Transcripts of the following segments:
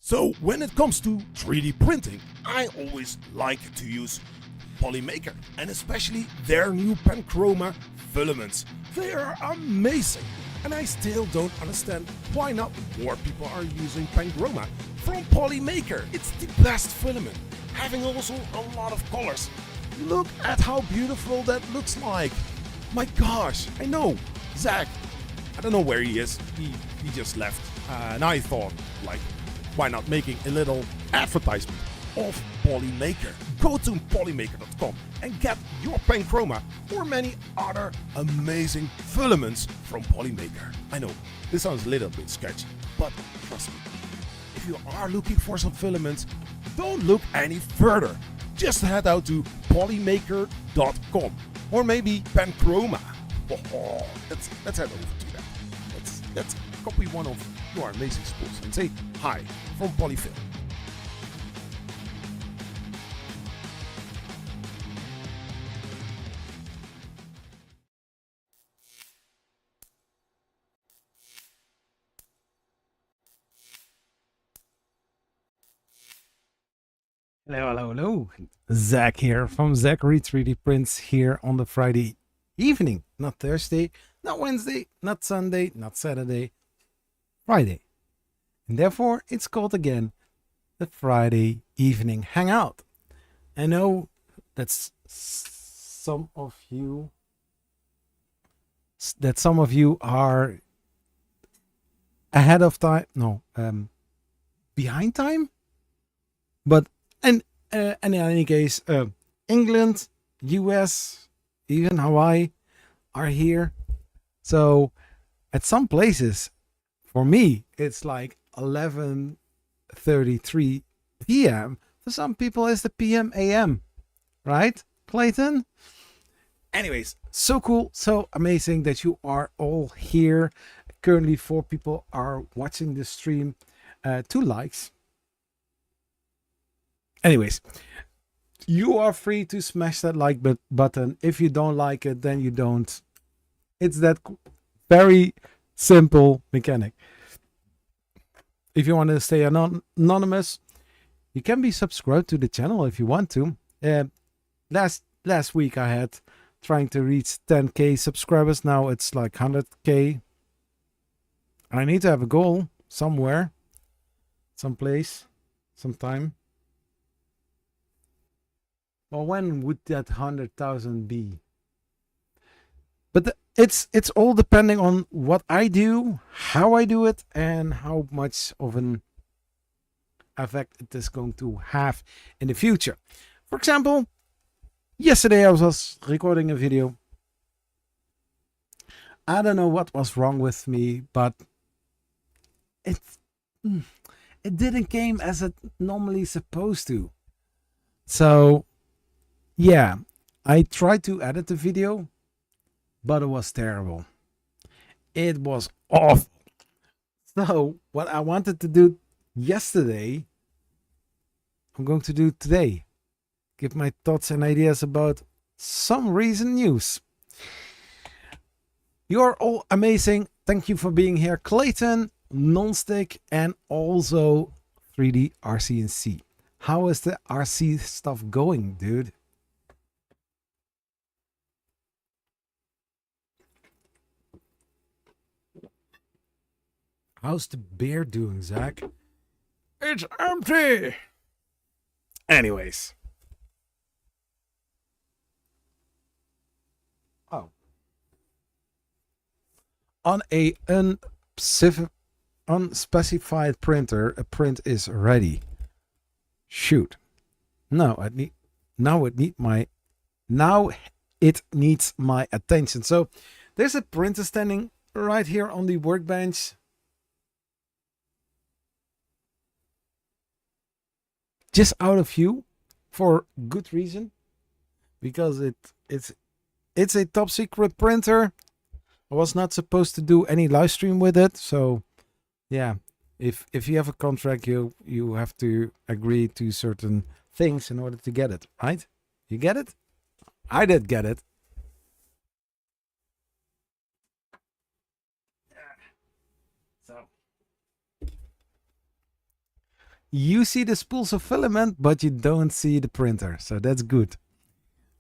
So when it comes to 3D printing, I always like to use Polymaker and especially their new Panchroma filaments. They are amazing and I still don't understand why not more people are using Panchroma from Polymaker. It's the best filament, having also a lot of colors. Look at how beautiful that looks like. My gosh, I know, Zach, I don't know where he is, he just left. And I thought, like, why not making a little advertisement of Polymaker? Go to polymaker.com and get your Panchroma or many other amazing filaments from Polymaker. I know, this sounds a little bit sketchy, but trust me, if you are looking for some filaments, don't look any further. Just head out to polymaker.com or maybe Panchroma. Oh, let's head over to that. Let's copy one of your amazing spools and say hi from Polyfilm. Hello. Zach here from Zachary 3D Prints here on the Friday evening. Not Thursday, not Wednesday, not Sunday, not Saturday, Friday. And therefore, it's called again the Friday evening Hangout. I know that's some of you are ahead of time. No, behind time. But and in any case, England, US, even Hawaii are here. So at some places, for me, it's like 11:33 p.m. For some people, it's the p.m. a.m. Right, Clayton? Anyways, so cool, so amazing that you are all here. Currently, 4 people are watching the stream. 2 likes. Anyways, you are free to smash that like button. If you don't like it, then you don't. It's that very simple mechanic. If you want to stay anonymous, you can be subscribed to the channel if you want to. Last week I had trying to reach 10k subscribers. Now it's like 100k. I need to have a goal somewhere, someplace, sometime. Well, when would that 100,000 be? But it's all depending on what I do, how I do it, and how much of an effect it is going to have in the future. For example, yesterday I was recording a video. I don't know what was wrong with me, but it didn't came as it normally supposed to. So yeah, I tried to edit the video, but it was terrible. It was awful. So what I wanted to do yesterday, I'm going to do today. Give my thoughts and ideas about some recent news. You're all amazing. Thank you for being here. Clayton, Nonstick, and also 3D RCNC. How is the RC stuff going, dude? How's the beer doing, Zach? It's empty. Anyways. Oh. On a unspecified printer, a print is ready. Shoot. Now it needs my attention. So there's a printer standing right here on the workbench. Just out of view, for good reason, because it's a top secret printer. I was not supposed to do any live stream with it, so yeah. If you have a contract, you have to agree to certain things in order to get it, right? You get it? I did get it. So you see the spools of filament, but you don't see the printer. So that's good.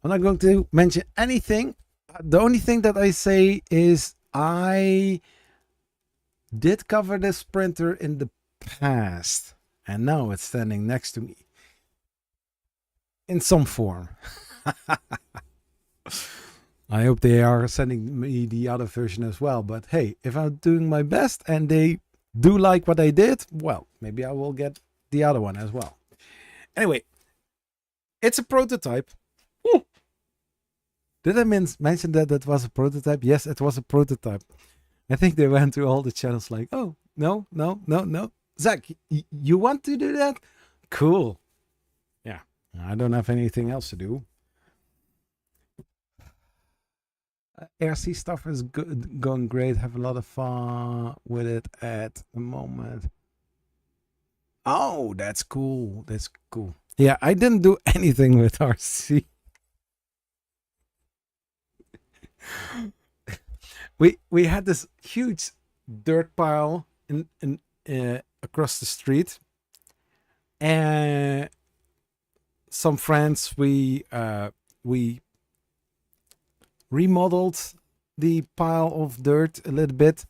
I'm not going to mention anything. The only thing that I say is I did cover this printer in the past, and now it's standing next to me in some form. I hope they are sending me the other version as well. But hey, if I'm doing my best and they do like what I did, well, maybe I will get the other one as well. Anyway, it's a prototype. Ooh. Did I mention that that was a prototype? Yes, it was a prototype. I think they went to all the channels like, oh, no, no, no, no. Zach, you want to do that? Cool. Yeah, I don't have anything else to do. RC stuff is good, going great. Have a lot of fun with it at the moment. Oh, that's cool. That's cool. Yeah, I didn't do anything with RC. we had this huge dirt pile in across the street, and some friends we remodeled the pile of dirt a little bit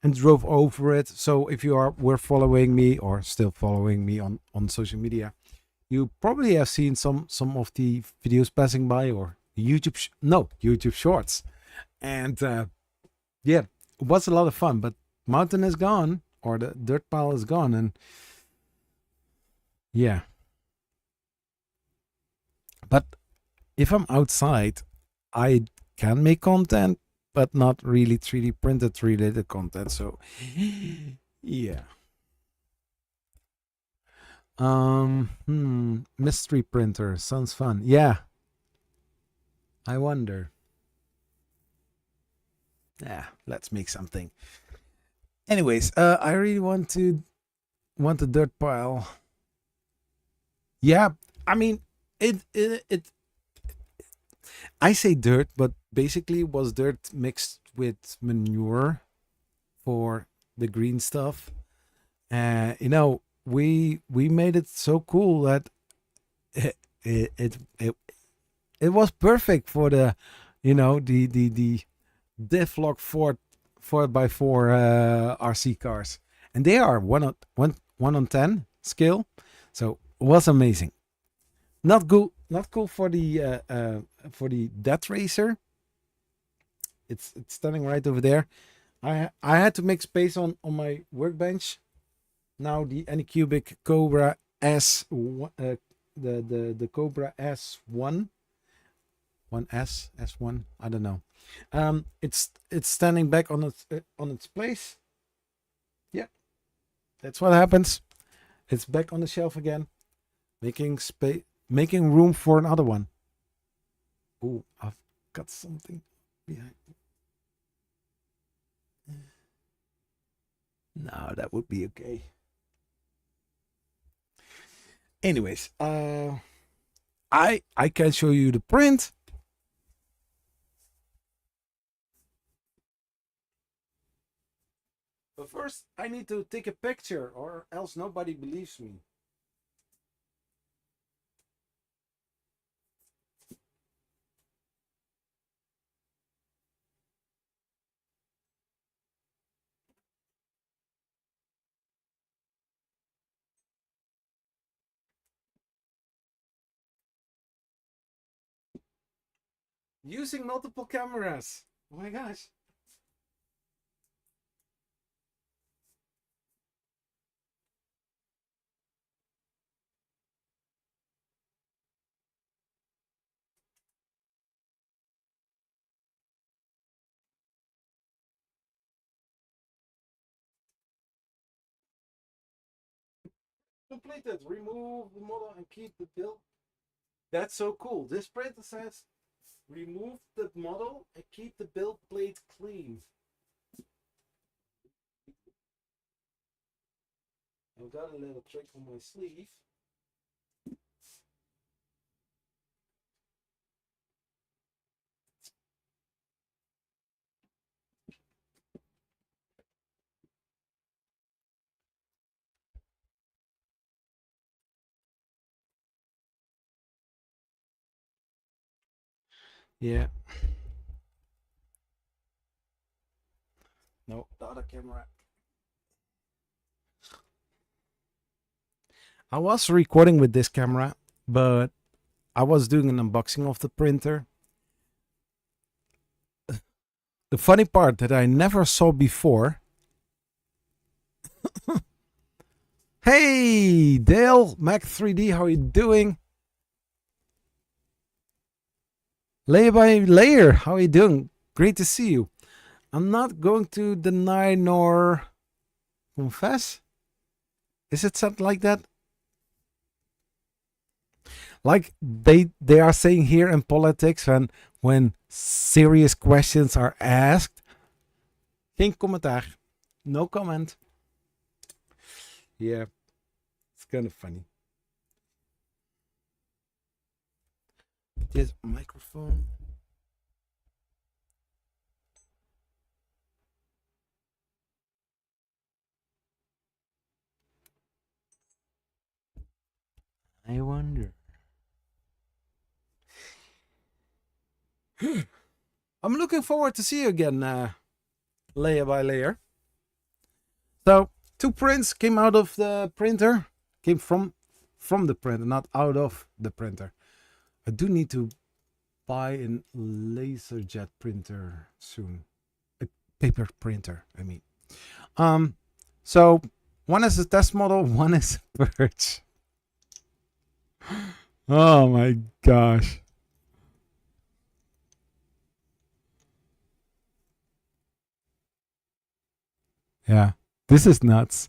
and drove over it. So if you were following me or still following me on social media, you probably have seen some of the videos passing by, or YouTube Shorts. And yeah, it was a lot of fun, but mountain is gone, or the dirt pile is gone, and yeah. But if I'm outside, I can make content, but not really 3D printed related content. So yeah. Mystery printer sounds fun. Yeah. I wonder. Yeah, let's make something. Anyways, I really want a dirt pile. Yeah, I mean it I say dirt, but basically it was dirt mixed with manure for the green stuff. We made it so cool that it it, it was perfect for the the Devlog 4x4 RC cars, and they are 1/10 scale, so it was amazing. Not cool for the Death Racer. It's standing right over there. I had to make space on my workbench. Now the Anycubic Cobra S, the Cobra S1, 1S S1. I don't know. It's standing back on its place. Yeah, that's what happens. It's back on the shelf again, making space, making room for another one. Oh, I've got something behind me. No, that would be okay. Anyways, I can show you the print. But first, I need to take a picture, or else nobody believes me. Using multiple cameras. Oh my gosh. Completed. Remove the model and keep the build. That's so cool. This printer says remove the model and keep the build plate clean. I've got a little trick on my sleeve. Yeah. No, the other camera. I was recording with this camera, but I was doing an unboxing of the printer. The funny part that I never saw before. Hey, Dale, Mac 3D, how are you doing? Layer by layer, how are you doing? Great to see you. I'm not going to deny nor confess. Is it something like that? Like they are saying here in politics, when serious questions are asked, geen commentaar. No comment. Yeah, it's kind of funny. This microphone. I wonder. I'm looking forward to see you again, layer by layer. So 2 prints came out of the printer, came from the printer, not out of the printer. I do need to buy a laserjet printer soon, a paper printer. I mean, so one is a test model, one is a purge. Oh my gosh. Yeah, this is nuts.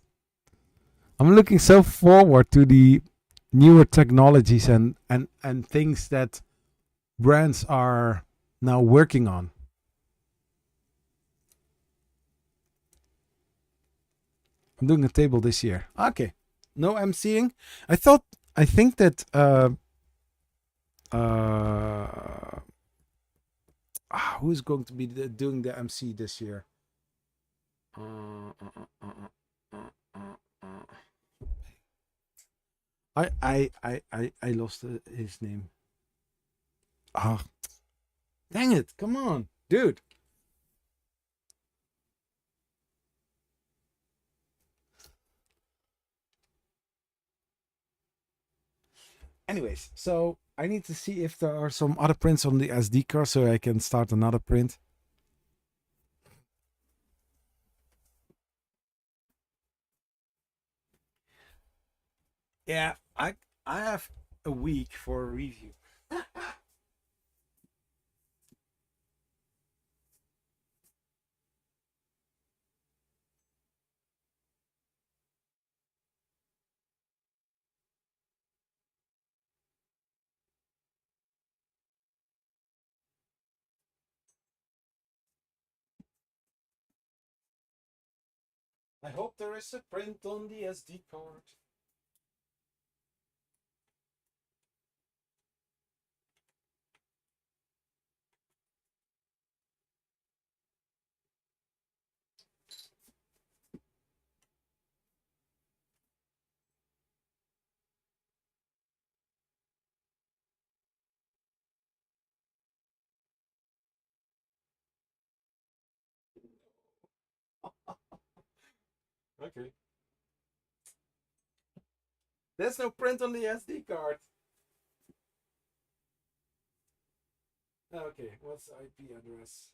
I'm looking so forward to the newer technologies and things that brands are now working on. I'm doing a table this year. Okay, no MCing. I think that who's going to be doing the MC this year? I lost his name. Ah, dang it! Come on, dude. Anyways, so I need to see if there are some other prints on the SD card so I can start another print. Yeah, I have a week for a review. I hope there is a print on the SD card. Okay. There's no print on the SD card. Okay, what's the IP address?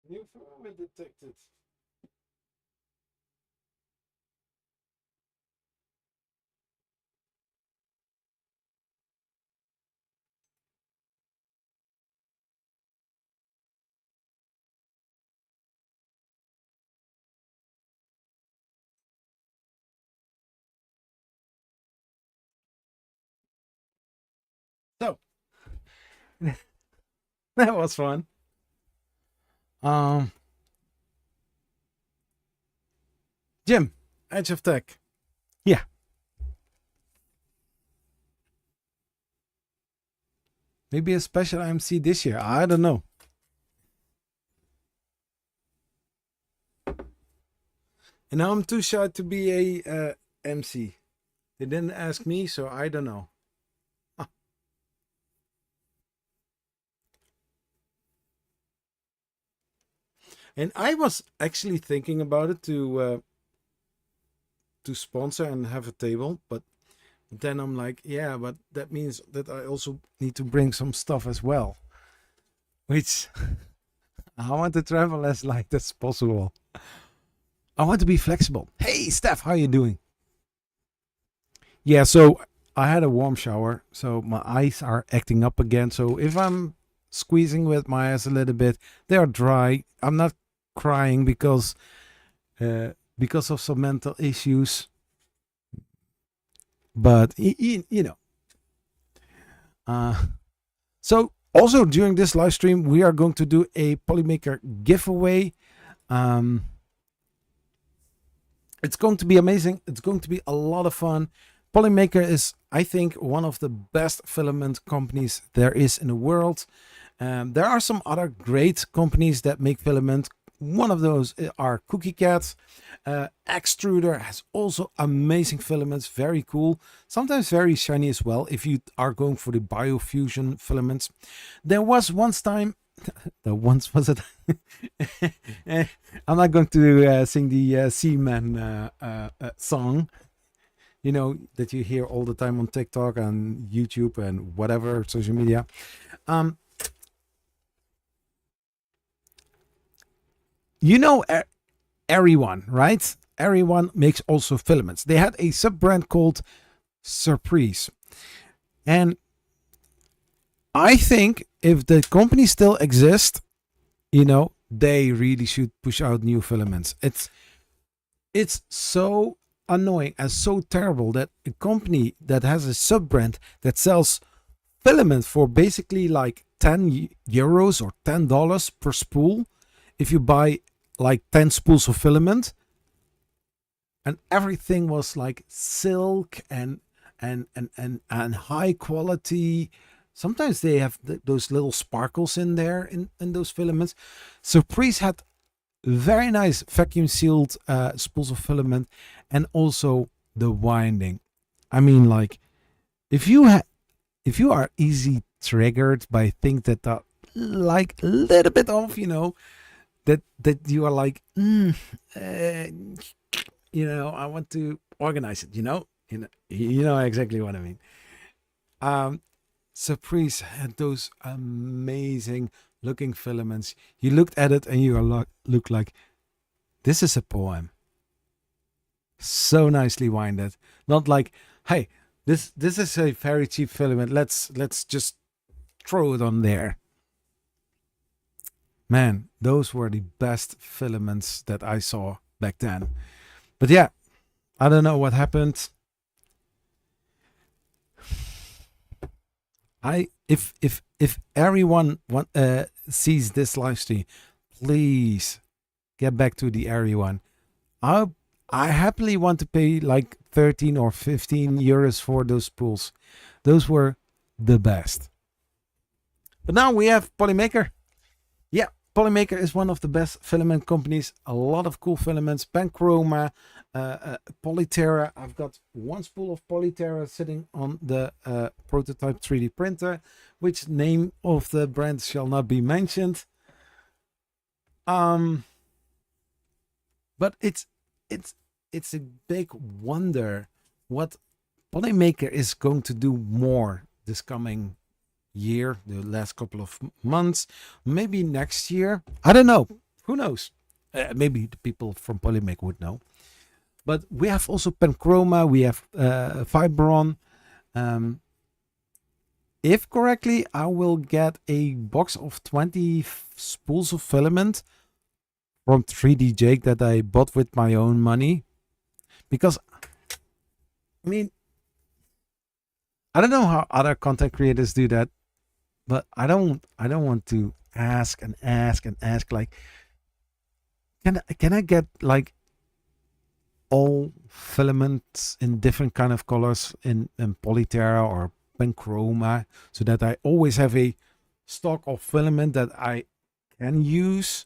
New filament detected. So that was fun. Um, Jim, Edge of Tech. Yeah. Maybe a special MC this year. I don't know. And now I'm too shy to be a MC. They didn't ask me, so I don't know. Ah. And I was actually thinking about it to sponsor and have a table, but then I'm like, yeah, but that means that I also need to bring some stuff as well, which I want to travel as light as possible. I want to be flexible. Hey, Steph, how you doing? Yeah, so I had a warm shower, so my eyes are acting up again. So if I'm squeezing with my eyes a little bit, they are dry. I'm not crying because of some mental issues, but you know. So also during this live stream, we are going to do a Polymaker giveaway. It's going to be amazing. It's going to be a lot of fun. Polymaker is, I think, one of the best filament companies there is in the world. There are some other great companies that make filament. One of those are Cookie Cat. Extruder has also amazing filaments, very cool. Sometimes very shiny as well if you are going for the biofusion filaments. There was once time once was it? I'm not going to sing the Seaman song, you know, that you hear all the time on TikTok and YouTube and whatever social media. You know, everyone, right? Everyone makes also filaments. They had a sub brand called Surprise, and I think if the company still exists, you know, they really should push out new filaments. It's so annoying and so terrible that a company that has a sub brand that sells filament for basically like 10 euros or $10 per spool, if you buy like 10 spools of filament, and everything was like silk and high quality. Sometimes they have those little sparkles in there in those filaments. Surprise had very nice vacuum sealed spools of filament, and also the winding. I mean, like if you are easy triggered by things that are like a little bit off, you know, that you are like, you know, I want to organize it, you know, you know exactly what I mean. Surprise had those amazing looking filaments. You looked at it and you look like, this is a poem. So nicely winded. Not like, hey, this is a very cheap filament. Let's just throw it on there. Man, those were the best filaments that I saw back then. But yeah, I don't know what happened. If everyone sees this live stream, please get back to the Airy one. I happily want to pay like 13 or 15 euros for those spools. Those were the best. But now we have Polymaker. Yeah, Polymaker is one of the best filament companies. A lot of cool filaments. Panchroma, Polyterra. I've got one spool of Polyterra sitting on the prototype 3D printer, which name of the brand shall not be mentioned. But it's a big wonder what Polymaker is going to do more this coming year, the last couple of months, maybe next year. I don't know. Who knows? Maybe the people from Polymake would know. But we have also Penchroma, we have Fibron. If correctly, I will get a box of 20 spools of filament from 3D Jake that I bought with my own money. Because, I mean, I don't know how other content creators do that, but I don't want to ask and ask and ask, like, can I get like all filaments in different kind of colors in Polyterra or Penchroma, so that I always have a stock of filament that I can use?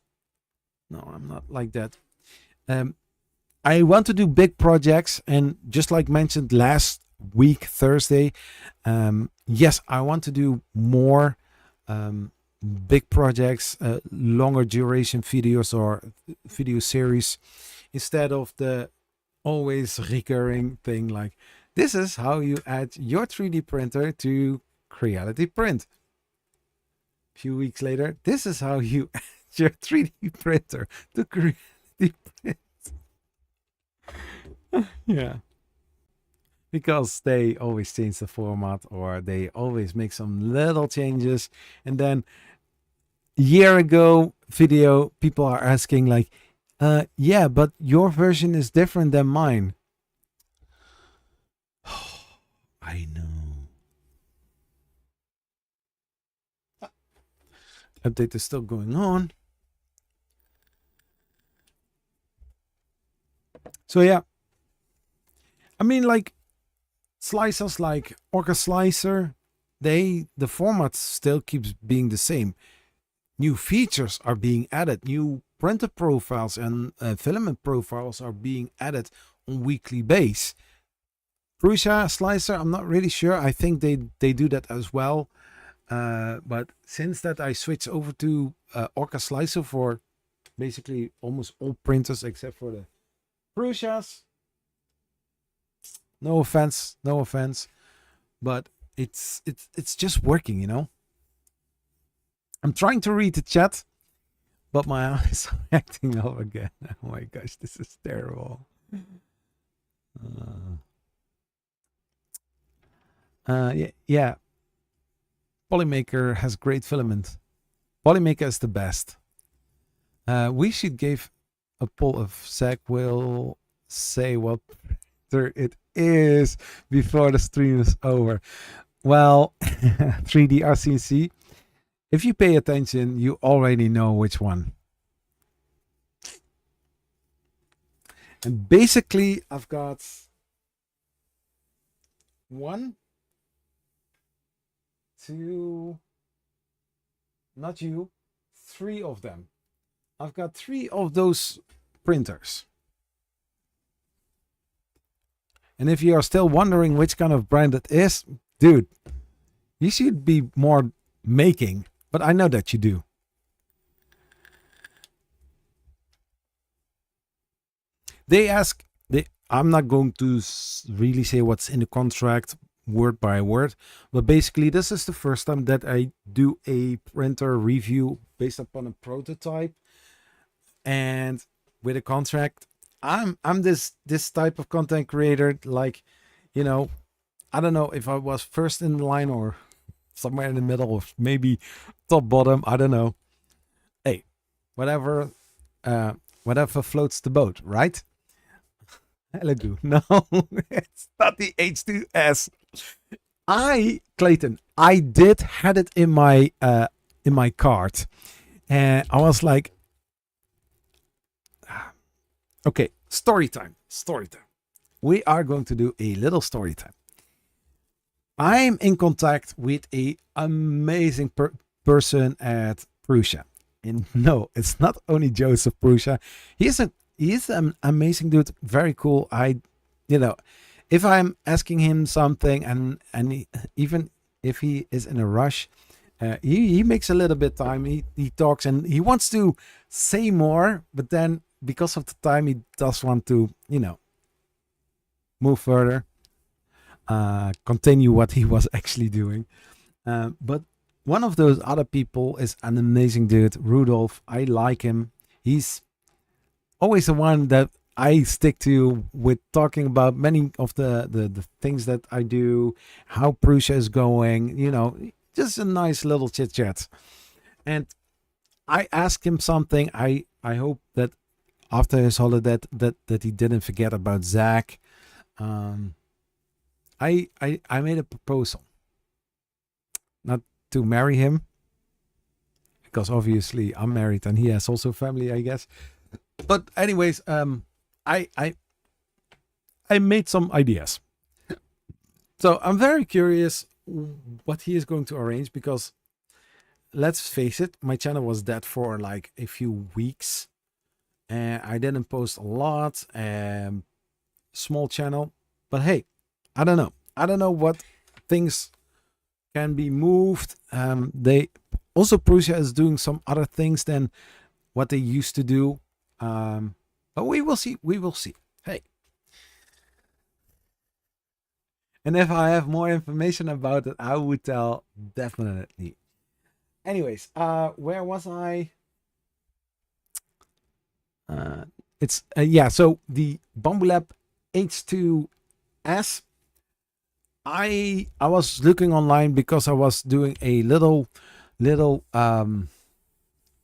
No, I'm not like that. I want to do big projects, and just like mentioned last week, Thursday, yes, I want to do more big projects, longer duration videos or video series, instead of the always recurring thing like, this is how you add your 3D printer to Creality Print. A few weeks later, this is how you add your 3D printer to Creality Print. Yeah. Because they always change the format, or they always make some little changes. And then a year ago video, people are asking like, yeah, but your version is different than mine. I know. Update is still going on. So yeah. I mean, like, slicers like Orca Slicer, the format still keeps being the same. New features are being added. New printer profiles and filament profiles are being added on weekly base. Prusa Slicer, I'm not really sure. I think they do that as well. But since that I switched over to Orca Slicer for basically almost all printers except for the Prusas. No offense, but it's just working, you know. I'm trying to read the chat, but my eyes are acting up again. Oh my gosh, this is terrible. Yeah. Polymaker has great filament. Polymaker is the best. We should give a poll if Zach will say what it is before the stream is over. Well, 3D RCNC, if you pay attention, you already know which one. And basically, I've got 1, 2, not you, 3 of them. I've got 3 of those printers. And if you are still wondering which kind of brand it is, dude, you should be more making, but I know that you do. They ask, I'm not going to really say what's in the contract word by word, but basically this is the first time that I do a printer review based upon a prototype, and with a contract. I'm this type of content creator, like, you know, I don't know if I was first in the line or somewhere in the middle, or maybe top bottom, I don't know. Hey, whatever floats the boat, right? Hello, no, it's not the H2S. Clayton, I did had it in my cart, and I was like, okay, story time. We are going to do a little story time. I'm in contact with a amazing person at Prusa. And no, it's not only Joseph Prusa. He's an amazing dude, very cool. If I'm asking him something and even if he is in a rush, he makes a little bit time. He talks and he wants to say more, but then because of the time, he does want to, move further, continue what he was actually doing. But one of those other people is an amazing dude, Rudolph. I like him. He's always the one that I stick to with talking about many of the things that I do, how Prusa is going, you know, just a nice little chit chat. And I asked him something. I hope that after his holiday that he didn't forget about Zach. I made a proposal. Not to marry him, because obviously I'm married and he has also family, I guess. But anyways, I made some ideas. So I'm very curious what he is going to arrange, because let's face it, my channel was dead for like a few weeks. And I didn't post a lot. Small channel. But hey, I don't know. I don't know what things can be moved. They also, Prusa is doing some other things than what they used to do. But we will see. We will see. Hey. And if I have more information about it, I would tell definitely. Anyways, where was I? It's yeah. So the Bamboo Lab H2S. I was looking online because I was doing a little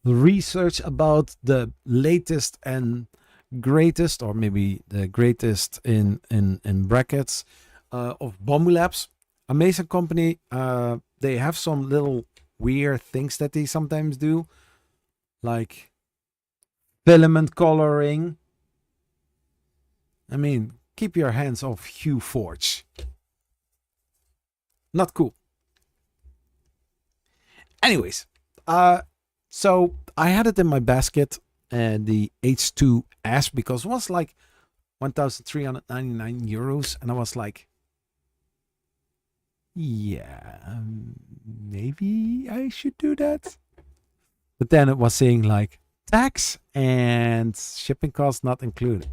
research about the latest and greatest, or maybe the greatest in brackets, of Bamboo Labs. Amazing company. They have some little weird things that they sometimes do, like filament coloring. I mean, keep your hands off Hue Forge. Not cool. Anyways, so I had it in my basket, the H2S, because it was like 1,399 euros, and I was like, yeah, maybe I should do that. But then it was saying like tax and shipping costs not included.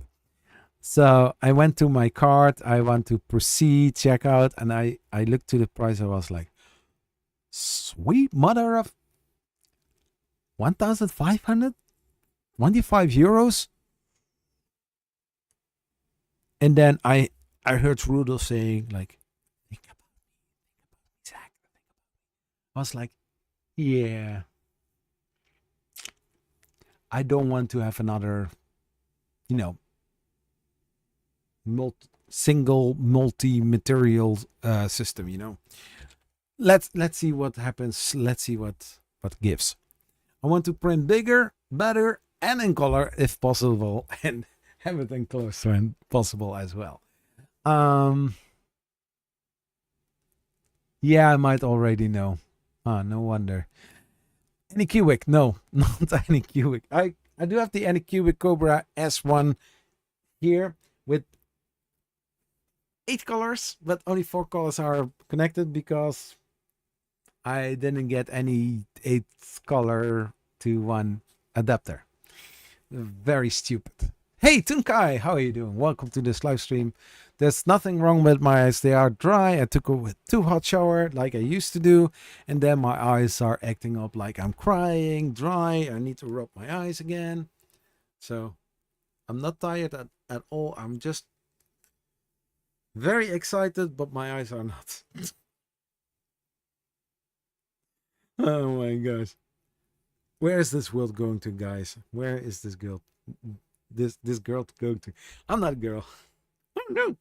So I went to my cart. I want to proceed, check out, and I looked to the price. I was like, sweet mother of 1,525 euros. And then I heard Rudolph saying like, think about me, Zach. I was like, yeah, I don't want to have another, you know, single multi-material system, you know. Let's see what happens. Let's see what gives. I want to print bigger, better, and in color if possible, and everything close to impossible as well. Yeah, I might already know. No wonder. Anycubic? No, not Anycubic. I do have the Anycubic Cobra S1 here with 8 colors, but only 4 colors are connected because I didn't get any 8th color to one adapter. Very stupid. Hey, Tunkai, how are you doing? Welcome to this live stream. There's nothing wrong with my eyes. They are dry. I took a too hot shower like I used to do, and then my eyes are acting up like I'm crying, dry. I need to rub my eyes again. So I'm not tired at all. I'm just very excited, but my eyes are not. Oh my gosh. Where is this world going to, guys? Where is this girl? This girl going to? I'm not a girl. Oh no.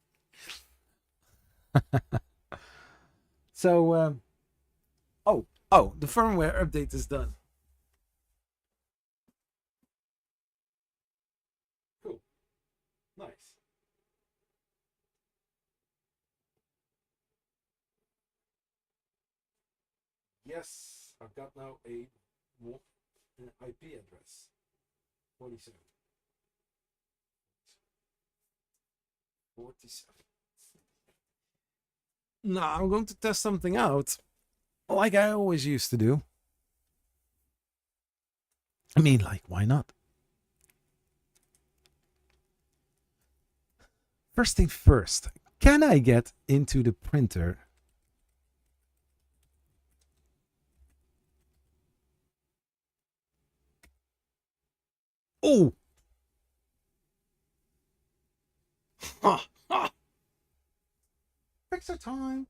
So oh, the firmware update is done. Cool. Nice. Yes, I've got now an IP address. 47. 47. Now I'm going to test something out, like I always used to do. I mean, like, why not? First thing first, can I get into the printer? Oh. Ha, ha. Picture time.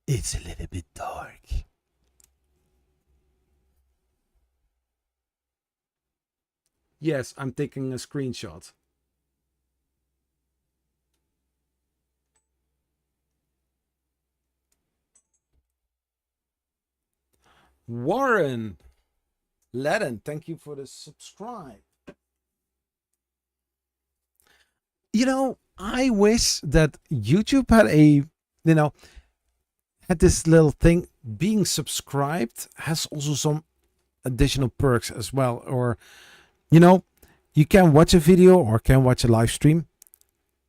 It's a little bit dark. Yes, I'm taking a screenshot. Warren Ledden, thank you for the subscribe. You know, I wish that YouTube had had this little thing. Being subscribed has also some additional perks as well. Or, you can watch a video or can watch a live stream.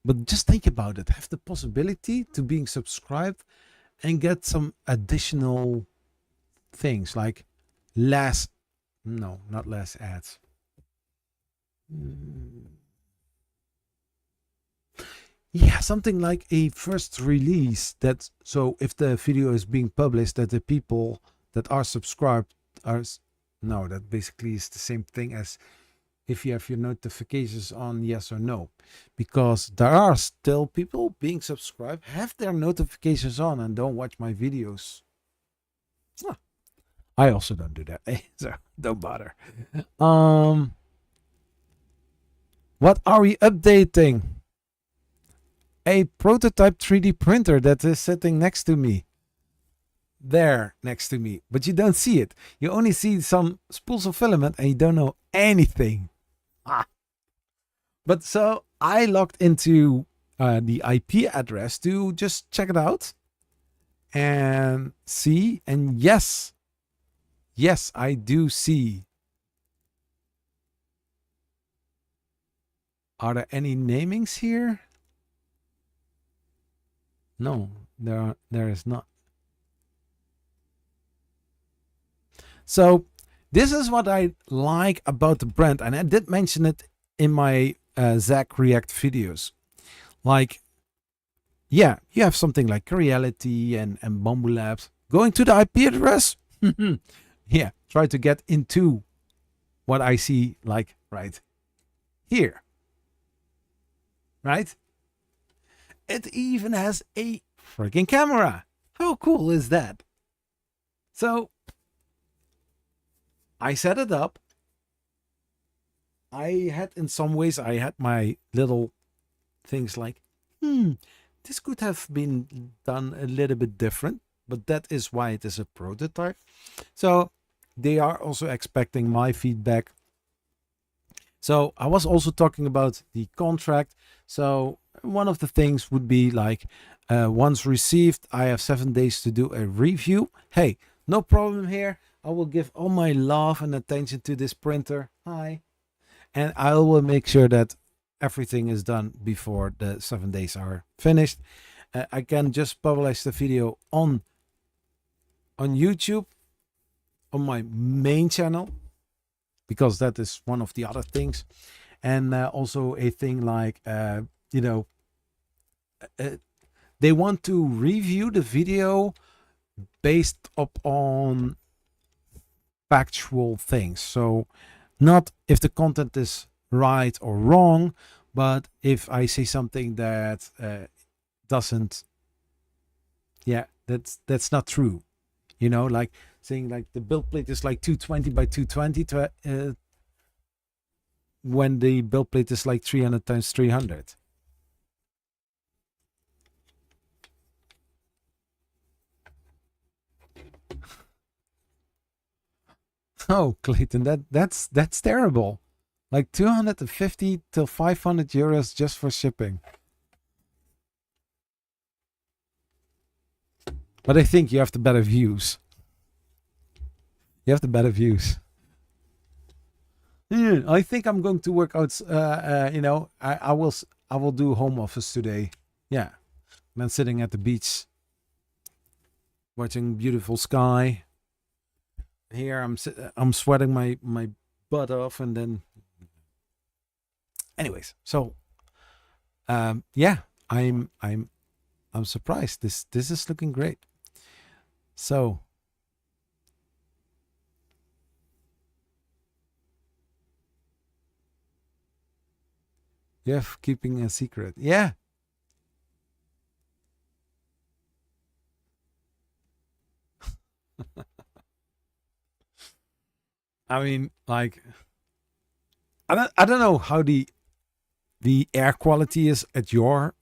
But just think about it. Have the possibility to being subscribed and get some additional things like not less ads. Yeah, something like a first release, that so if the video is being published, that the people that are subscribed are, no, that basically is the same thing as if you have your notifications on, yes or no, because there are still people being subscribed, have their notifications on and don't watch my videos. I also don't do that, so don't bother. What are we updating? A prototype 3D printer that is sitting next to me. There, next to me. But you don't see it. You only see some spools of filament and you don't know anything. But so I logged into the IP address to just check it out and see. And yes, I do see. Are there any namings here? No, there is not. So this is what I like about the brand, and I did mention it in my Zach React videos. Like, yeah, you have something like Reality and Bamboo Labs. Going to the IP address? Yeah, try to get into what I see, like right here. Right? It even has a freaking camera. How cool is that? So I set it up. In some ways, I had my little things like, this could have been done a little bit different, but that is why it is a prototype. So they are also expecting my feedback. So I was also talking about the contract. So one of the things would be like, once received, I have 7 days to do a review. Hey, no problem here. I will give all my love and attention to this printer. Hi. And I will make sure that everything is done before the 7 days are finished. I can just publish the video on YouTube, on my main channel, because that is one of the other things. And also a thing like, they want to review the video based upon factual things. So not if the content is right or wrong, but if I say something that doesn't, that's not true. Like saying like the build plate is like 220 by 220 when the build plate is like 300 times 300. Oh, Clayton, that's terrible. Like 250 till 500 euros just for shipping. But I think you have the better views. I think I'm going to work out. I will do home office today. Yeah, I'm sitting at the beach, watching beautiful sky. Here I'm sweating my butt off, and then. Anyways, so yeah, I'm surprised. This is looking great. So Yeah, keeping a secret. Yeah. I mean, like, I don't know how the air quality is at your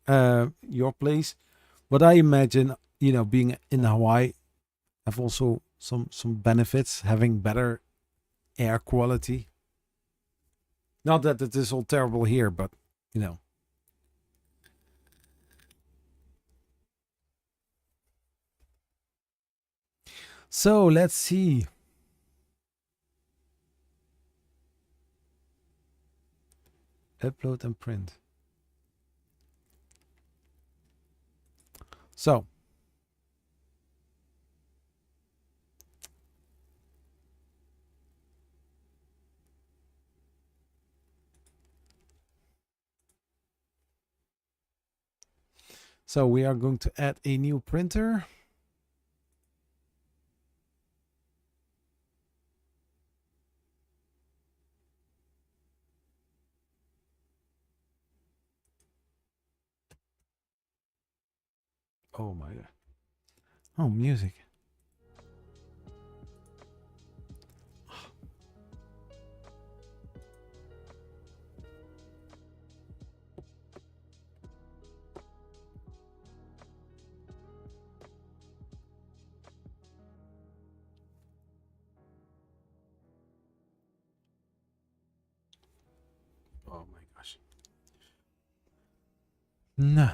place, but I imagine, being in Hawaii have also some benefits, having better air quality. Not that it is all terrible here, but you know. So let's see. Upload and print. So we are going to add a new printer. Oh my god. Oh, music. Oh my gosh. No. No.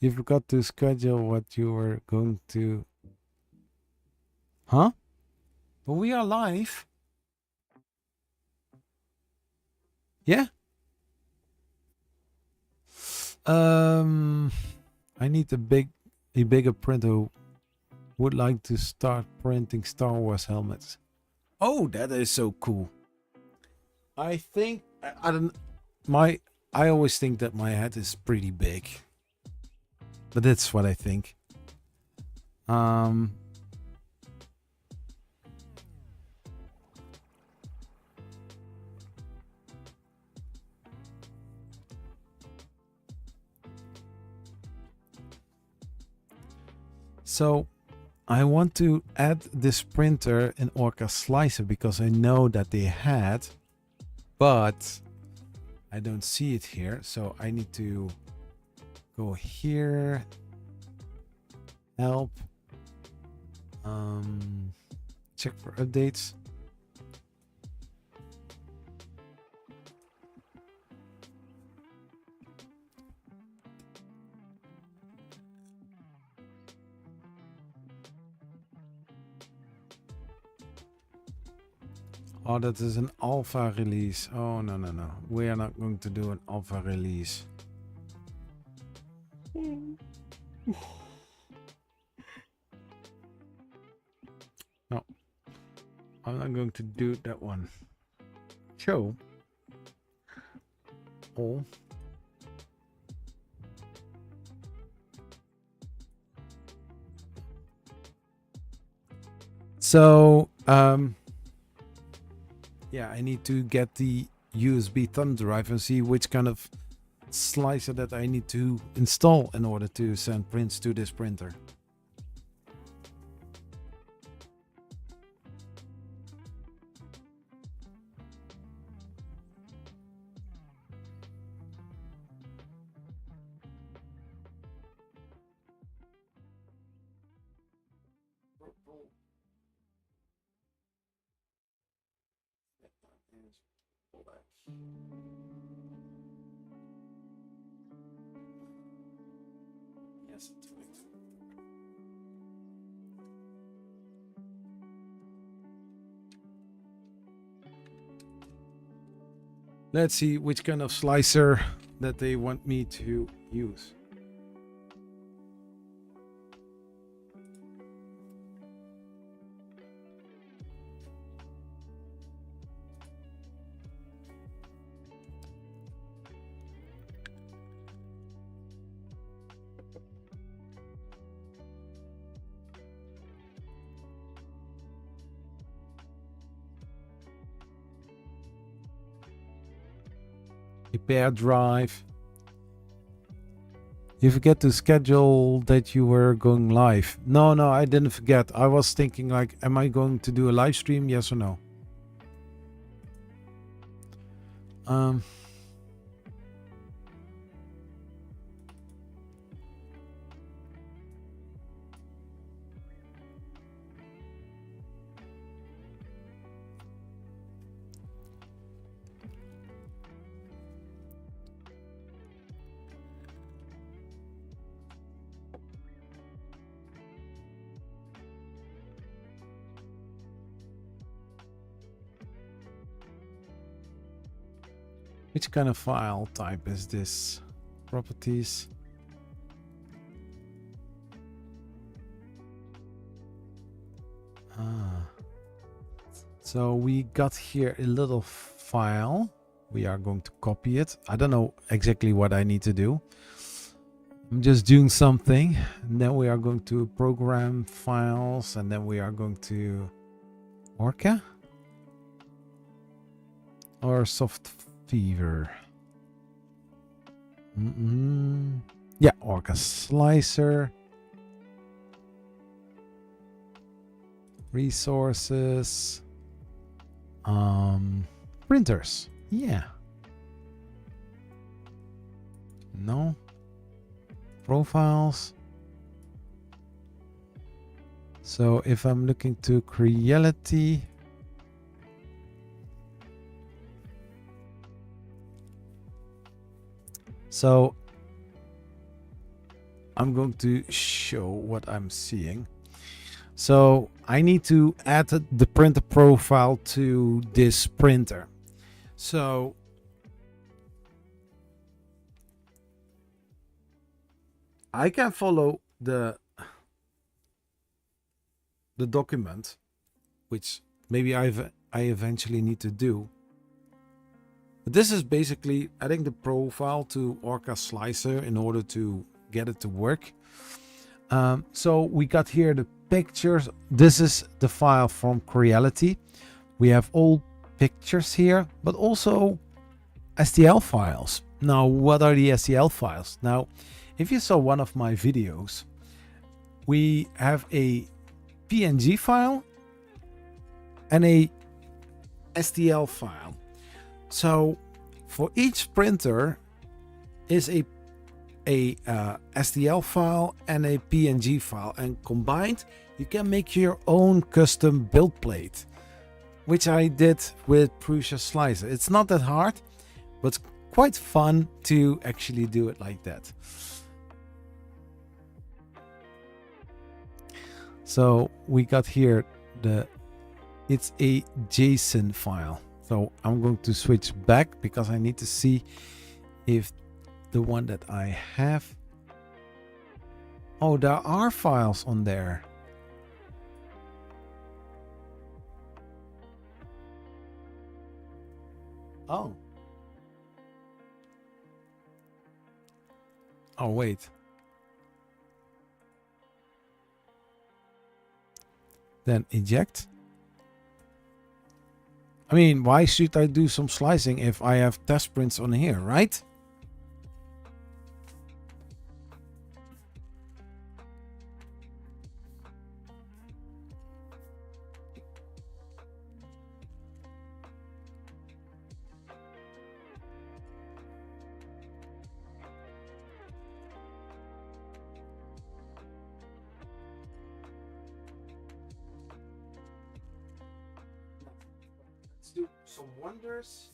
You forgot to schedule what you were going to. Huh? But we are live. Yeah. I need a bigger printer who would like to start printing Star Wars helmets. Oh, that is so cool. I think I don't I always think that my head is pretty big. But that's what I think. So I want to add this printer in Orca Slicer because I know that they had, but I don't see it here. So I need to go here, help, check for updates. Oh, that is an alpha release. Oh, no, no, no. We are not going to do an alpha release. No. I'm not going to do that one. Show. Oh. So, yeah, I need to get the USB thumb drive and see which kind of slicer that I need to install in order to send prints to this printer. Yes, it's right. Let's see which kind of slicer that they want me to use. Repair drive. You forget to schedule that you were going live. No, I didn't forget. I was thinking like, am I going to do a live stream? Yes or no? Which kind of file type is this? Properties. So we got here a little file. We are going to copy it. I don't know exactly what I need to do. I'm just doing something. And then we are going to program files. And then we are going to Orca or Soft Fever. Yeah, Orca Slicer. Resources. Printers. Yeah. No. Profiles. So if I'm looking to Creality. So I'm going to show what I'm seeing. So I need to add the printer profile to this printer. So I can follow the document, which maybe I eventually need to do. But this is basically adding the profile to Orca Slicer in order to get it to work. So we got here the pictures. This is the file from Creality. We have all pictures here, but also STL files. Now, what are the STL files? Now, if you saw one of my videos, we have a PNG file and a STL file. So for each printer is a STL file and a PNG file, and combined you can make your own custom build plate, which I did with Prusa Slicer. It's not that hard, but it's quite fun to actually do it like that. So we got here it's a JSON file. So I'm going to switch back because I need to see if the one that I have. Oh, there are files on there. Oh. Oh, wait. Then eject. I mean, why should I do some slicing if I have test prints on here, right? Do some wonders.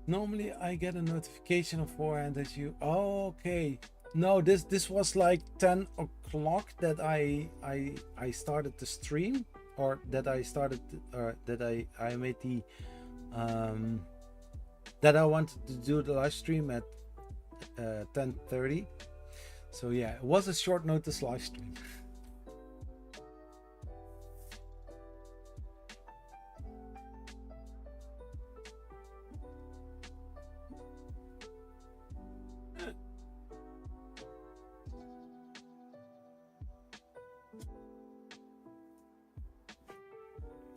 Normally I get a notification beforehand that you... Oh, okay. No, this was like 10 o'clock that I started the stream, or that I started that I made the that I wanted to do the live stream at 10:30. So yeah, it was a short notice live stream.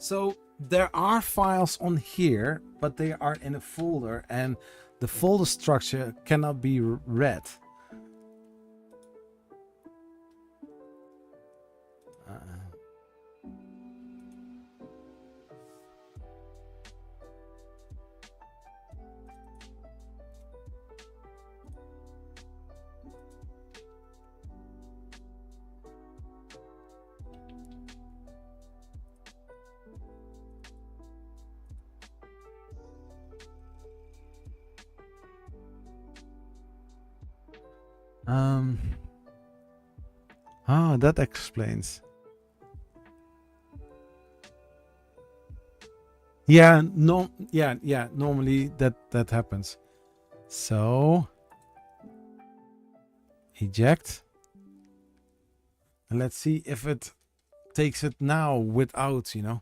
So there are files on here, but they are in a folder, and the folder structure cannot be read. That explains. Yeah, no, yeah, normally that happens. So eject, and let's see if it takes it now without, you know.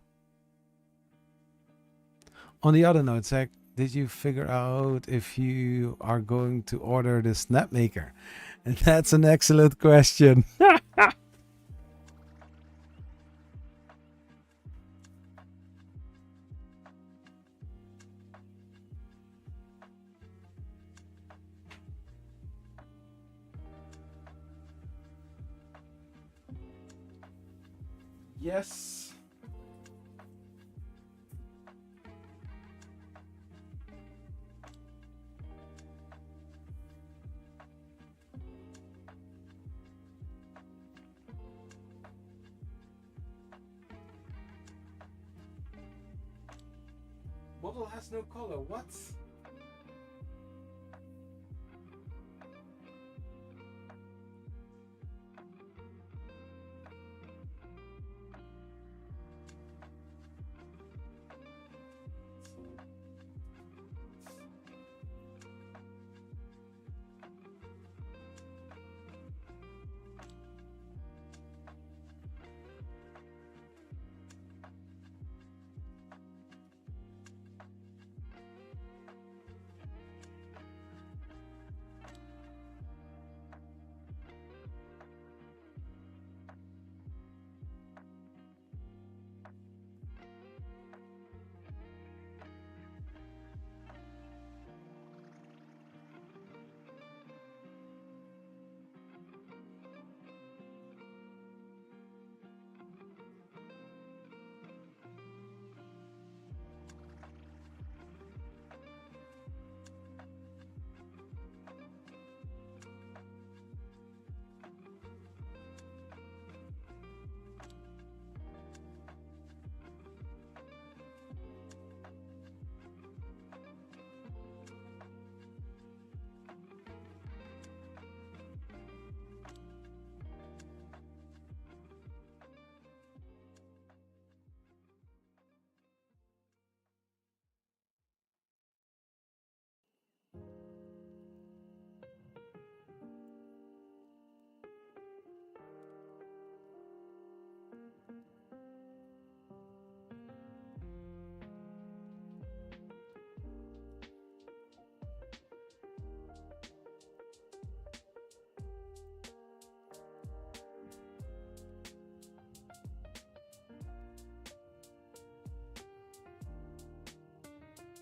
On the other note, Zach, did you figure out if you are going to order the snap maker? And that's an excellent question. Yes. Model has no color. What?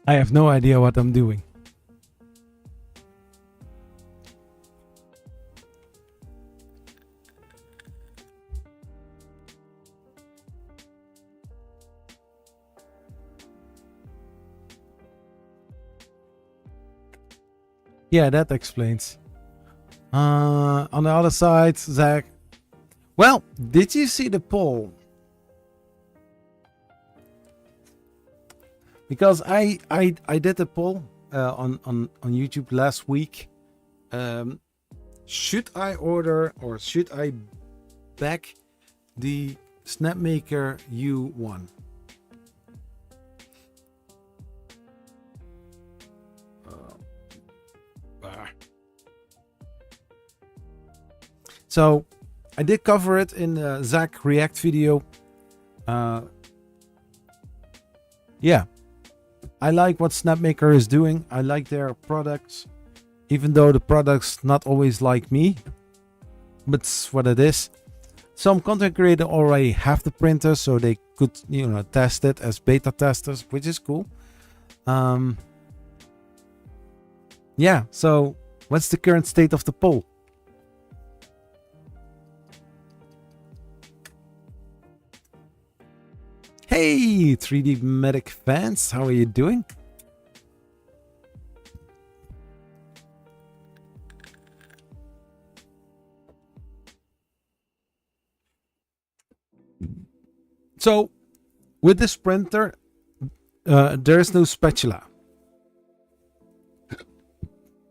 I have no idea what I'm doing. Yeah, that explains. On the other side, Zach. Well, did you see the poll? Because I did a poll on YouTube last week, should I order or should I back the Snapmaker U1? So I did cover it in the Zach React video. Yeah, I like what Snapmaker is doing. I like their products, even though the products not always like me, but it's what it is. Some content creators already have the printer, so they could, you know, test it as beta testers, which is cool. Yeah, so what's the current state of the poll? Hey, 3D Medic fans, how are you doing? So, with this printer, there is no spatula.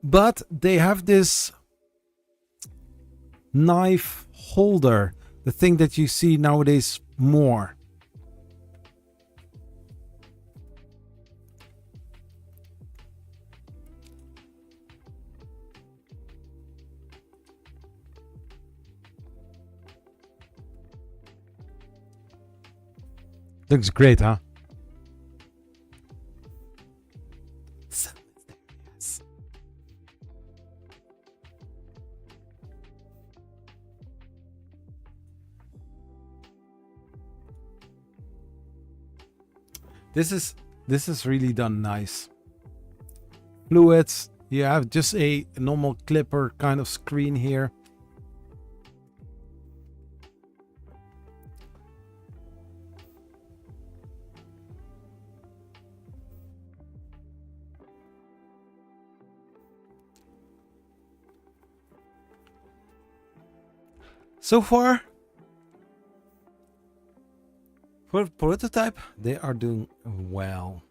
But they have this knife holder, the thing that you see nowadays more. Looks great, huh? So mysterious. This is really done nice. Fluids. You have just a normal clipper kind of screen here. So far, for prototype, they are doing well.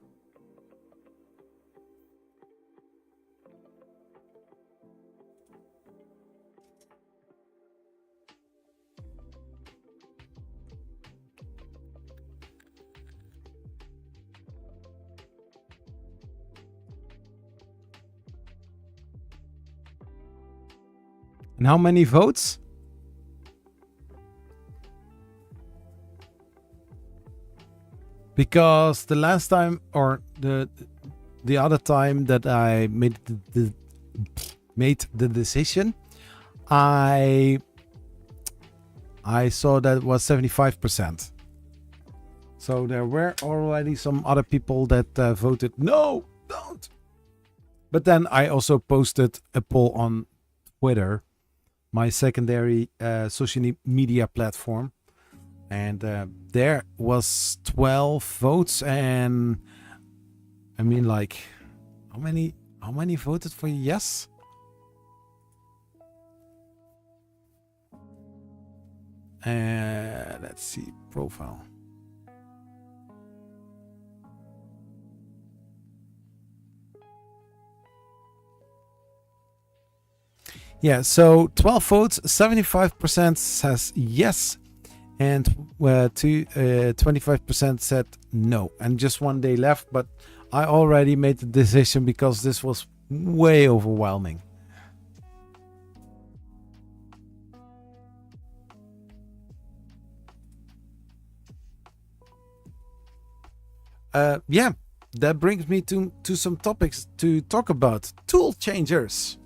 And how many votes? Because the last time, or the other time that I made the decision, I saw that it was 75%. So there were already some other people that voted no, don't. But then I also posted a poll on Twitter, my secondary social media platform. And there was 12 votes, and I mean, like, how many voted for yes? Let's see, profile. Yeah, so 12 votes, 75% says yes. And 25% said no, and just one day left. But I already made the decision because this was way overwhelming. Yeah, that brings me to some topics to talk about. Tool changers.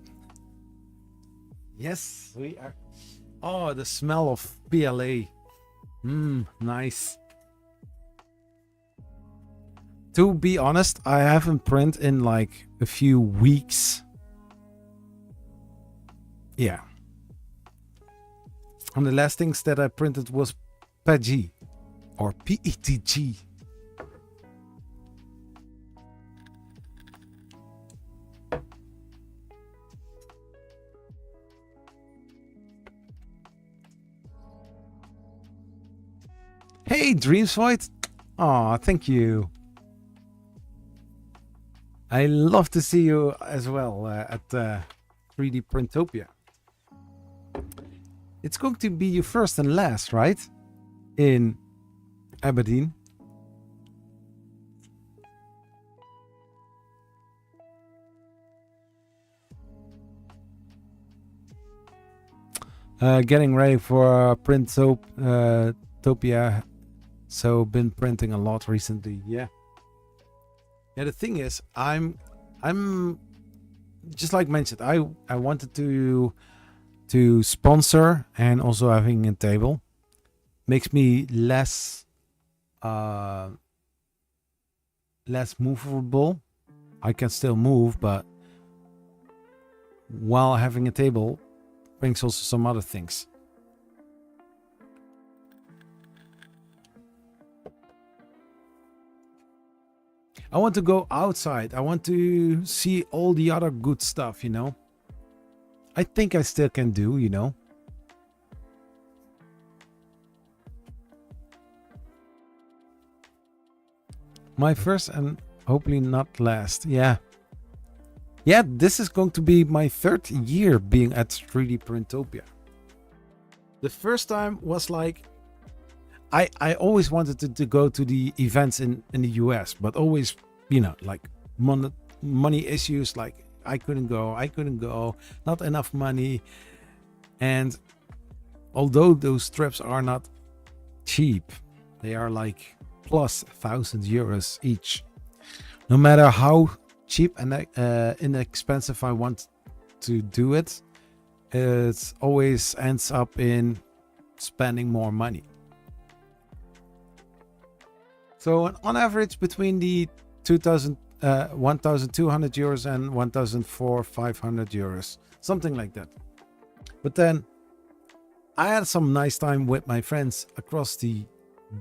Yes, we are. Oh, the smell of PLA. Nice. To be honest, I haven't printed in like a few weeks. Yeah. And the last things that I printed was PETG or PETG. Hey, Dreamsvoid. Aw, thank you. I love to see you as well at 3D Printopia. It's going to be your first and last, right? In Aberdeen. Getting ready for Printopia. So been printing a lot recently. Yeah. Yeah, the thing is, I'm just like mentioned, I wanted to sponsor, and also having a table makes me less movable. I can still move, but while having a table brings also some other things. I want to go outside. I want to see all the other good stuff, you know. I think I still can do, you know. My first and hopefully not last. Yeah. Yeah, this is going to be my 3rd year being at 3D Printopia. The first time was like, I always wanted to go to the events in the US, but always, you know, like money issues, like I couldn't go, not enough money. And although those trips are not cheap, they are like plus €1,000 each. No matter how cheap and inexpensive I want to do it, it always ends up in spending more money. So on average between the 1,200 euros and 1,400-500 euros, something like that. But then I had some nice time with my friends across the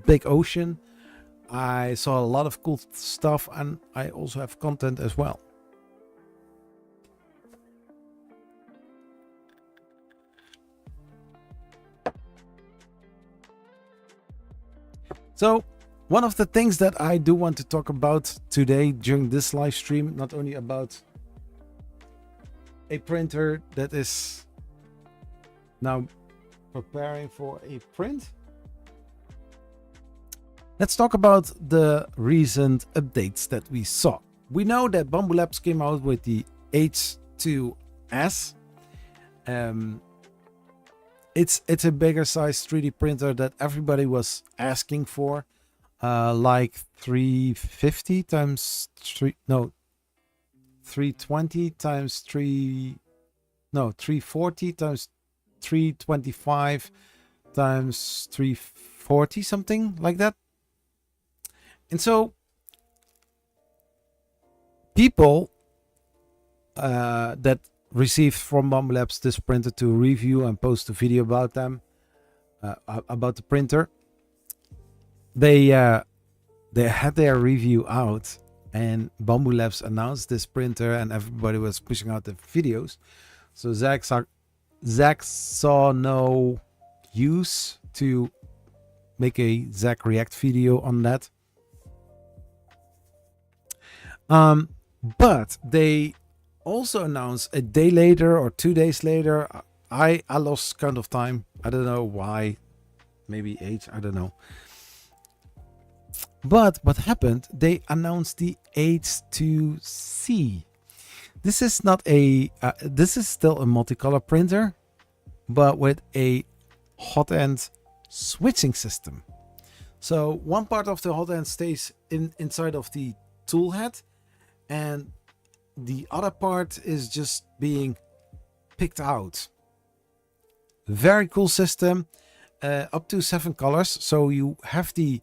big ocean. I saw a lot of cool stuff, and I also have content as well. So one of the things that I do want to talk about today during this live stream, not only about a printer that is now preparing for a print. Let's talk about the recent updates that we saw. We know that Bambu Labs came out with the H2S. It's a bigger size 3D printer that everybody was asking for. Like 350 times 3, no, 320 times 3, no, 340 times 325 times 340, something like that. And so people that received from Bambu Labs this printer to review and post a video about them, about the printer, they had their review out, and Bambu Labs announced this printer, and everybody was pushing out the videos. So Zach saw no use to make a Zach React video on that. But they also announced a day later or 2 days later. I lost count of time. I don't know why. Maybe 8. I don't know. But what happened? They announced the H2C. This is not a. This is still a multicolor printer, but with a hot end switching system. So one part of the hot end stays inside of the tool head, and the other part is just being picked out. Very cool system. Up to 7 colors. So you have the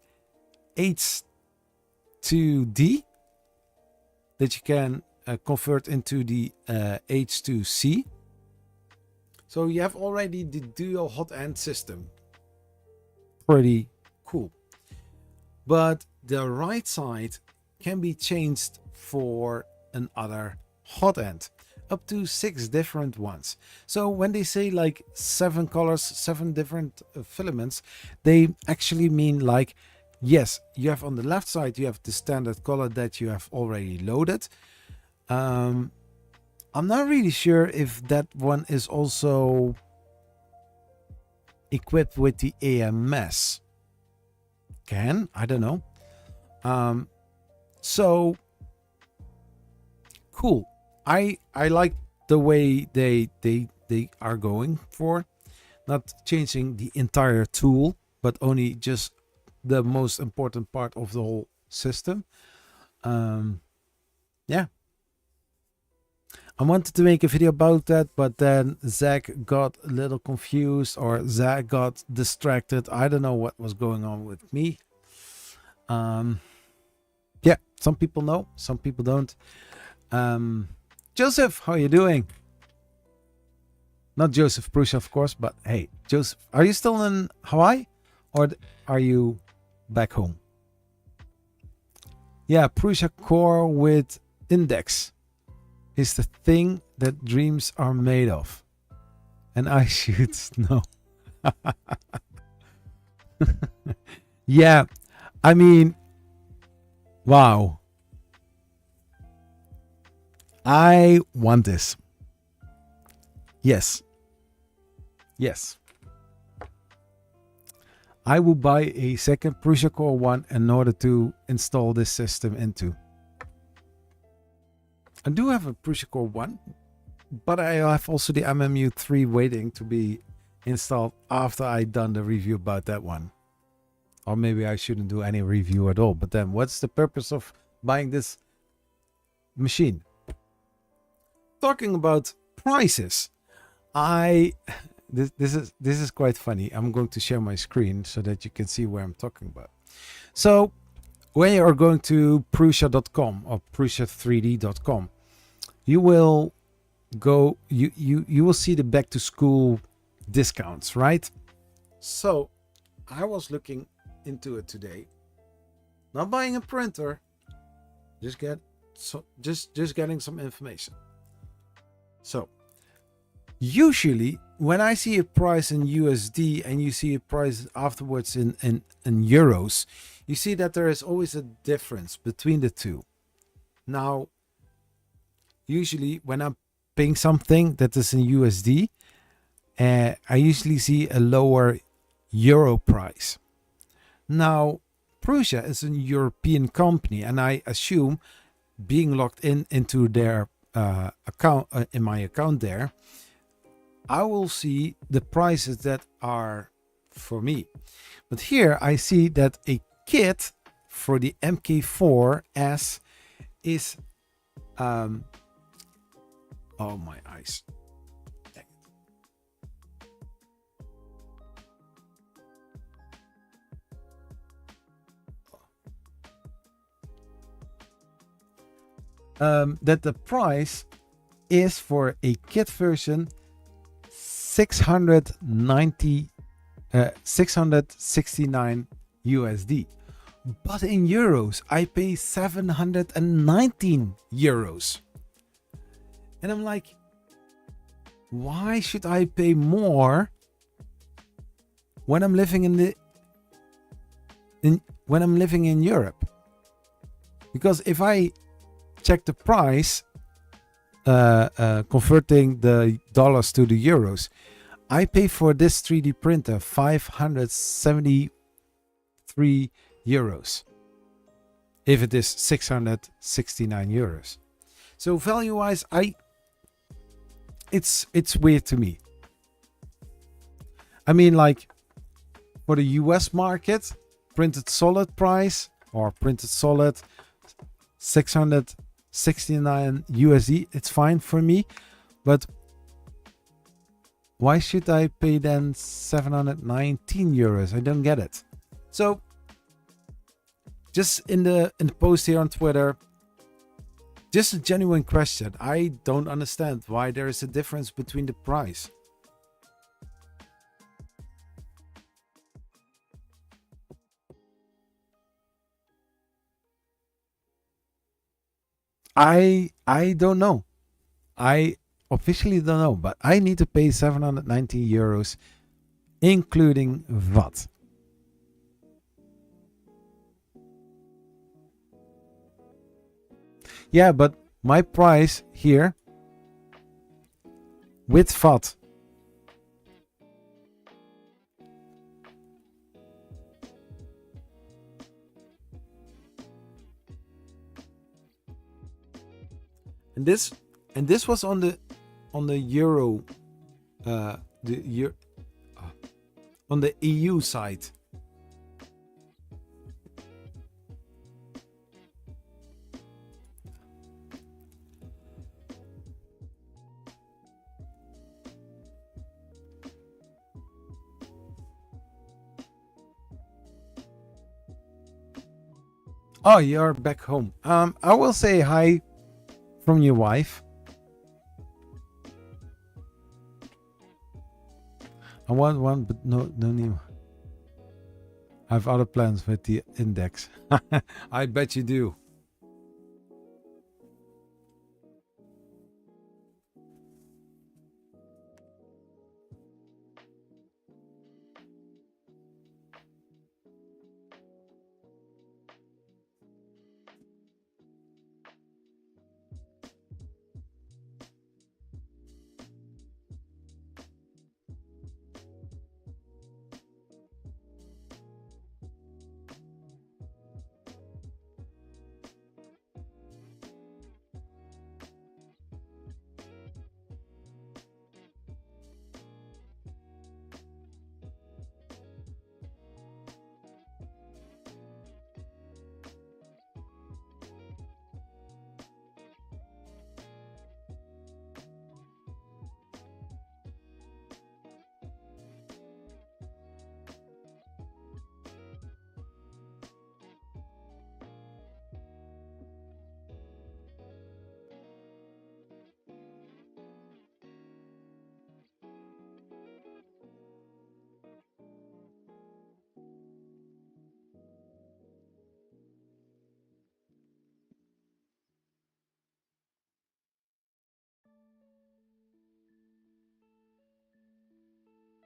H2D that you can convert into the H2C. So you have already the dual hot end system. Pretty cool. But the right side can be changed for another hot end, up to 6 different ones. So when they say like 7 colors, 7 different filaments, they actually mean like, yes, you have on the left side, you have the standard color that you have already loaded. I'm not really sure if that one is also equipped with the AMS. Can, I don't know. So cool. I like the way they are going for not changing the entire tool, but only just the most important part of the whole system. Yeah, I wanted to make a video about that, but then Zach got a little confused, or Zach got distracted. I don't know what was going on with me. Yeah, some people know, some people don't. Joseph, how are you doing? Not Joseph Prussia, of course, but hey, Joseph, are you still in Hawaii, or are you back home? Yeah, Prussia core with index is the thing that dreams are made of. And I should know. Yeah, I mean, wow. I want this. Yes. Yes. I will buy a second Prusa Core 1 in order to install this system into. I do have a Prusa Core 1, but I have also the MMU 3 waiting to be installed after I done the review about that one. Or maybe I shouldn't do any review at all. But then what's the purpose of buying this machine? Talking about prices, this is quite funny. I'm going to share my screen so that you can see where I'm talking about. So when you are going to Prusa.com or Prusa3D.com, you will go, you will see the back to school discounts, right? So I was looking into it today, not buying a printer, just getting some information. So usually when I see a price in USD and you see a price afterwards in euros, you see that there is always a difference between the two. Now, usually when I'm paying something that is in USD, I usually see a lower euro price. Now, Prusa is a European company, and I assume being logged into their account, in my account there, I will see the prices that are for me. But here I see that a kit for the MK4S is oh my eyes. That the price is for a kit version 669 USD, but in euros I pay 719 euros, and I'm like, why should I pay more when I'm living in Europe? Because if I check the price, converting the dollars to the euros, I pay for this 3D printer 573 euros if it is 669 euros. So value wise, it's weird to me. I mean, like for the US market, printed solid price or printed solid 669 USD, it's fine for me, but why should I pay then 719 euros? I don't get it. So just in the post here on Twitter, just a genuine question. I don't understand why there is a difference between the price. I don't know. I officially don't know, but I need to pay 790 euros, including VAT. Yeah, but my price here with VAT And this was on the Euro, on the EU side. Oh, you're back home. I will say hi from your wife. I want one, but no need. I have other plans with the index. I bet you do.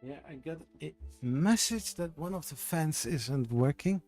Yeah, I got a message that one of the fans isn't working.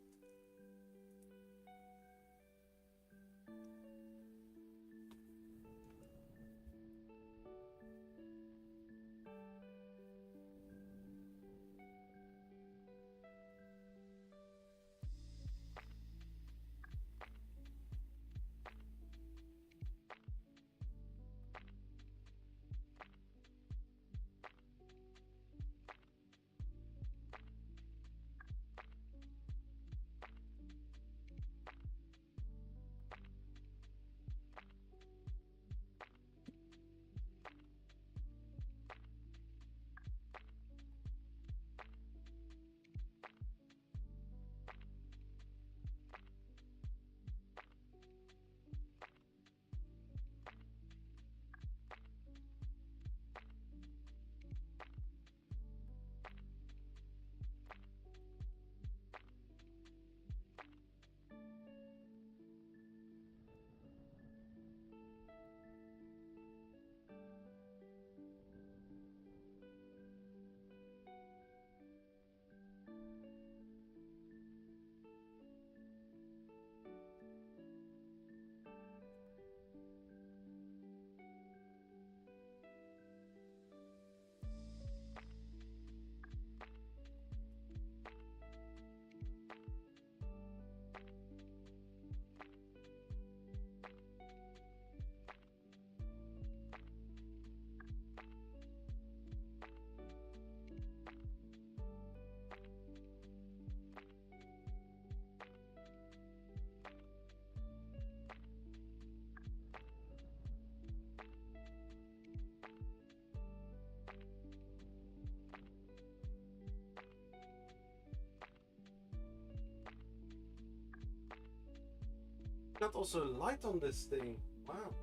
Got also a light on this thing. Wow.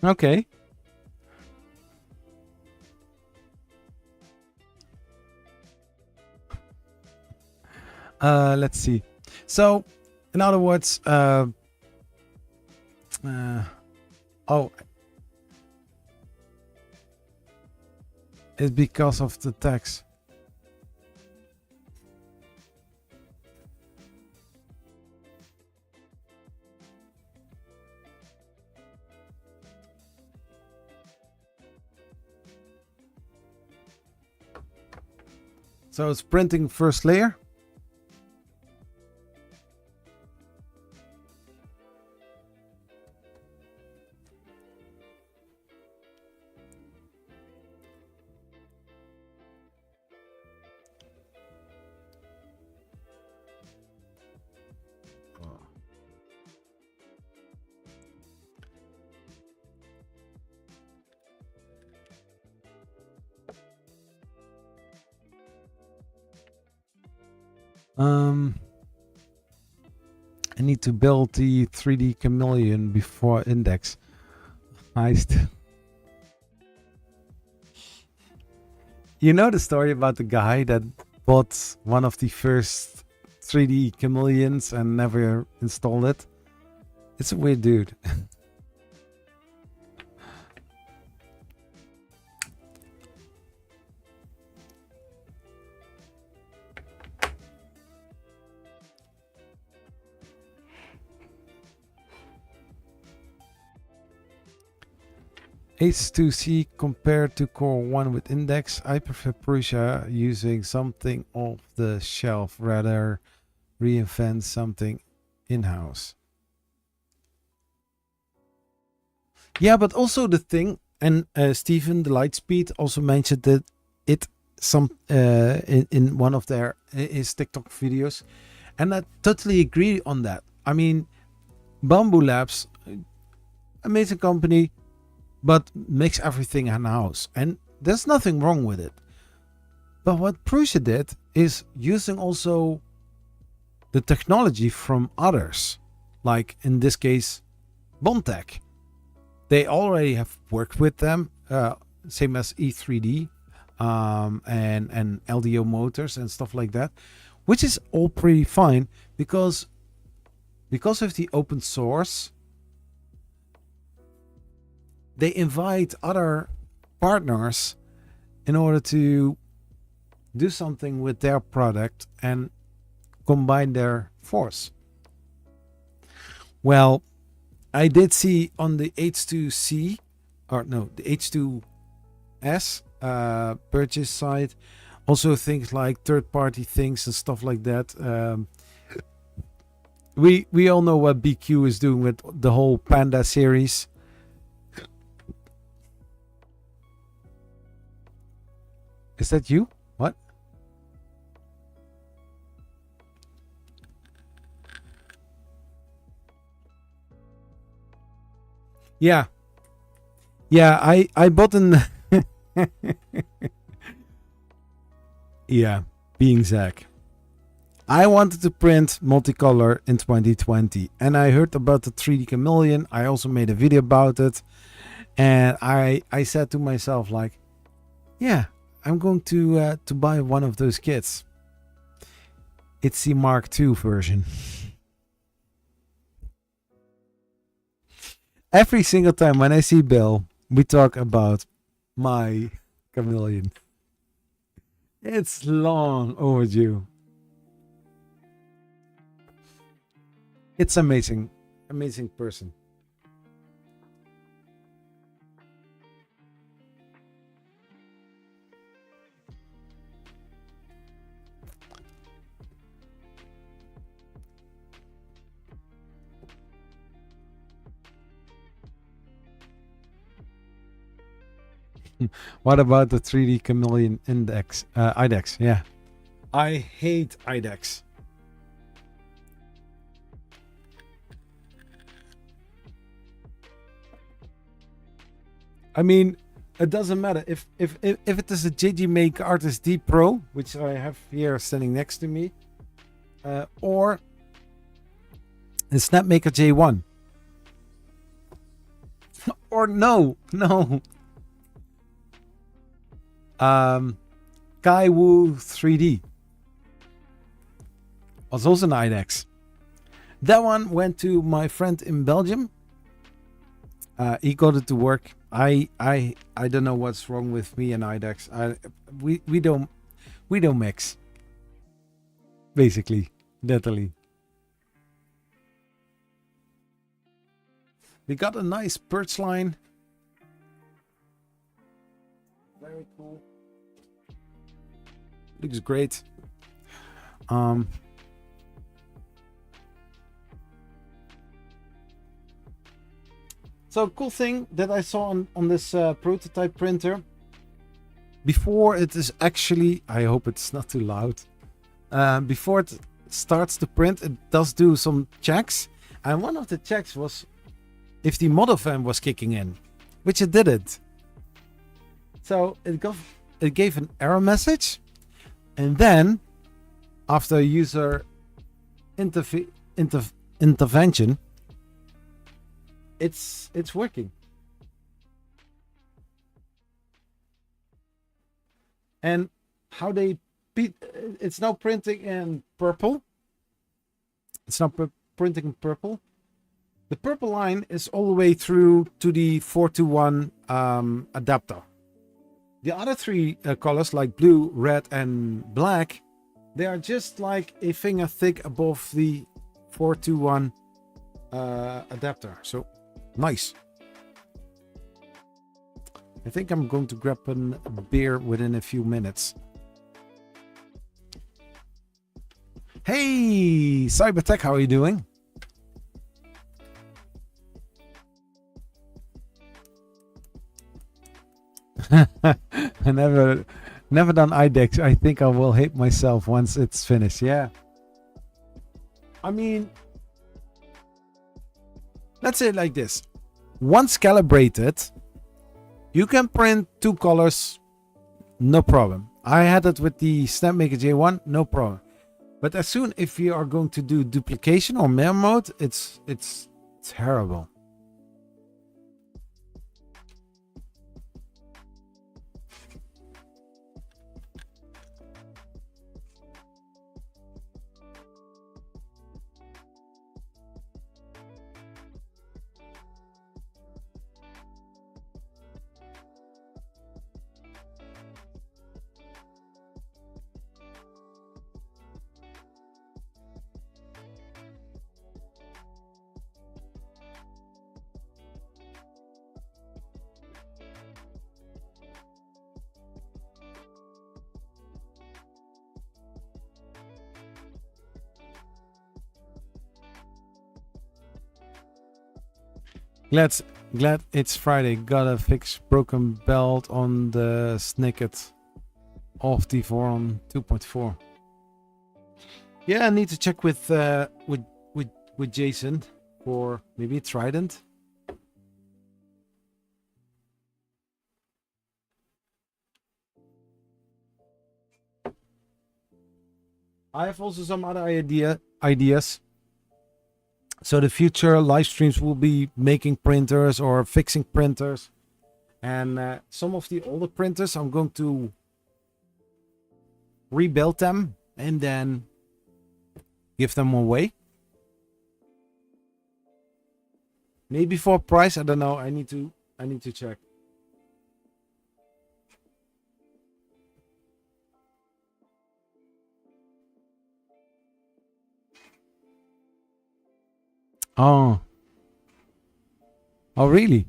Okay. Let's see. So, in other words, oh, it's because of the tax. So it's printing first layer. I need to build the 3D chameleon before index. You know the story about the guy that bought one of the first 3D chameleons and never installed it? It's a weird dude. H2C compared to Core 1 with Index. I prefer Prusa using something off the shelf rather reinvent something in-house. Yeah, but also the thing, and Stephen, the Lightspeed, also mentioned that it in one of his TikTok videos, and I totally agree on that. I mean, Bamboo Labs, amazing company, but makes everything in-house, and there's nothing wrong with it. But what Prusa did is using also the technology from others, like in this case Bontech. They already have worked with them, same as E3D and LDO motors and stuff like that, which is all pretty fine because of the open source. They invite other partners in order to do something with their product and combine their force. Well, I did see on the H2C, or no, the H2S purchase side, also things like third-party things and stuff like that. We all know what BQ is doing with the whole Panda series. Is that you? What? Yeah. Yeah, I bought an yeah, being Zach. I wanted to print multicolor in 2020 and I heard about the 3D chameleon. I also made a video about it, and I said to myself like, yeah, I'm going to buy one of those kits. It's the Mark II version. Every single time when I see Bill, we talk about my chameleon. It's long overdue. It's amazing. Amazing person. What about the 3D chameleon index? IDEX, yeah. I hate IDEX. I mean, it doesn't matter if it is a JG Make Artist D Pro, which I have here standing next to me, or the Snapmaker J1, or no. Kaiwu 3D. was also an IDEX. That one went to my friend in Belgium. He got it to work. I don't know what's wrong with me and IDEX. We don't mix. Basically, literally. We got a nice perch line. Very cool. Looks great. So cool thing that I saw on this prototype printer. Before it is actually, I hope it's not too loud. Before it starts to print, it does do some checks. And one of the checks was if the model fan was kicking in, which it didn't. So it gave an error message. And then after user intervention, it's working. And how they it's now printing in purple. It's now printing in purple. The purple line is all the way through to the 421 adapter. The other three colors like blue, red and black, they are just like a finger thick above the 421 adapter. So nice. I think I'm going to grab a beer within a few minutes. Hey, Cybertech, how are you doing? I never done IDEX. I think I will hate myself once it's finished. Yeah. I mean, let's say it like this. Once calibrated, you can print two colors, no problem. I had it with the Snapmaker J1, no problem. But as soon if you are going to do duplication or mirror mode, it's terrible. Glad it's Friday. Gotta fix broken belt on the snicket of the Voron 2.4. Yeah, I need to check with Jason for maybe a Trident. I have also some other ideas. So the future live streams will be making printers or fixing printers. And some of the older printers, I'm going to rebuild them and then give them away. Maybe for a price, I don't know. I need to check. Oh. Oh, really?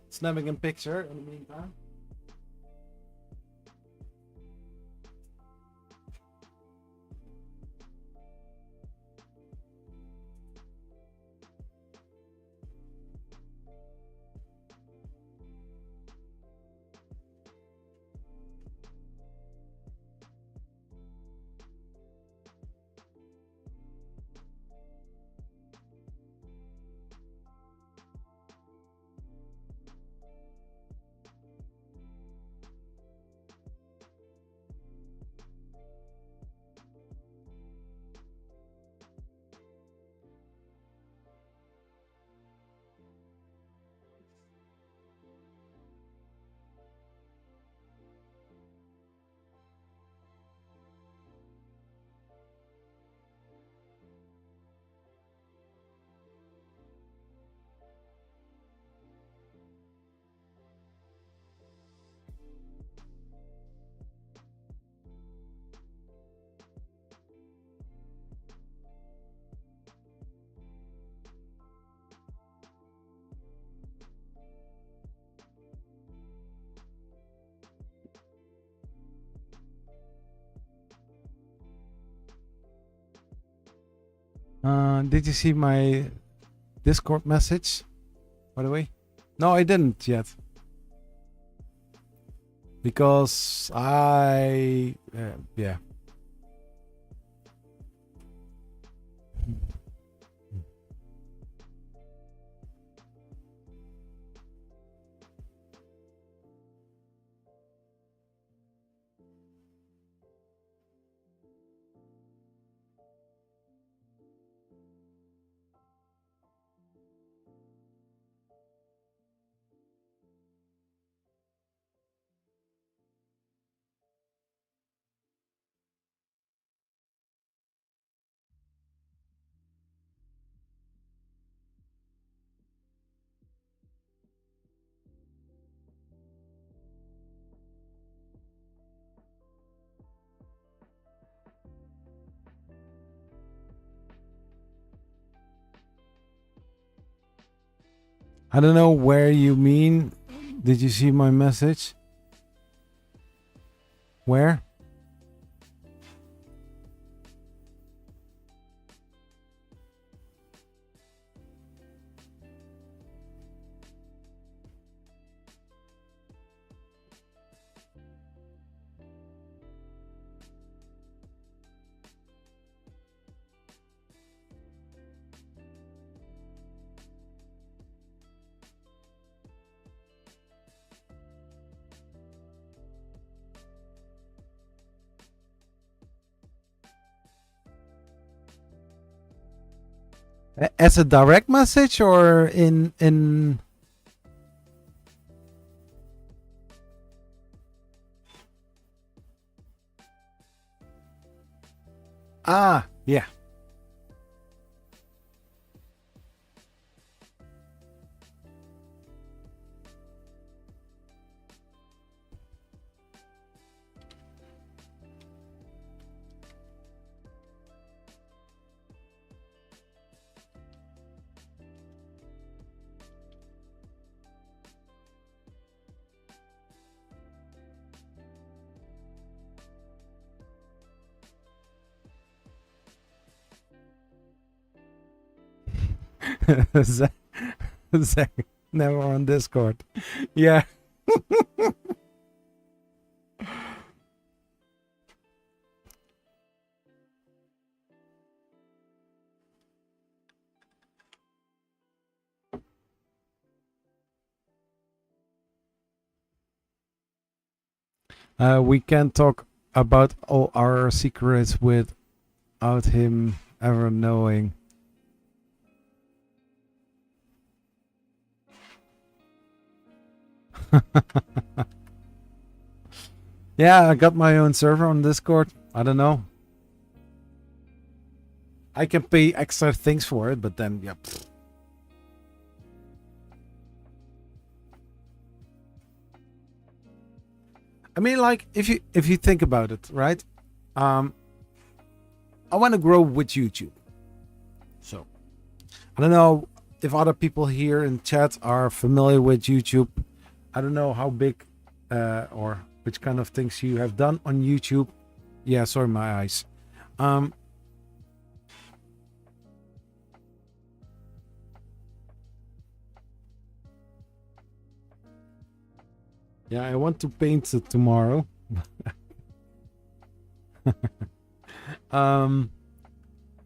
Snapping a picture in the meantime. Did you see my Discord message, by the way? No, I didn't yet. Because yeah. I don't know where you mean. Did you see my message? Where? As a direct message or in yeah. Zach, Zach, never on Discord. Yeah. We can't talk about all our secrets without him ever knowing. Yeah, I got my own server on Discord. I don't know. I can pay extra things for it, but then yeah. I mean, like if you think about it, right? I want to grow with YouTube, so I don't know if other people here in chat are familiar with YouTube. I don't know how big or which kind of things you have done on YouTube. Yeah, sorry, my eyes. Yeah, I want to paint it tomorrow.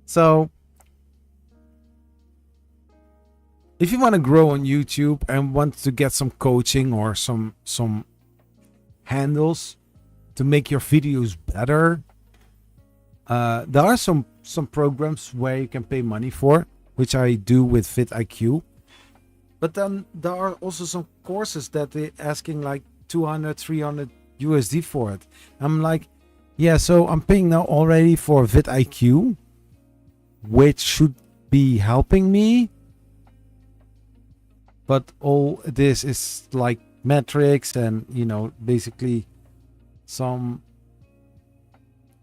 So if you want to grow on YouTube and want to get some coaching or some handles to make your videos better, there are some programs where you can pay money for, which I do with vidIQ. But then there are also some courses that they're asking like 200, 300 USD for it. I'm like, yeah, so I'm paying now already for vidIQ, which should be helping me. But all this is like metrics and, you know, basically some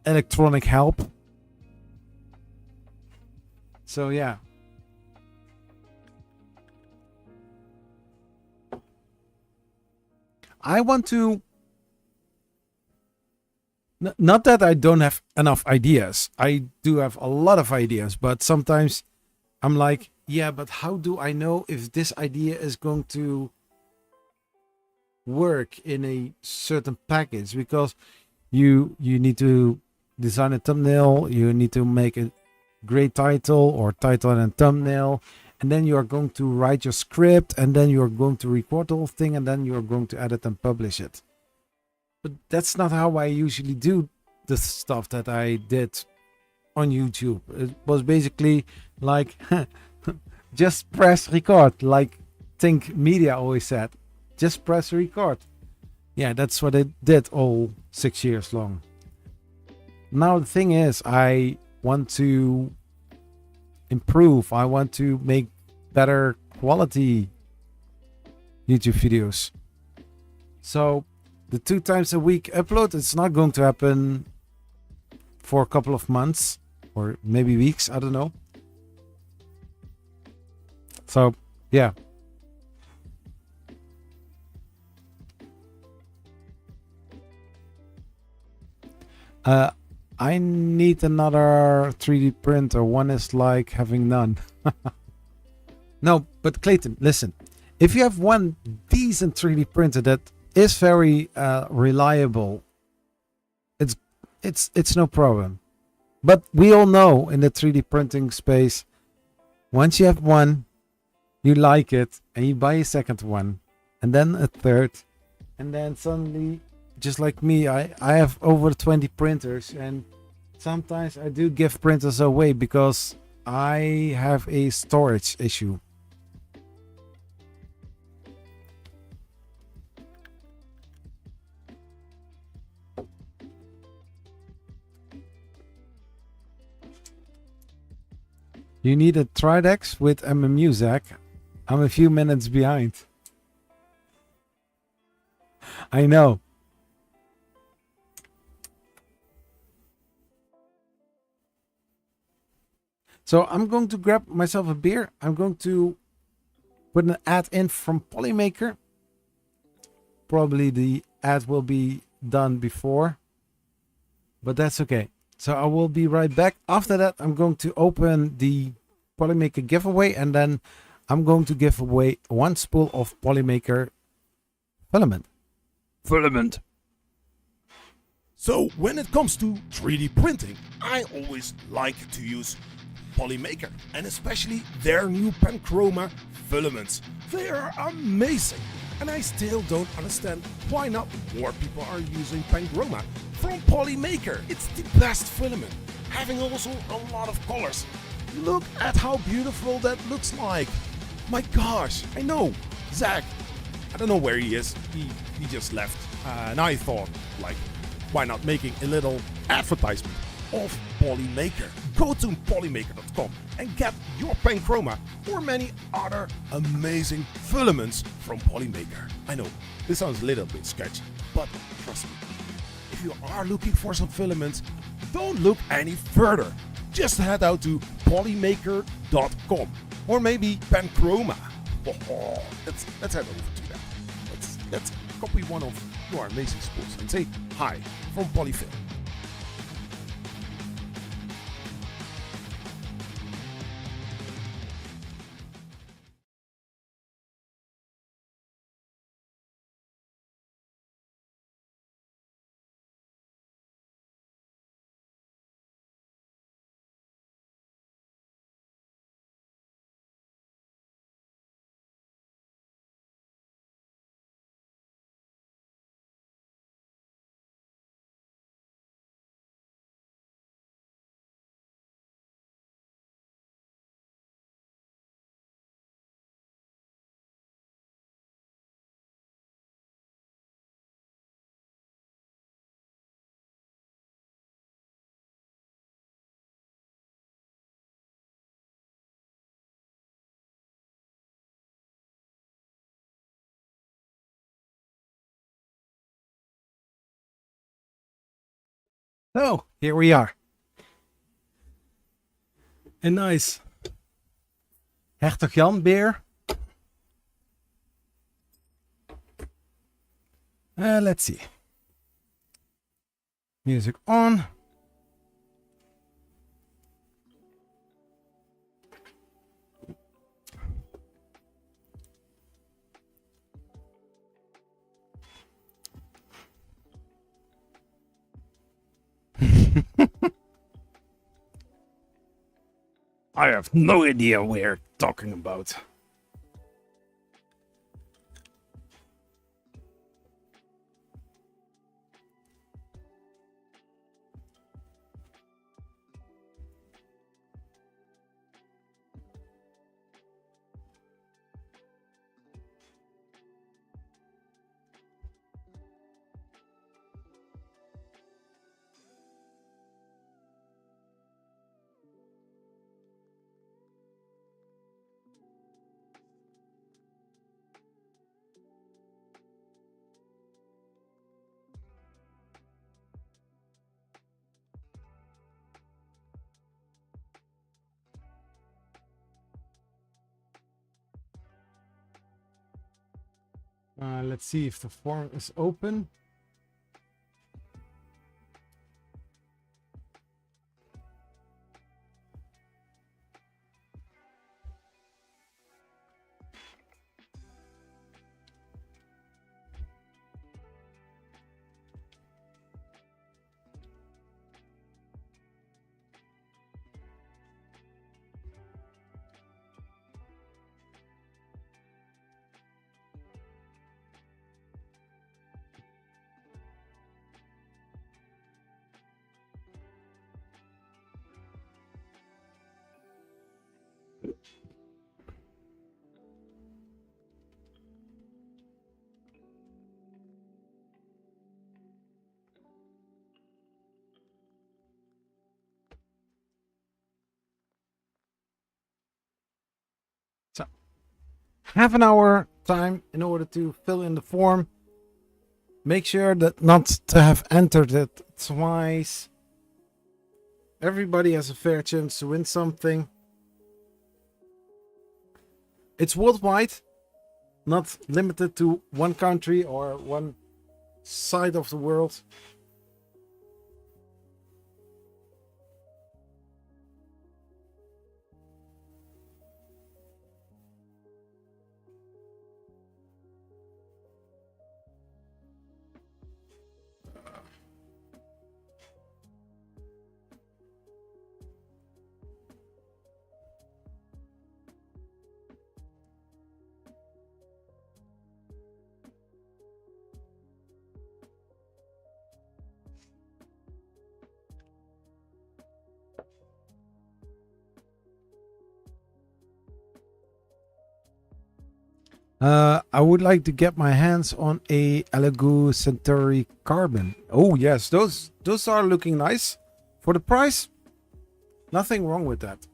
electronic help. So yeah. I want to Not that I don't have enough ideas. I do have a lot of ideas, but sometimes I'm like, yeah, but how do I know if this idea is going to work in a certain package? Because you need to design a thumbnail, you need to make a great title or title and thumbnail, and then you are going to write your script, and then you're going to record the whole thing, and then you're going to edit and publish it. But that's not how I usually do the stuff that I did on YouTube. It was basically like just press record, like Think Media always said. Just press record. Yeah, that's what I did all 6 years long. Now the thing is, I want to improve. I want to make better quality YouTube videos. So the 2 times a week upload, it's not going to happen for a couple of months or maybe weeks. I don't know. So yeah. I need another 3D printer. One is like having none. No, but Clayton, listen. If you have one decent 3D printer that is very reliable, it's no problem. But we all know in the 3D printing space, once you have one, you like it, and you buy a second one, and then a third, and then suddenly, just like me, I have over 20 printers, and sometimes I do give printers away because I have a storage issue. You need a Tridex with MMU, Zach. I'm a few minutes behind. I know. So I'm going to grab myself a beer. I'm going to put an ad in from Polymaker. Probably the ad will be done before, but that's okay. So I will be right back. After that, I'm going to open the Polymaker giveaway, and then I'm going to give away 1 spool of Polymaker filament. So when it comes to 3D printing, I always like to use Polymaker, and especially their new Panchroma filaments. They are amazing, and I still don't understand why not more people are using Panchroma from Polymaker. It's the best filament, having also a lot of colors. Look at how beautiful that looks like. My gosh, I know, Zach, I don't know where he is, he just left, and I thought, like, why not making a little advertisement of Polymaker. Go to polymaker.com and get your Panchroma or many other amazing filaments from Polymaker. I know, this sounds a little bit sketchy, but trust me, if you are looking for some filaments, don't look any further. Just head out to polymaker.com or maybe Panchroma. Oh, let's head over to that. Let's copy one of your amazing spools and say hi from Polyfilm. So here we are. A nice Hertog Jan beer. Let's see. Music on. I have no idea what you're talking about. Let's see if the form is open. So, half an hour time in order to fill in the form. Make sure that not to have entered it twice. Everybody has a fair chance to win something. It's worldwide, not limited to one country or one side of the world. I would like to get my hands on a Elegoo Centauri Carbon. Oh yes, those are looking nice. For the price, nothing wrong with that.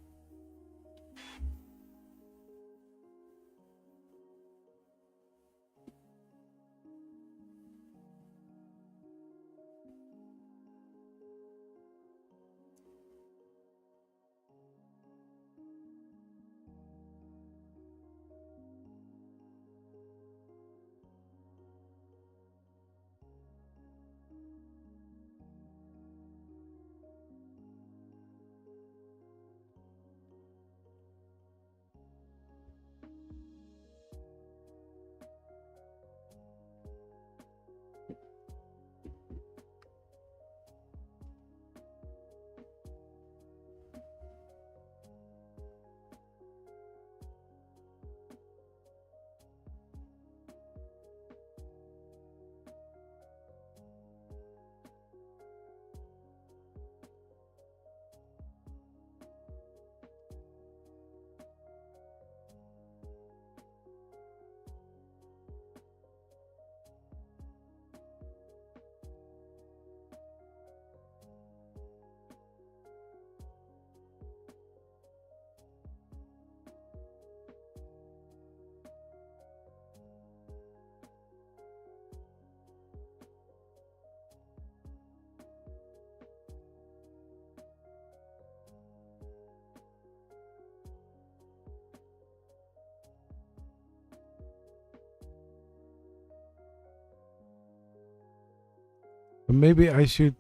Maybe I should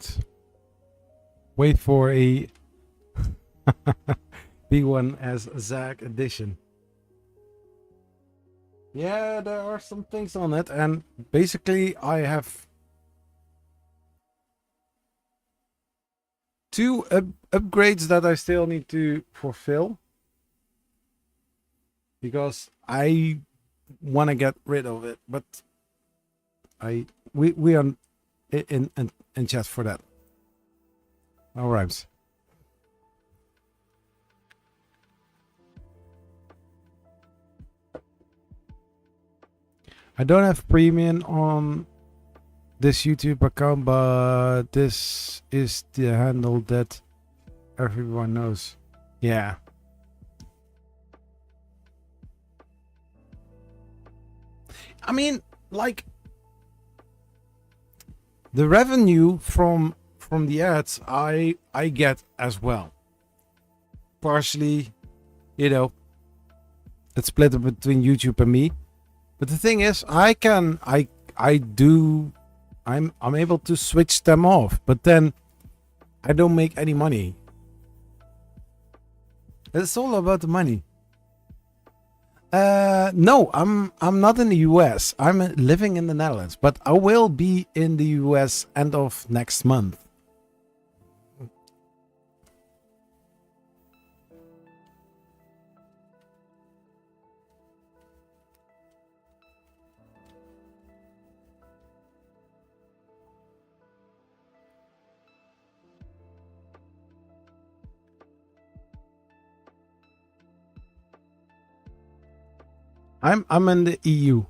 Wait for a B1 as Zach edition. Yeah, there are some things on it, and basically I have two upgrades that I still need to fulfill because I want to get rid of it, but we are in chat for that. All right. I don't have premium on this YouTube account, but this is the handle that everyone knows. Yeah. I mean, like, the revenue from the ads I get as well. Partially, you know, it's split between YouTube and me. But the thing is, I'm able to switch them off, but then I don't make any money. It's all about the money. No, I'm not in the US. I'm living in the Netherlands, but I will be in the US end of next month. I'm in the EU.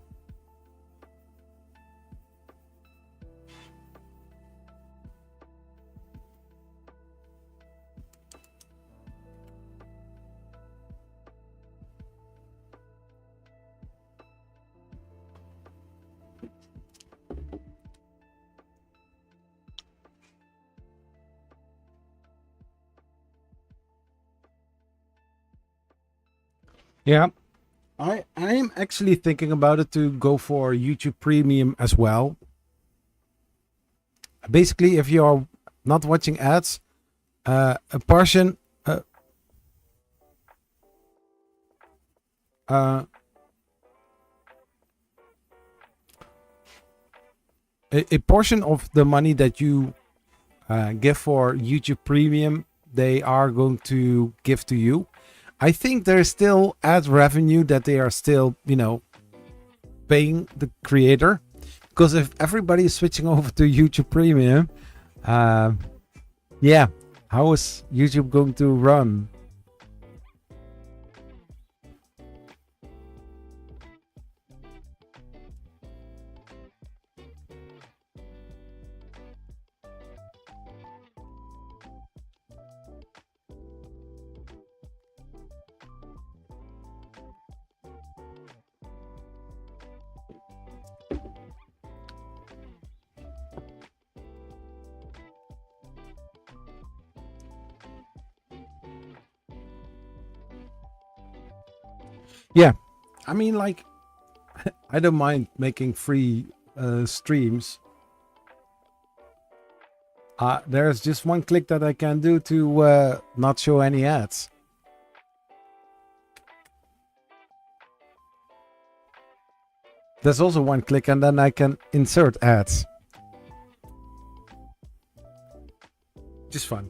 Yeah. I'm actually thinking about it to go for YouTube Premium as well. Basically, if you're not watching ads, a portion a portion of the money that you give for YouTube Premium, they are going to give to you. I think there's still ad revenue that they are still, paying the creator. Because if everybody is switching over to YouTube Premium, yeah, how is YouTube going to run? Yeah, I mean, like, I don't mind making free streams. There's just one click that I can do to not show any ads. There's also one click and then I can insert ads. Just fun.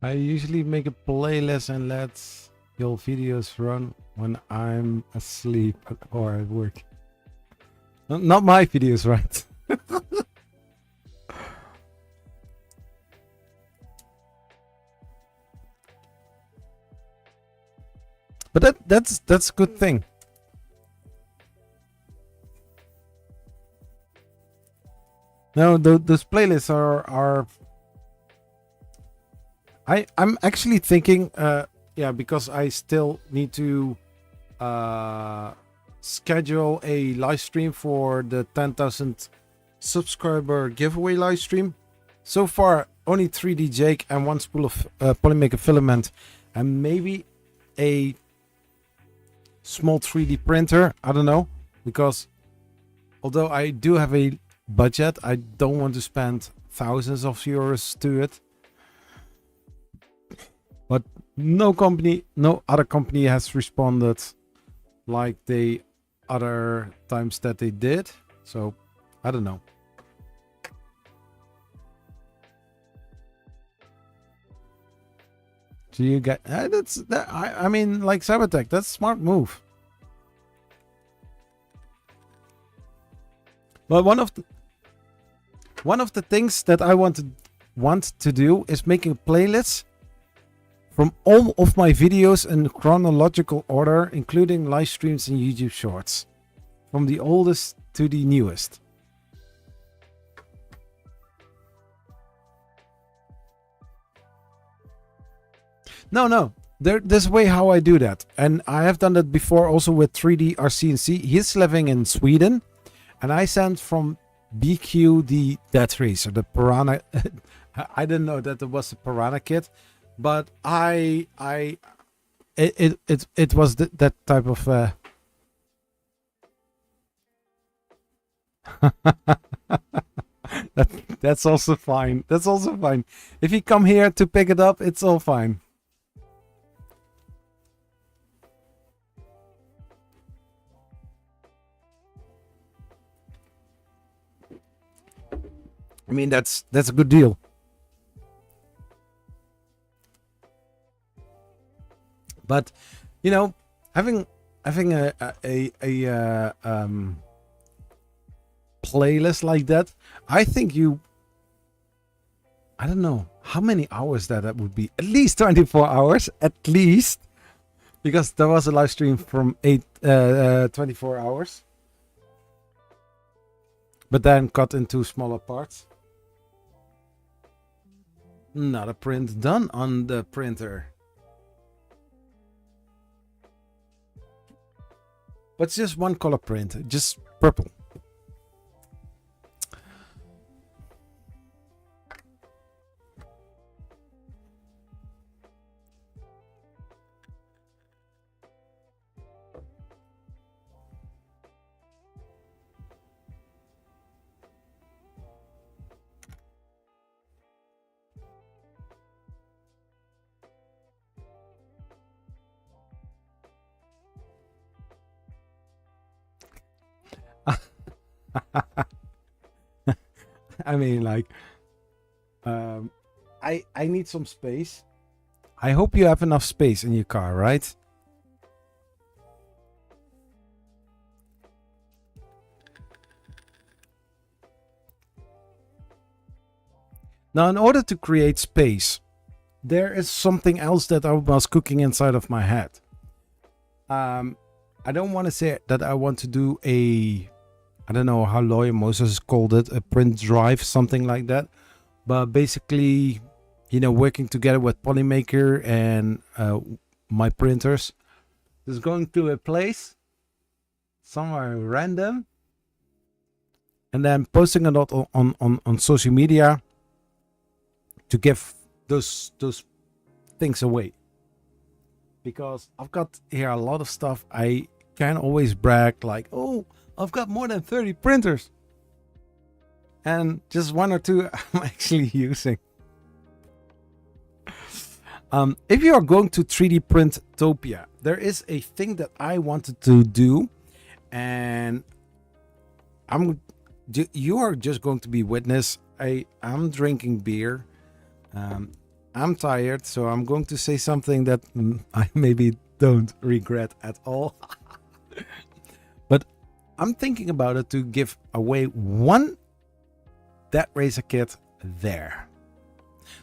I usually make a playlist and let your videos run when I'm asleep or at work. Not my videos, right? But that's a good thing. No, those playlists are. I'm actually thinking, yeah, because I still need to schedule a live stream for the 10,000 subscriber giveaway live stream. So far, only 3D Jake and one spool of Polymaker filament, and maybe a small 3D printer. I don't know, because although I do have a budget, I don't want to spend thousands of euros to it. But no other company has responded like the other times that they did. So I don't know. So you get I mean, like Cybertech, that's a smart move. But one of the things that I want to do is making playlists from all of my videos in chronological order, including live streams and YouTube shorts, from the oldest to the newest. No. There's a way how I do that. And I have done that before also with 3D RCNC. He's living in Sweden. And I sent from BQ the Death Racer, the Piranha. I didn't know that it was a Piranha kit. But it was that type of that's also fine. That's also fine. If you come here to pick it up, it's all fine. I mean, that's a good deal. But you know, having a playlist like that, I think I don't know how many hours that would be. At least 24 hours, at least, because there was a live stream from 24 hours, but then cut into smaller parts. Not a print done on the printer. But it's just one color print, just purple. I mean, like, I need some space. I hope you have enough space in your car, right? Now, in order to create space, there is something else that I was cooking inside of my head. I don't want to say that I want to do I don't know how Lawyer Moses called it, a print drive, something like that. But basically, you know, working together with Polymaker and my printers, just going to a place somewhere random and then posting a lot on social media to give those things away. Because I've got here a lot of stuff. I can't always brag like, oh, I've got more than 30 printers. And just one or two I'm actually using. If you are going to 3D Printopia, there is a thing that I wanted to do. And you are just going to be witness. I'm drinking beer. I'm tired, so I'm going to say something that I maybe don't regret at all. But I'm thinking about it to give away one Dead Racer kit there.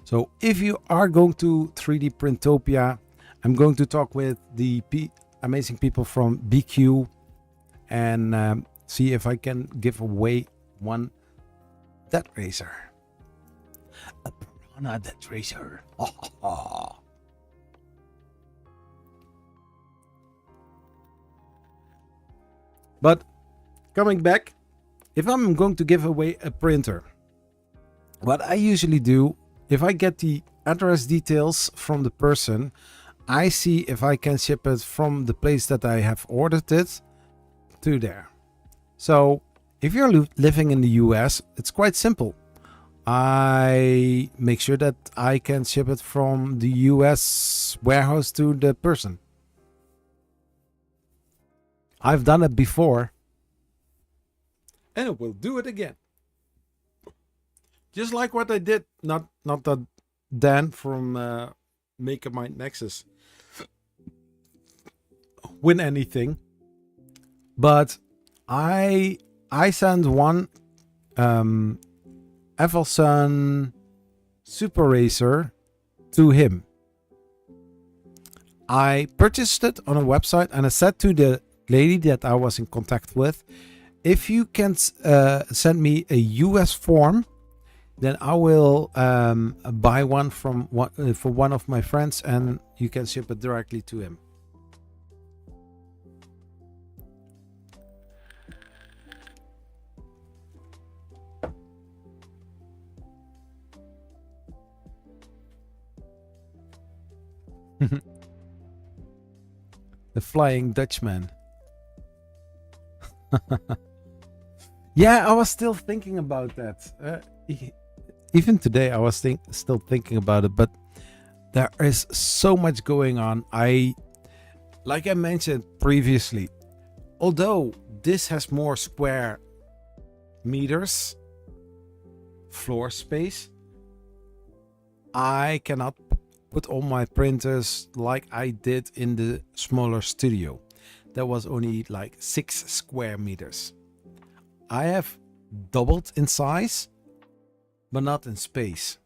So if you are going to 3D Printopia, I'm going to talk with the amazing people from BQ and see if I can give away one Dead Racer. A Piranha Dead Racer. But coming back, if I'm going to give away a printer, what I usually do, if I get the address details from the person, I see if I can ship it from the place that I have ordered it to there. So if you're living in the US, it's quite simple. I make sure that I can ship it from the US warehouse to the person. I've done it before. And I will do it again. Just like what I did, not that Dan from Make a Mind Nexus win anything, but I sent one Evelson Super Racer to him. I purchased it on a website and I said to the lady that I was in contact with, if you can send me a US form, then I will buy one from for one of my friends and you can ship it directly to him. The Flying Dutchman. Yeah, I was still thinking about that. Even today, I was still thinking about it, but there is so much going on. Like I mentioned previously, although this has more square meters, floor space, I cannot put all my printers like I did in the smaller studio. That was only like 6 square meters. I have doubled in size, but not in space.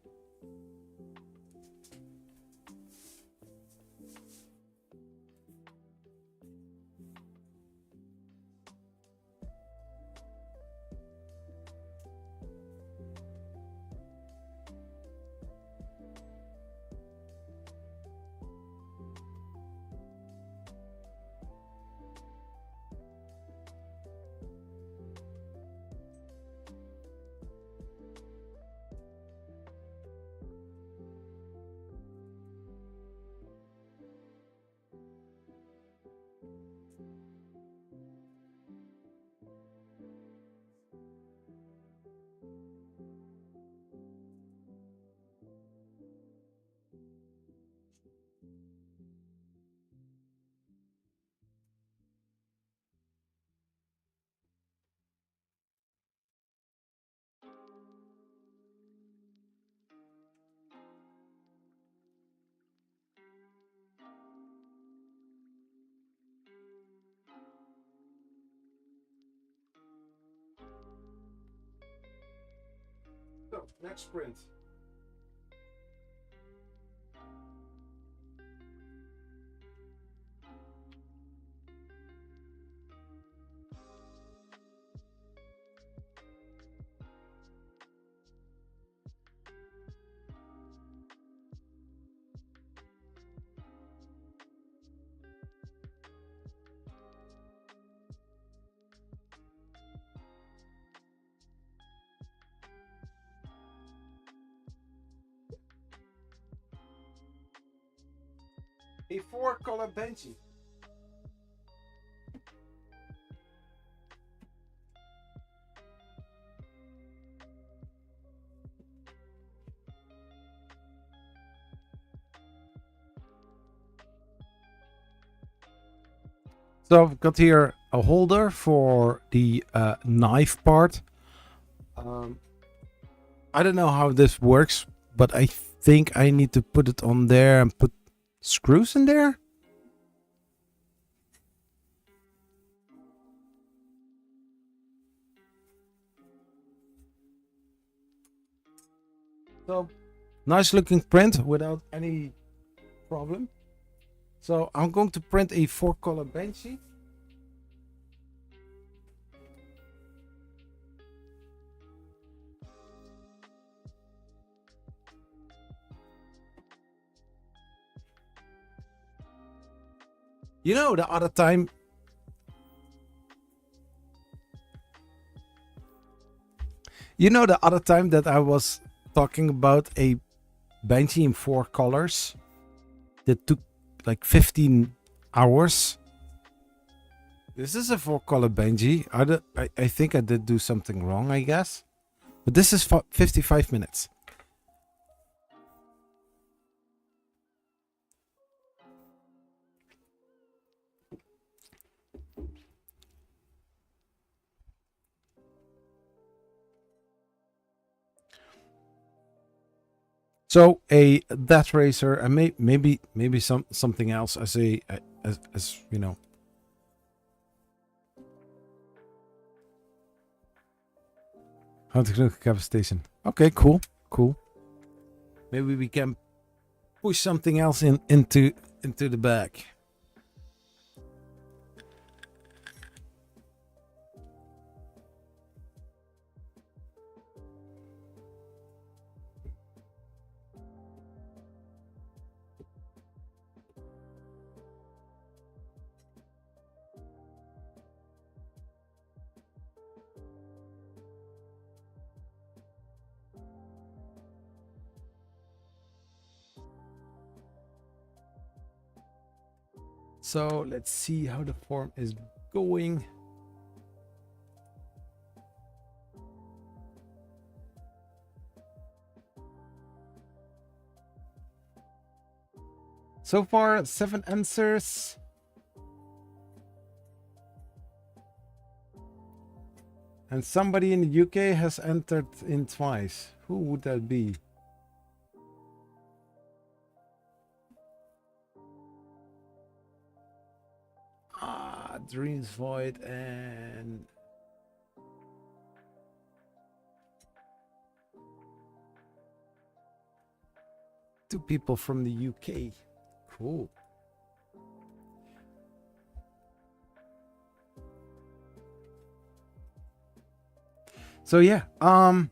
So, next print. A 4-color Banshee. So I've got here a holder for the knife part. I don't know how this works, but I think I need to put it on there and put screws in there. So nice looking print without any problem. So I'm going to print a 4-color benchy. You know, the other time that I was talking about a benchy in 4 colors that took like 15 hours. This is a 4-color benchy. I think I did do something wrong, I guess. But this is 55 minutes. So a death racer and maybe something else as you know. How to click capacitation. Okay, cool. Maybe we can push something else into the back. So let's see how the form is going. So far, 7 answers. And somebody in the UK has entered in twice. Who would that be? Dreams Void and two people from the UK. Cool. So yeah, I'm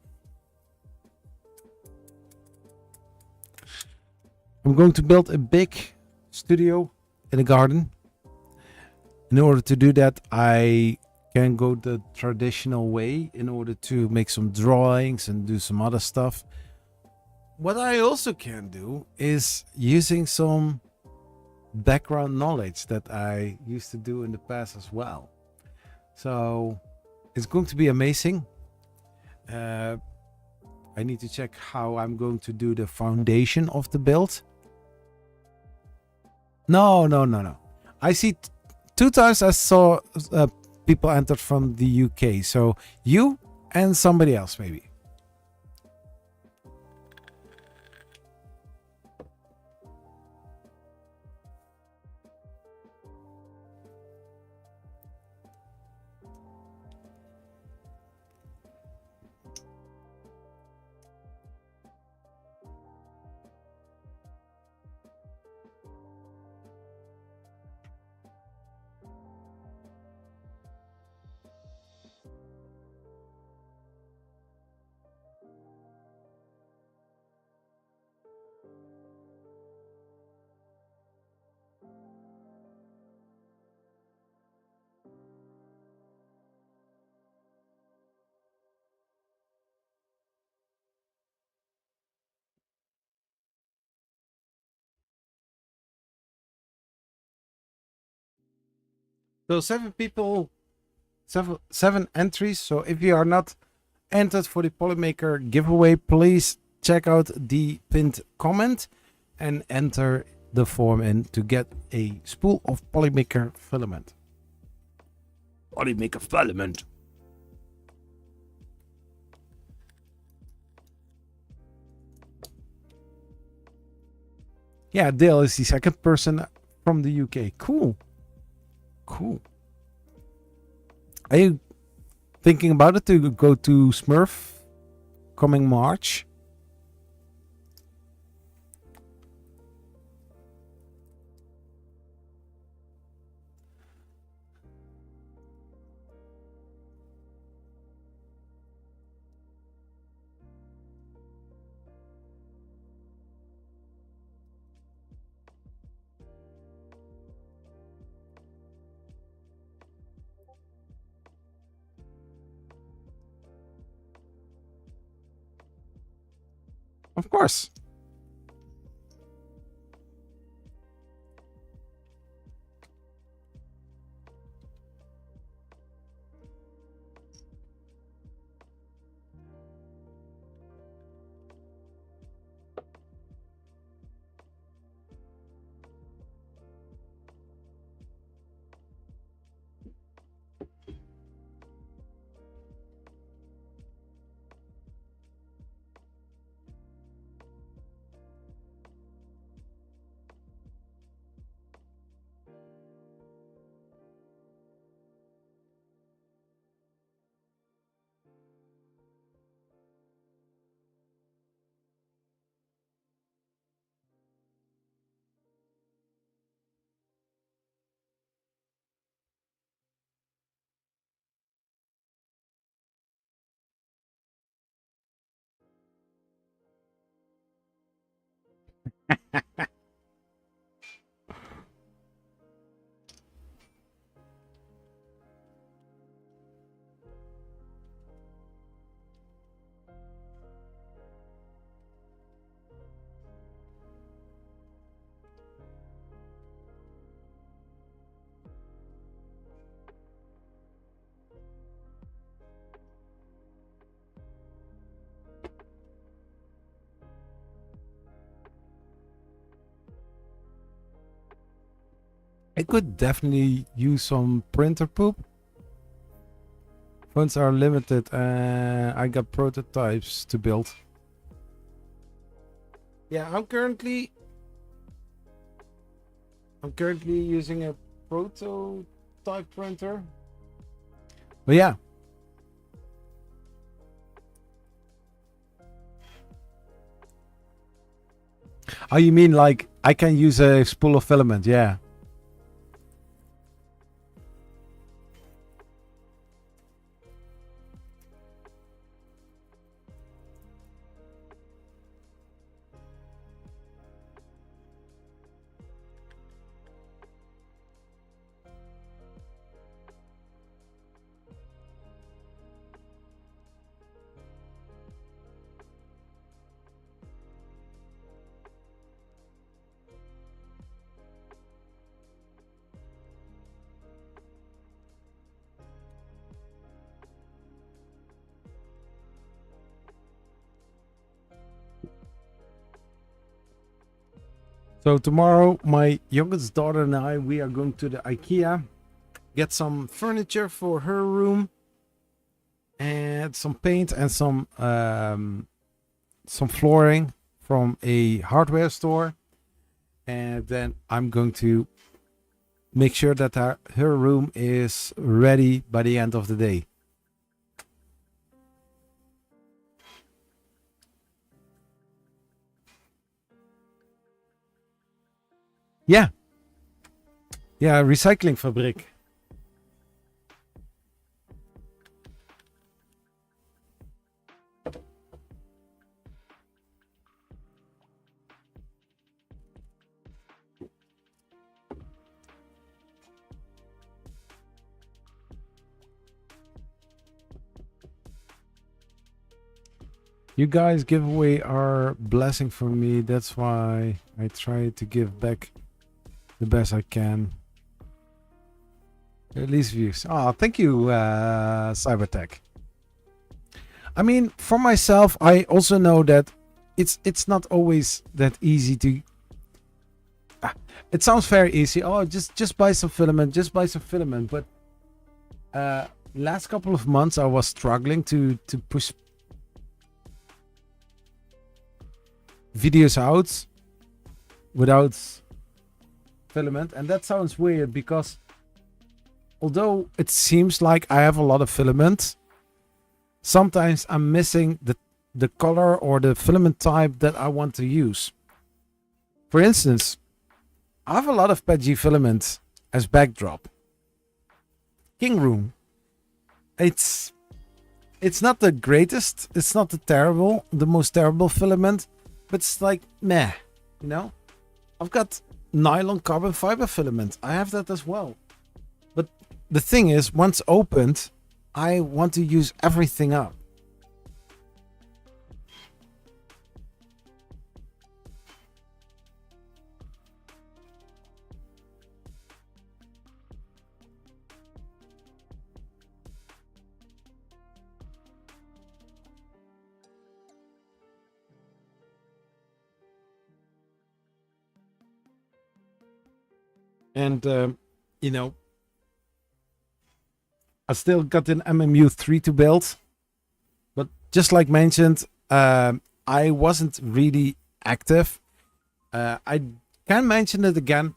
going to build a big studio in a garden. In order to do that, I can go the traditional way in order to make some drawings and do some other stuff. What I also can do is using some background knowledge that I used to do in the past as well. So it's going to be amazing. I need to check how I'm going to do the foundation of the build. No. I see 2 times I saw people entered from the UK. So you and somebody else maybe. So 7 people, 7 entries. So if you are not entered for the Polymaker giveaway, please check out the pinned comment and enter the form in to get a spool of Polymaker filament. Polymaker filament. Yeah, Dale is the second person from the UK. Cool. Cool. Are you thinking about it to go to Smurf coming March? Of course. I could definitely use some printer poop. Funds are limited and I got prototypes to build. Yeah, I'm currently using a prototype printer. But yeah. Oh, you mean like I can use a spool of filament? Yeah. So tomorrow, my youngest daughter and I, we are going to the IKEA, get some furniture for her room, and some paint and some flooring from a hardware store, and then I'm going to make sure that her room is ready by the end of the day. Yeah. Yeah, recyclingfabriek. You guys give away our blessing for me. That's why I try to give back the best I can. At least views. Oh, thank you, Cybertech. I mean, for myself, I also know that it's not always that easy to. It sounds very easy. Oh, just buy some filament. Just buy some filament. But last couple of months, I was struggling to push videos out. without filament. And that sounds weird because although it seems like I have a lot of filament, sometimes I'm missing the color or the filament type that I want to use. For instance, I have a lot of PETG filament as backdrop. King Room. It's not the greatest, it's not the most terrible filament, but it's like meh, you know? I've got nylon carbon fiber filament. I have that as well. But the thing is, once opened, I want to use everything up. And, you know, I still got an MMU3 to build. But just like mentioned, I wasn't really active. I can mention it again.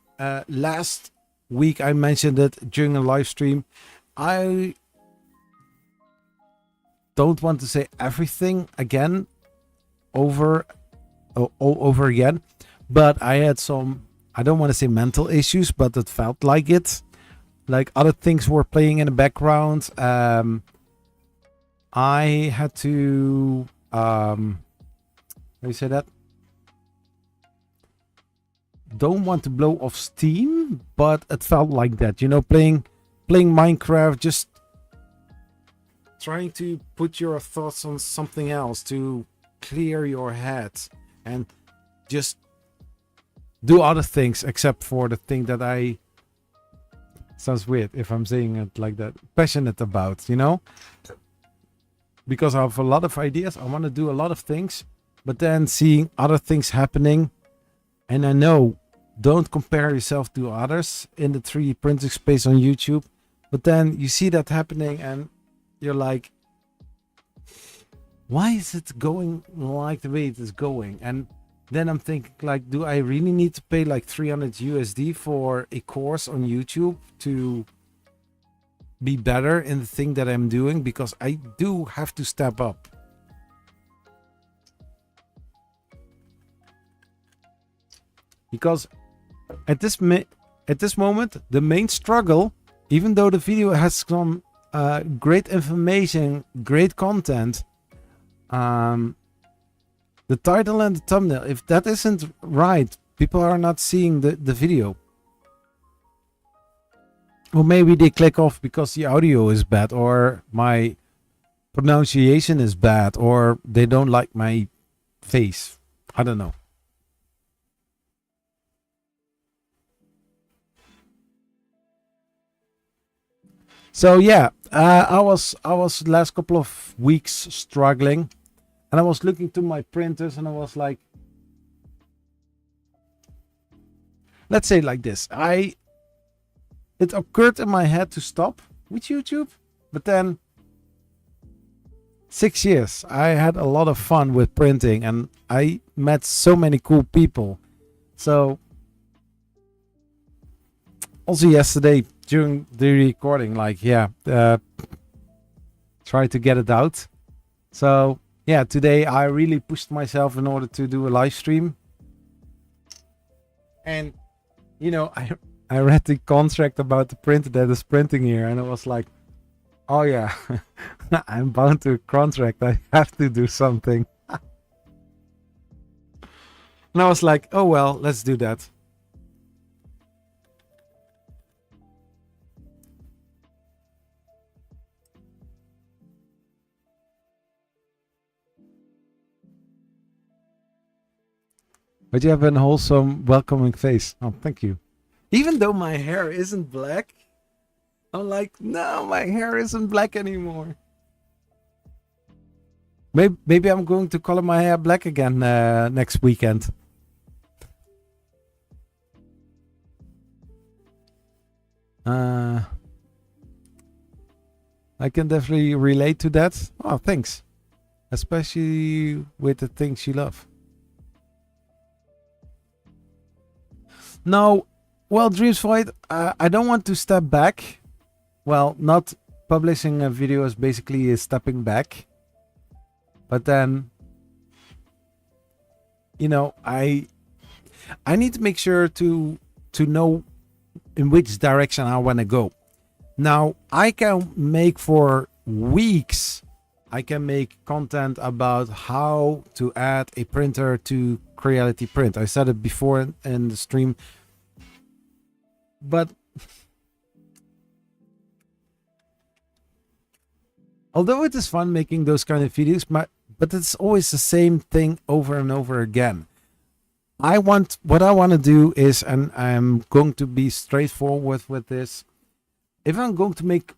Last week I mentioned it during a live stream. I don't want to say everything again over again. But I had some, I don't want to say mental issues, but it felt like it. Like other things were playing in the background. I had to, how do you say that? Don't want to blow off steam, but it felt like that. You know, playing Minecraft, just trying to put your thoughts on something else to clear your head and just do other things except for the thing that I, sounds weird if I'm saying it like that, passionate about, you know? Because I have a lot of ideas, I want to do a lot of things, but then seeing other things happening, and I know, don't compare yourself to others in the 3D printing space on YouTube, but then you see that happening and you're like, why is it going like the way it is going? And then I'm thinking, like, do I really need to pay like 300 USD for a course on YouTube to be better in the thing that I'm doing? Because I do have to step up. Because at this moment, the main struggle, even though the video has some great information, great content, the title and the thumbnail, if that isn't right, people are not seeing the video. Or maybe they click off because the audio is bad, or my pronunciation is bad, or they don't like my face. I don't know. So yeah, I was last couple of weeks struggling. And I was looking to my printers and I was like, let's say like this. It occurred in my head to stop with YouTube, but then 6 years, I had a lot of fun with printing and I met so many cool people. So also yesterday during the recording, like, yeah, try to get it out. So yeah, today I really pushed myself in order to do a live stream. And, you know, I read the contract about the printer that is printing here. And I was like, oh yeah, I'm bound to a contract. I have to do something. And I was like, oh well, let's do that. But you have a wholesome, welcoming face. Oh, thank you. Even though my hair isn't black, I'm like, no, my hair isn't black anymore. Maybe I'm going to color my hair black again next weekend. I can definitely relate to that. Oh, thanks. Especially with the things you love. No, well, Dreams Void, I don't want to step back. Well, not publishing a video is basically stepping back. But then, I need to make sure to know in which direction I want to go. Now, I can make for weeks. I can make content about how to add a printer to Creality Print. I said it before in the stream. But although it is fun making those kind of videos, but it's always the same thing over and over again. What I want to do is, and I'm going to be straightforward with this. If I'm going to make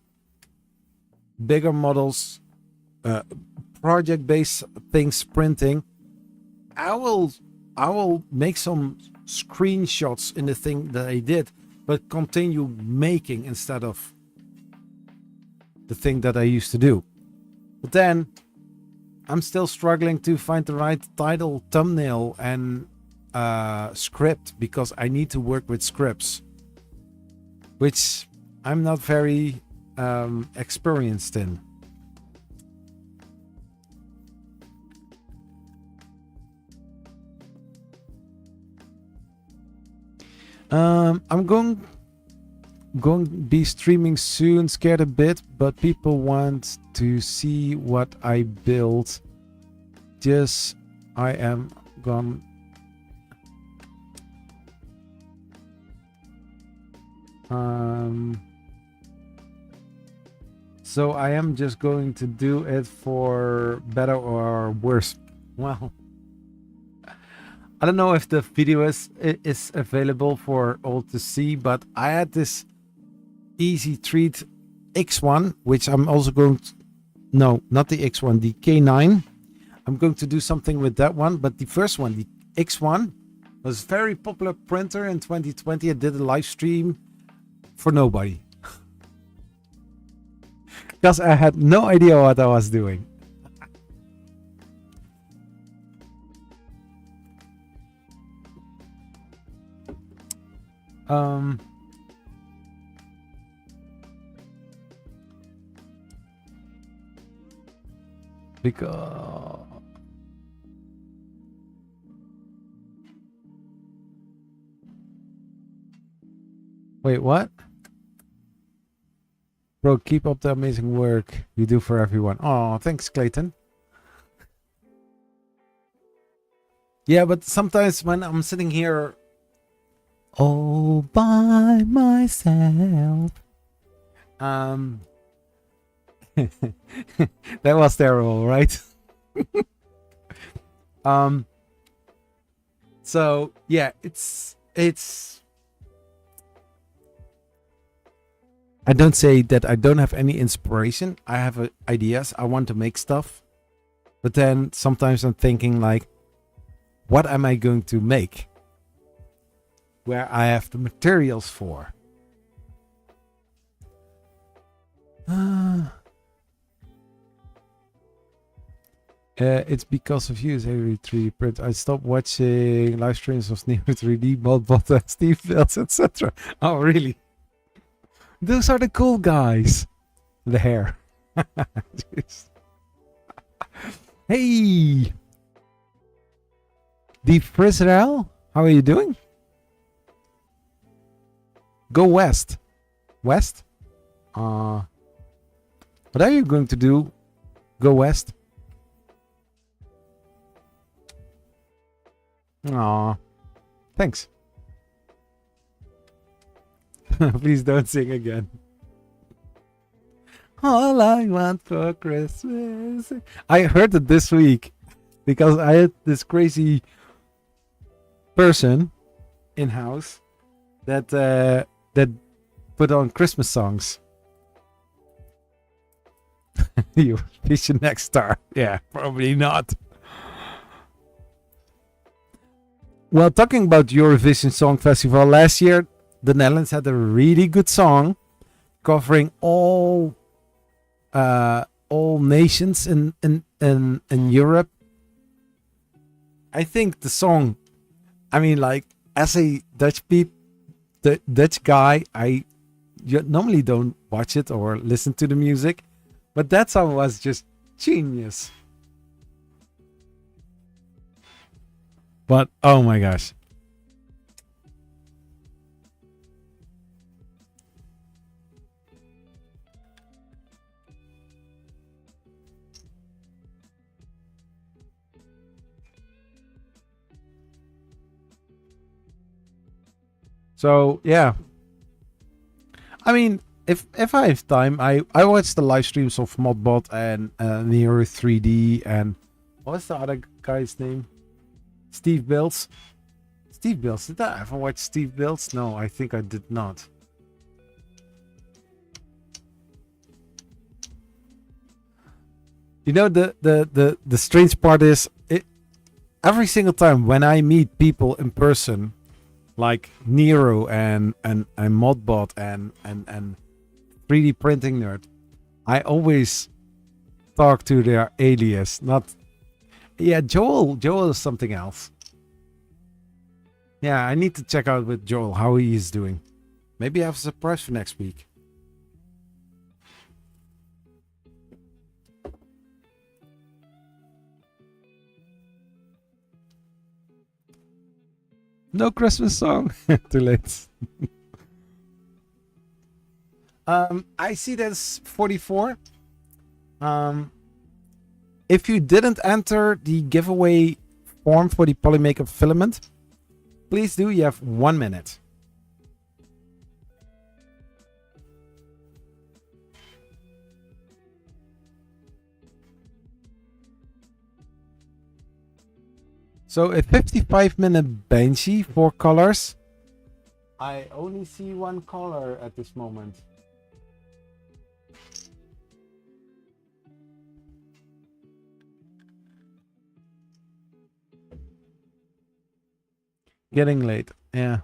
bigger models, project-based things printing, I will make some screenshots in the thing that I did, but continue making instead of the thing that I used to do. But then I'm still struggling to find the right title, thumbnail, and script, because I need to work with scripts, which I'm not very experienced in. I'm going to be streaming soon. Scared a bit, but people want to see what I built. Just I am gone. So I am just going to do it for better or worse. Well, I don't know if the video is available for all to see, but I had this Easy Treat X1, which I'm also going to... No, not the X1, the K9. I'm going to do something with that one, but the first one, the X1, was a very popular printer in 2020. I did a live stream for nobody. Because I had no idea what I was doing. Because wait, what? Bro, keep up the amazing work you do for everyone. Oh, thanks, Clayton. Yeah, but sometimes when I'm sitting here all by myself, that was terrible, right? So yeah, it's I don't say that I don't have any inspiration. I have ideas. I want to make stuff, but then sometimes I'm thinking like, what am I going to make where I have the materials for? It's because of you, Z3DP Print. I stopped watching live streams of Neo 3D, Modbot, Steve Fields, etc. Oh, really? Those are the cool guys. The hair. Hey! Deep Israel, how are you doing? Go west. West? What are you going to do? Go west? Aw, thanks. Please don't sing again. All I want for Christmas. I heard it this week because I had this crazy person in house that put on Christmas songs. You fish your next star. Yeah, probably not. Well, talking about Eurovision Song Festival, last year the Netherlands had a really good song covering all nations in Europe. I think the song, I mean, like, as a the Dutch guy, I normally don't watch it or listen to the music, but that song was just genius. But oh my gosh. So yeah, I mean, if I have time, I watch the live streams of Modbot and Nero 3D and what's the other guy's name? Steve Bills. Steve Bills. Did I ever watch Steve Bills? No, I think I did not. You know, the strange part is every single time when I meet people in person, like Nero and Modbot and 3D printing nerd, I always talk to their alias. Not, yeah, Joel is something else. Yeah, I need to check out with Joel how he is doing. Maybe I have a surprise for next week. No Christmas song. Too late. I see that's 44. If you didn't enter the giveaway form for the Polymaker filament, please do. You have 1 minute. So a 55-minute Banshee, 4 colors. I only see 1 color at this moment. Getting late, yeah.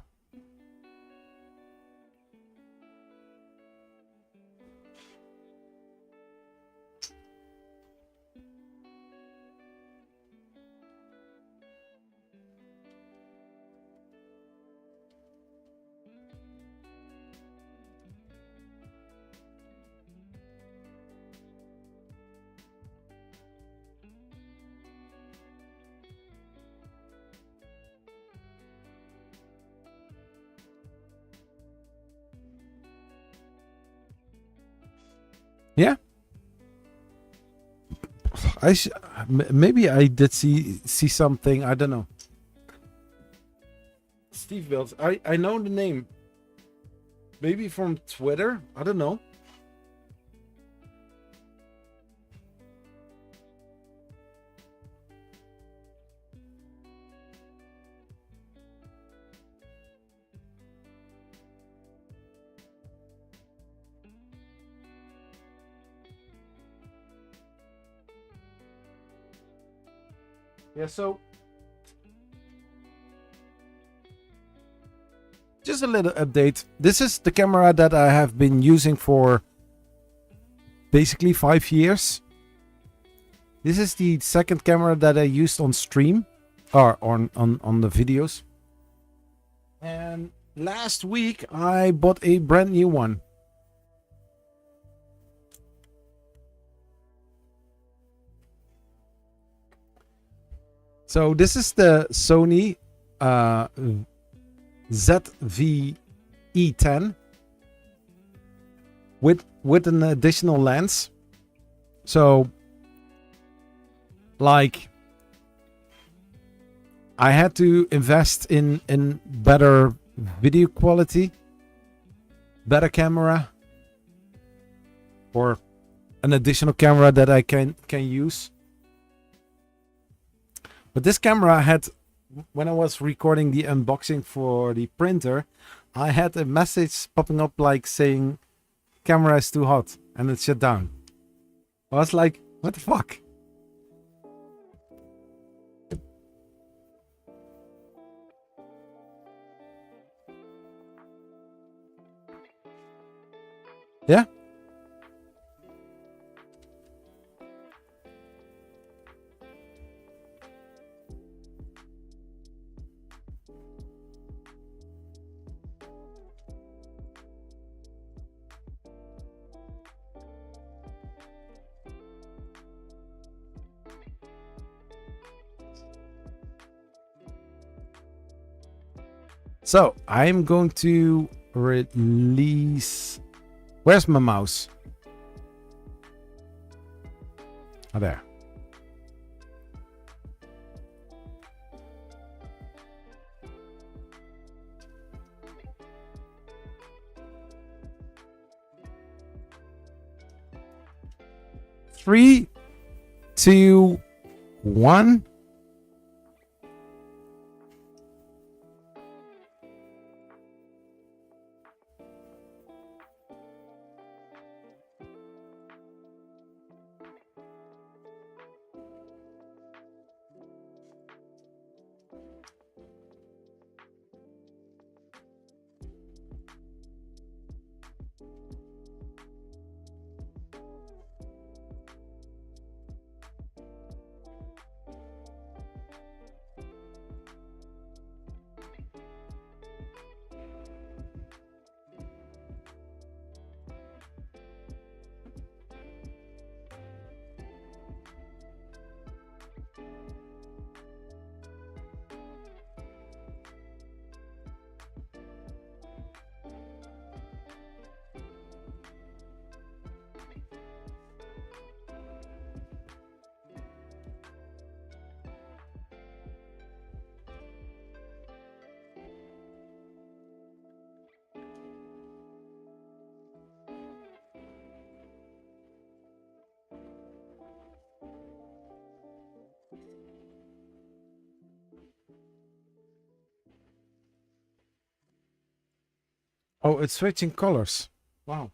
Yeah. Maybe I did see something. I don't know. Steve Bills. I know the name. Maybe from Twitter. I don't know. Yeah, so just a little update. This is the camera that I have been using for basically 5 years. This is the second camera that I used on stream or on the videos. And last week I bought a brand new one. So this is the Sony ZV-E10 with an additional lens. So like I had to invest in better video quality, better camera, or an additional camera that I can use. But this camera had, when I was recording the unboxing for the printer, I had a message popping up like saying camera is too hot and it shut down. I was like, what the fuck? Yeah. So I'm going to release. Where's my mouse? Oh, there. Three, two, one. Oh, it's switching colors. Wow.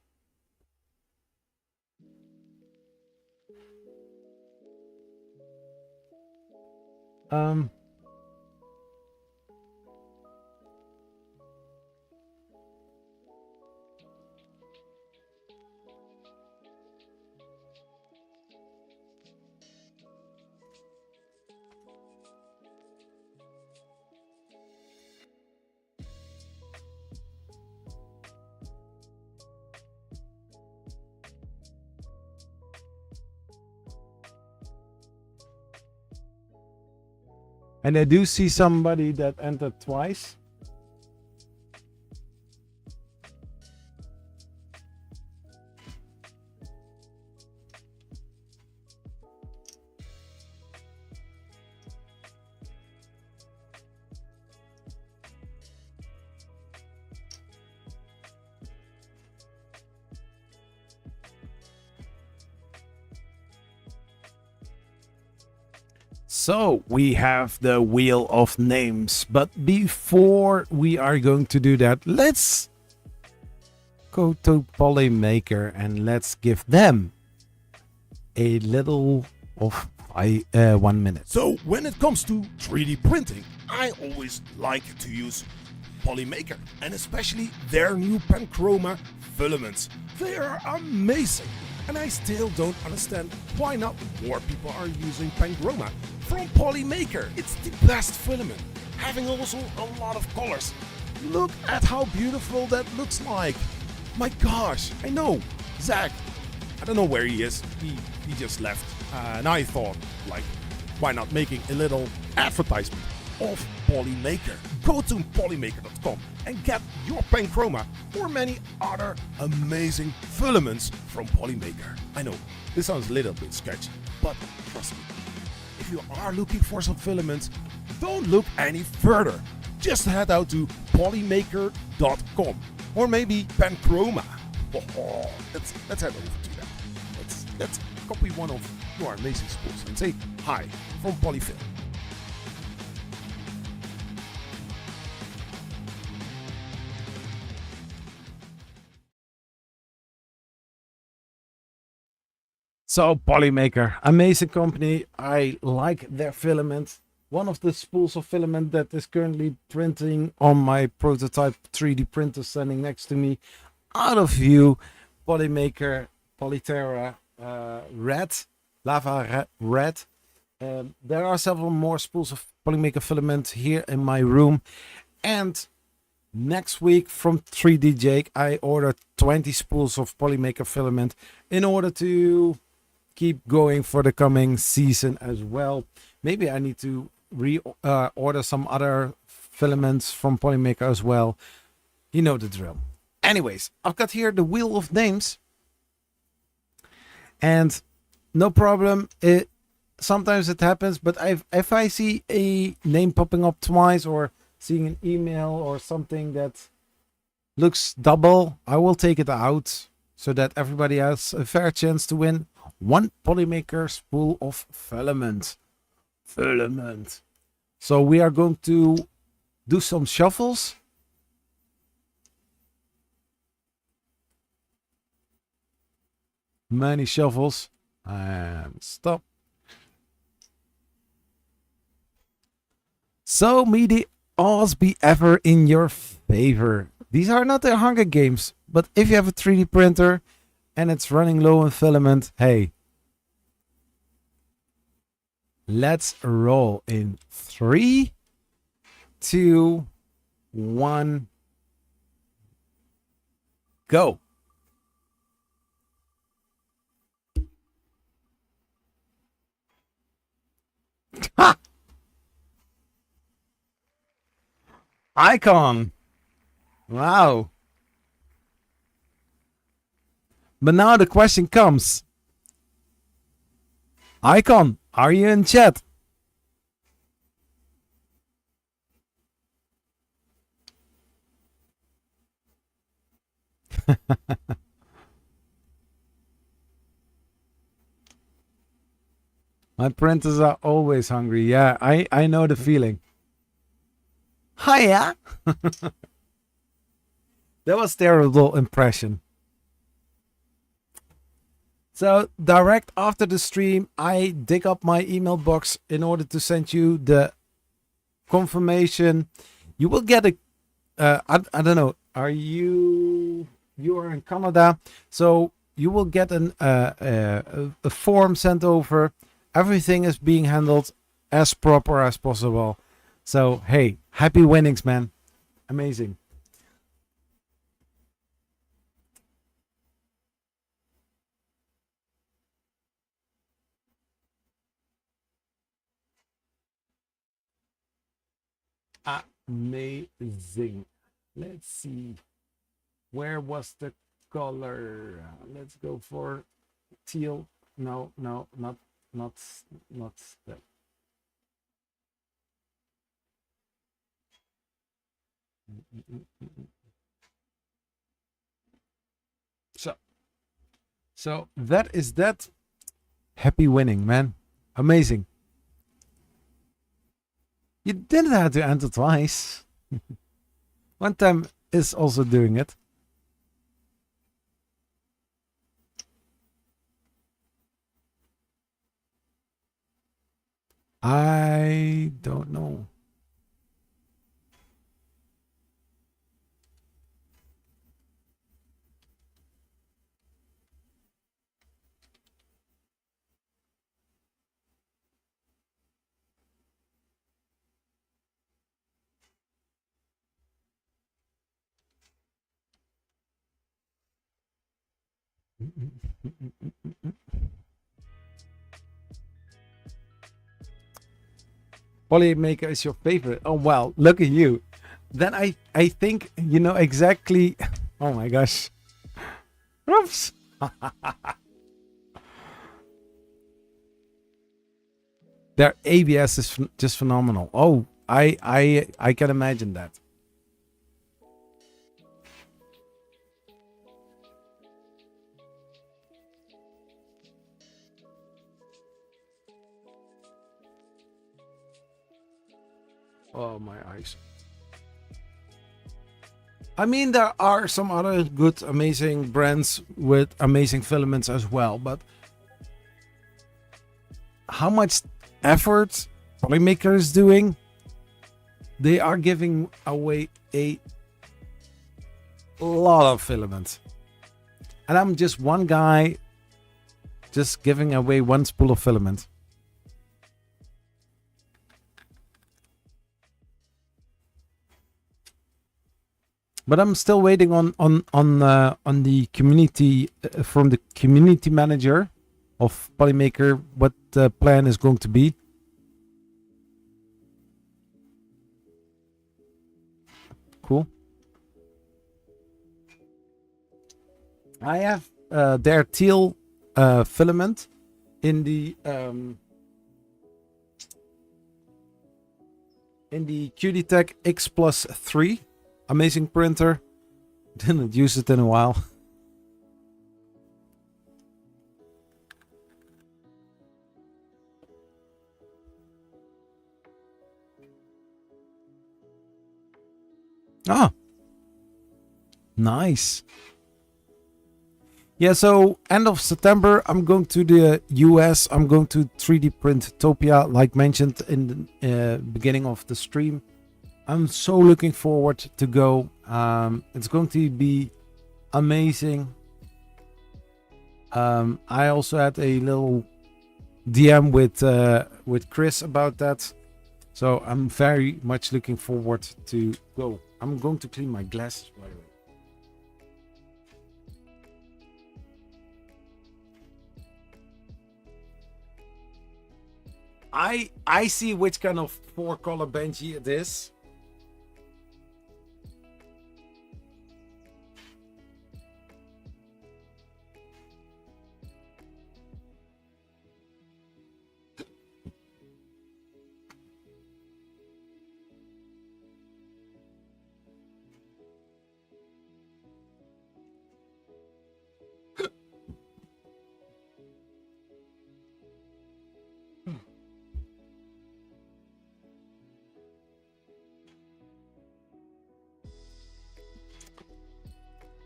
Um. And I do see somebody that entered twice. So we have the wheel of names, but before we are going to do that, let's go to Polymaker and let's give them a little of 1 minute. So when it comes to 3D printing, I always like to use Polymaker, and especially their new Panchroma filaments. They are amazing, and I still don't understand why not more people are using Panchroma from Polymaker. It's the best filament, having also a lot of colors. Look at how beautiful that looks like. My gosh, I know, Zach, I don't know where he is, he just left. And I thought, like, why not making a little advertisement of Polymaker? Go to polymaker.com and get your Panchroma or many other amazing filaments from Polymaker. I know, this sounds a little bit sketchy, but trust me, if you are looking for some filaments, don't look any further. Just head out to polymaker.com or maybe Panchroma. Oh, let's head over to that. Let's copy one of your amazing spools and say hi from Polyfilm. So Polymaker, amazing company. I like their filament. One of the spools of filament that is currently printing on my prototype 3D printer standing next to me. Out of view, Polymaker, Polyterra, Red, Lava Red. There are several more spools of Polymaker filament here in my room. And next week from 3D Jake, I ordered 20 spools of Polymaker filament in order to keep going for the coming season as well. Maybe I need to order some other filaments from Polymaker as well. You know the drill. Anyways, I've got here the wheel of names. And no problem. Sometimes it happens, but if I see a name popping up twice or seeing an email or something that looks double, I will take it out so that everybody has a fair chance to win one Polymaker spool of filament. So we are going to do some shuffles. Many shuffles. And stop. So may the odds be ever in your favor. These are not the Hunger Games, but if you have a 3D printer and it's running low on filament, hey, let's roll in 3, 2, 1, go. Ha! Icon. Wow. But now the question comes. Icon, are you in chat? My printers are always hungry. Yeah, I know the feeling. Hiya! That was terrible impression. So direct after the stream, I dig up my email box in order to send you the confirmation. You will get a, I don't know, you are in Canada, so you will get a form sent over. Everything is being handled as proper as possible. So, hey, happy winnings, man. Amazing. Amazing. Let's see. Where was the color? Let's go for teal. No, not that. So that is that. Happy winning, man. Amazing. You didn't have to enter twice. One time is also doing it. I don't know. Polymaker is your favorite. Oh wow, look at you. Then I think you know exactly. Oh my gosh. Oops. Their ABS is just phenomenal. Oh, I can imagine that. Oh, my eyes. I mean, there are some other good, amazing brands with amazing filaments as well, but how much effort Polymaker is doing, they are giving away a lot of filament. And I'm just one guy just giving away one spool of filament. But I'm still waiting on the community from the community manager of Polymaker what the plan is going to be. Cool. I have their teal filament in the QD-Tech X Plus 3. Amazing printer. Didn't use it in a while. Ah, nice. Yeah, so end of September, I'm going to the US. I'm going to 3D Printopia, like mentioned in the beginning of the stream. I'm so looking forward to go. It's going to be amazing. I also had a little DM with Chris about that. So I'm very much looking forward to go. I'm going to clean my glasses, by the way. I see which kind of 4-color Benji it is.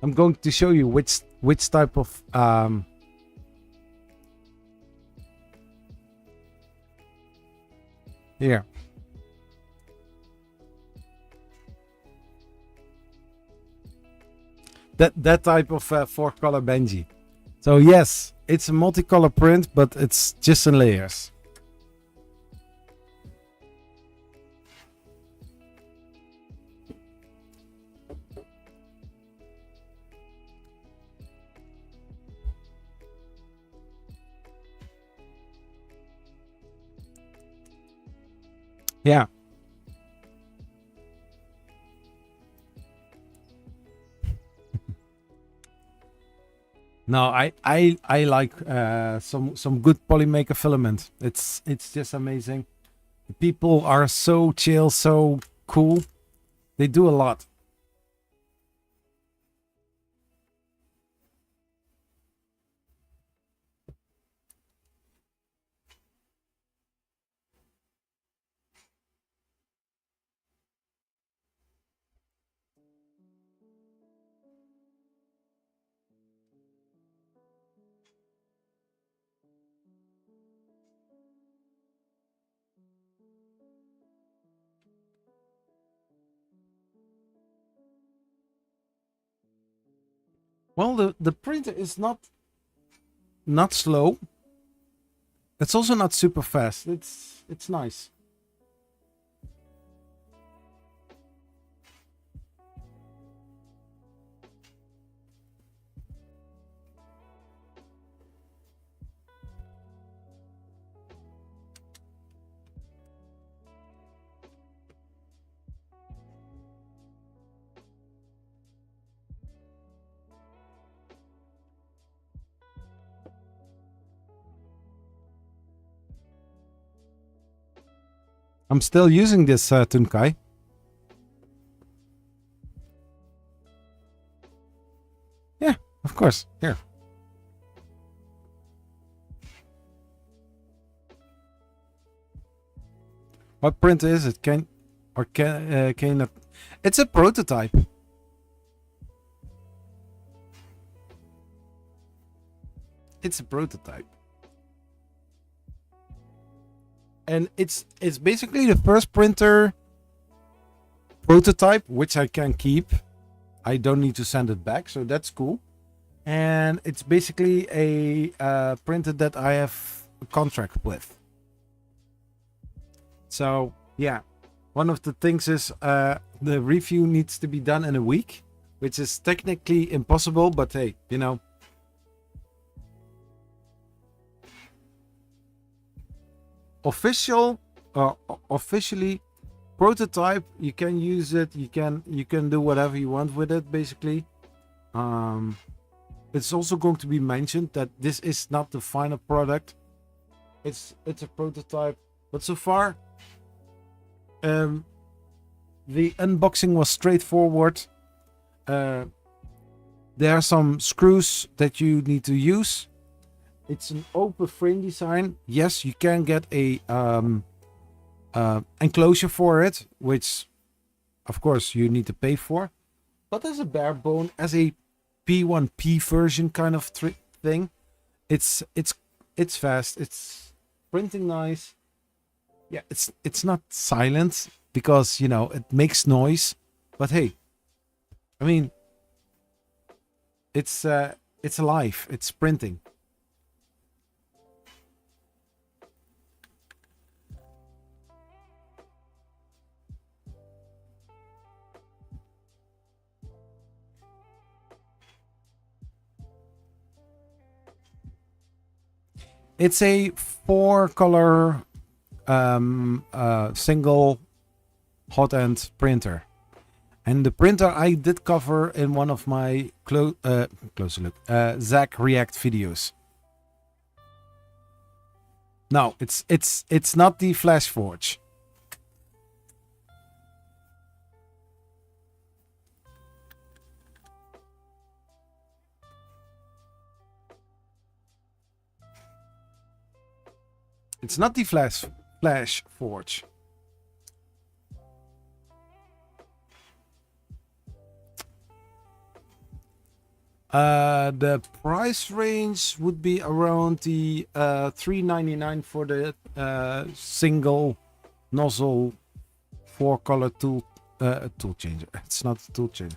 I'm going to show you which type of here. That type of 4-color Benji. So yes, it's a multicolor print, but it's just in layers. Yeah. No, I like some good Polymaker filament. It's just amazing. The people are so chill, so cool. They do a lot. Well, the printer is not slow. It's also not super fast. It's nice. I'm still using this Tunkai. Yeah, of course. Here. What printer is it? Can it? It's a prototype. It's a prototype. And it's basically the first printer prototype, which I can keep. I don't need to send it back, so that's cool. And it's basically a printer that I have a contract with. So yeah, one of the things is the review needs to be done in a week, which is technically impossible, but hey, you know. Officially, prototype. You can use it. You can do whatever you want with it, basically. It's also going to be mentioned that this is not the final product. It's a prototype, but so far, the unboxing was straightforward. There are some screws that you need to use. It's an open frame design. Yes, you can get a enclosure for it, which of course you need to pay for. But as a bare bone, as a P1P version kind of thing, it's fast. It's printing nice. Yeah, it's not silent because it makes noise. But hey, I mean, it's alive. It's printing. It's a 4-color single hot end printer, and the printer I did cover in one of my closer look Zach React videos. No, it's not the FlashForge. It's not the FlashForge. The price range would be around the $3.99 for the single nozzle 4-color tool changer. It's not a tool changer.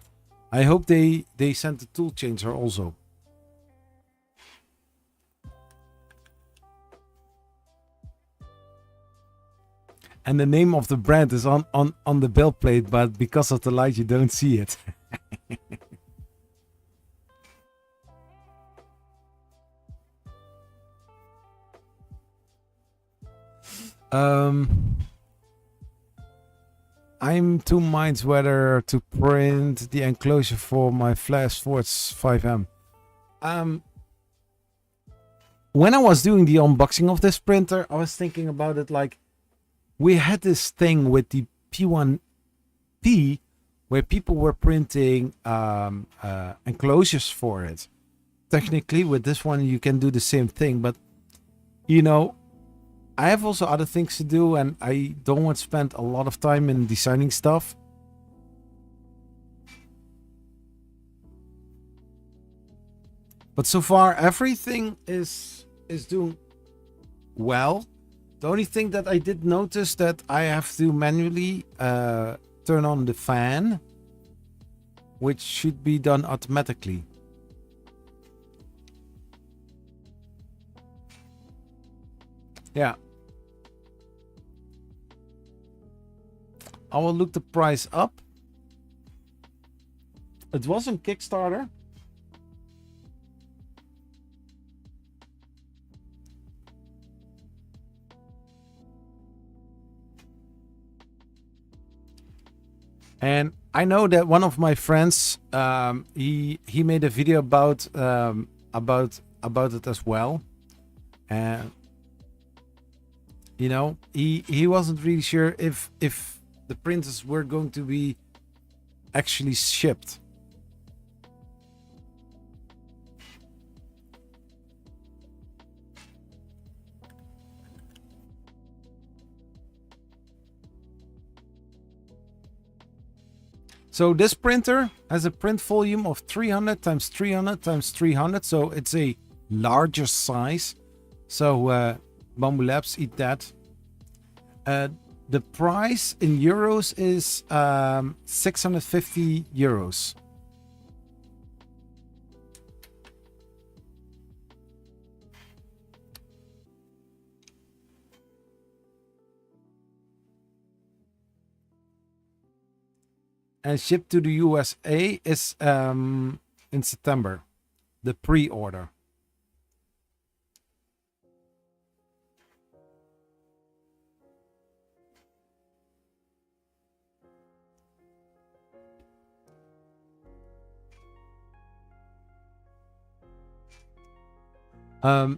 I hope they sent the tool changer also. And the name of the brand is on the build plate, but because of the light, you don't see it. I'm two minds whether to print the enclosure for my FlashForge 5M. When I was doing the unboxing of this printer, I was thinking about it like, we had this thing with the P1P where people were printing enclosures for it. Technically, with this one, you can do the same thing. But, I have also other things to do, and I don't want to spend a lot of time in designing stuff. But so far, everything is doing well. The only thing that I did notice that I have to manually turn on the fan, which should be done automatically. Yeah. I will look the price up. It was on Kickstarter. And I know that one of my friends, he made a video about it as well, and he wasn't really sure if the printers were going to be actually shipped. So this printer has a print volume of 300 times 300 times 300, so it's a larger size. So Bamboo Labs, eat that. The price in euros is 650 euros. And shipped to the USA is in September, the pre-order.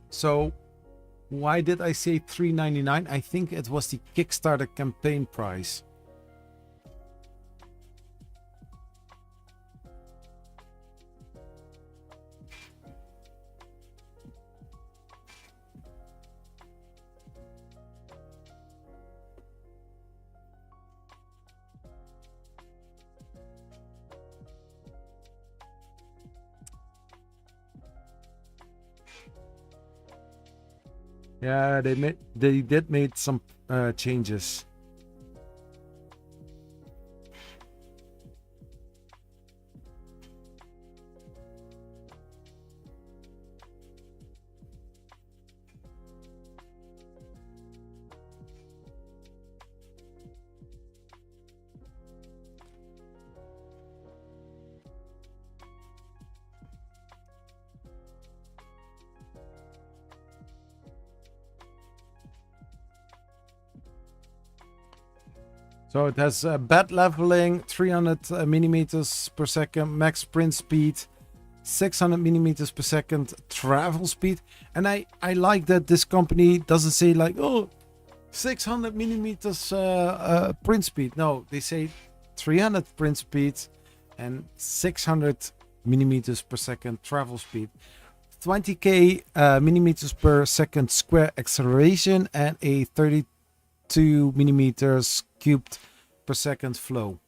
So why did I say $3.99? I think it was the Kickstarter campaign price. Yeah, they did made some changes. So it has bed leveling, 300 millimeters per second max print speed, 600 millimeters per second travel speed. And I like that this company doesn't say like, oh, 600 millimeters print speed. No, they say 300 print speed and 600 millimeters per second travel speed. 20k millimeters per second square acceleration and a 32 millimeters cubed per second flow.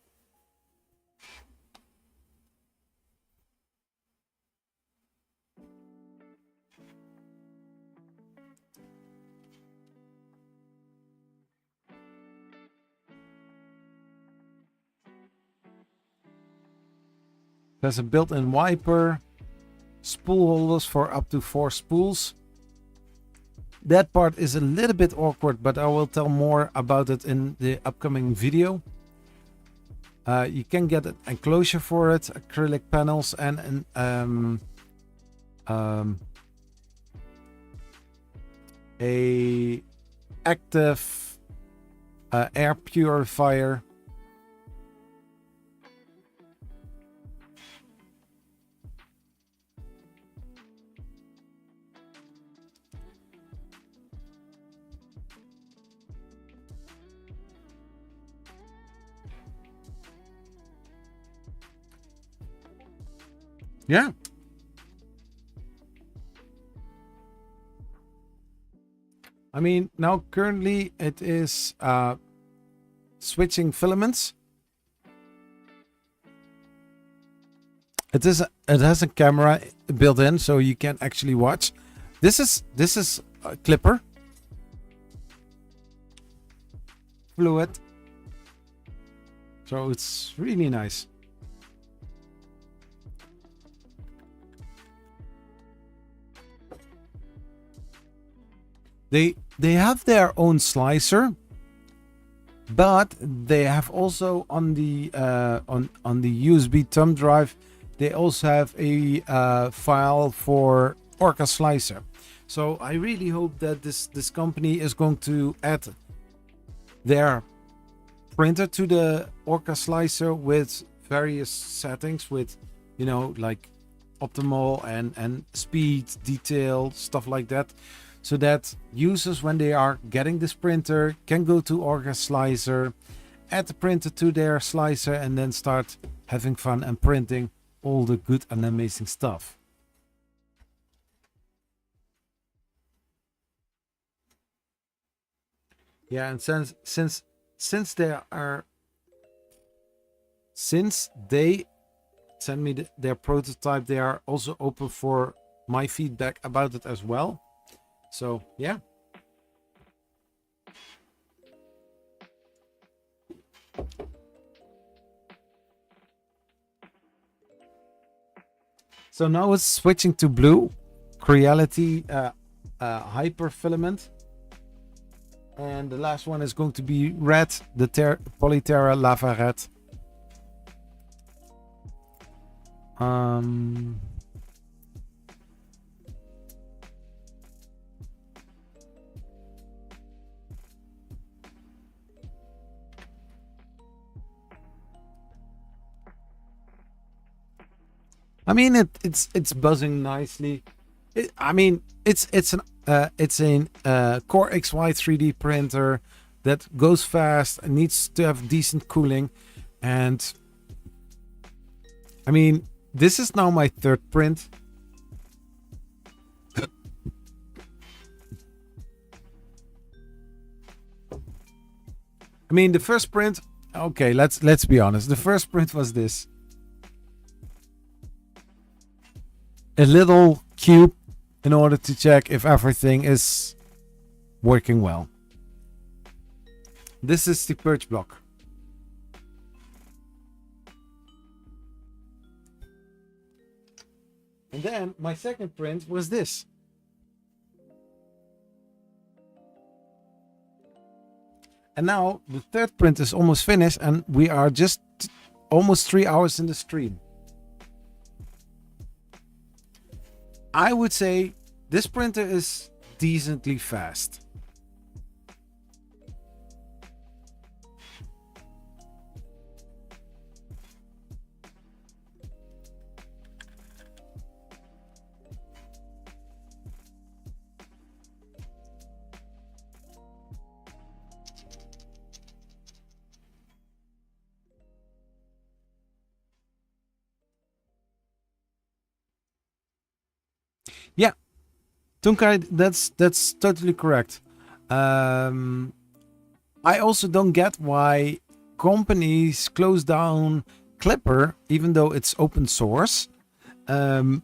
There's a built-in wiper, spool holders for up to 4 spools. That part is a little bit awkward, but I will tell more about it in the upcoming video. You can get an enclosure for it, acrylic panels, and a active air purifier. Yeah. I mean, now currently it is switching filaments. It has a camera built in, so you can actually watch. This is a clipper fluid, so it's really nice. They have their own slicer, but they have also on the USB thumb drive, they also have a file for Orca Slicer. So I really hope that this company is going to add their printer to the Orca Slicer with various settings, with, you know, like optimal and speed, detail, stuff like that, so that users, when they are getting this printer, can go to Orca Slicer, add the printer to their slicer, and then start having fun and printing all the good and amazing stuff. Yeah, and since they send me their prototype, they are also open for my feedback about it as well. So yeah. So now it's switching to blue, Creality hyper filament, and the last one is going to be red, the Polyterra Lava Red. I mean, it's buzzing nicely. I mean, it's an Core XY 3D printer that goes fast and needs to have decent cooling. And I mean, this is now my third print. I mean, the first print, okay, let's be honest. The first print was this. A little cube in order to check if everything is working well. This is the perch block. And then my second print was this. And now the third print is almost finished and we are just almost 3 hours in the stream. I would say this printer is decently fast. Yeah, Tunkai, that's totally correct. I also don't get why companies close down Clipper, even though it's open source, and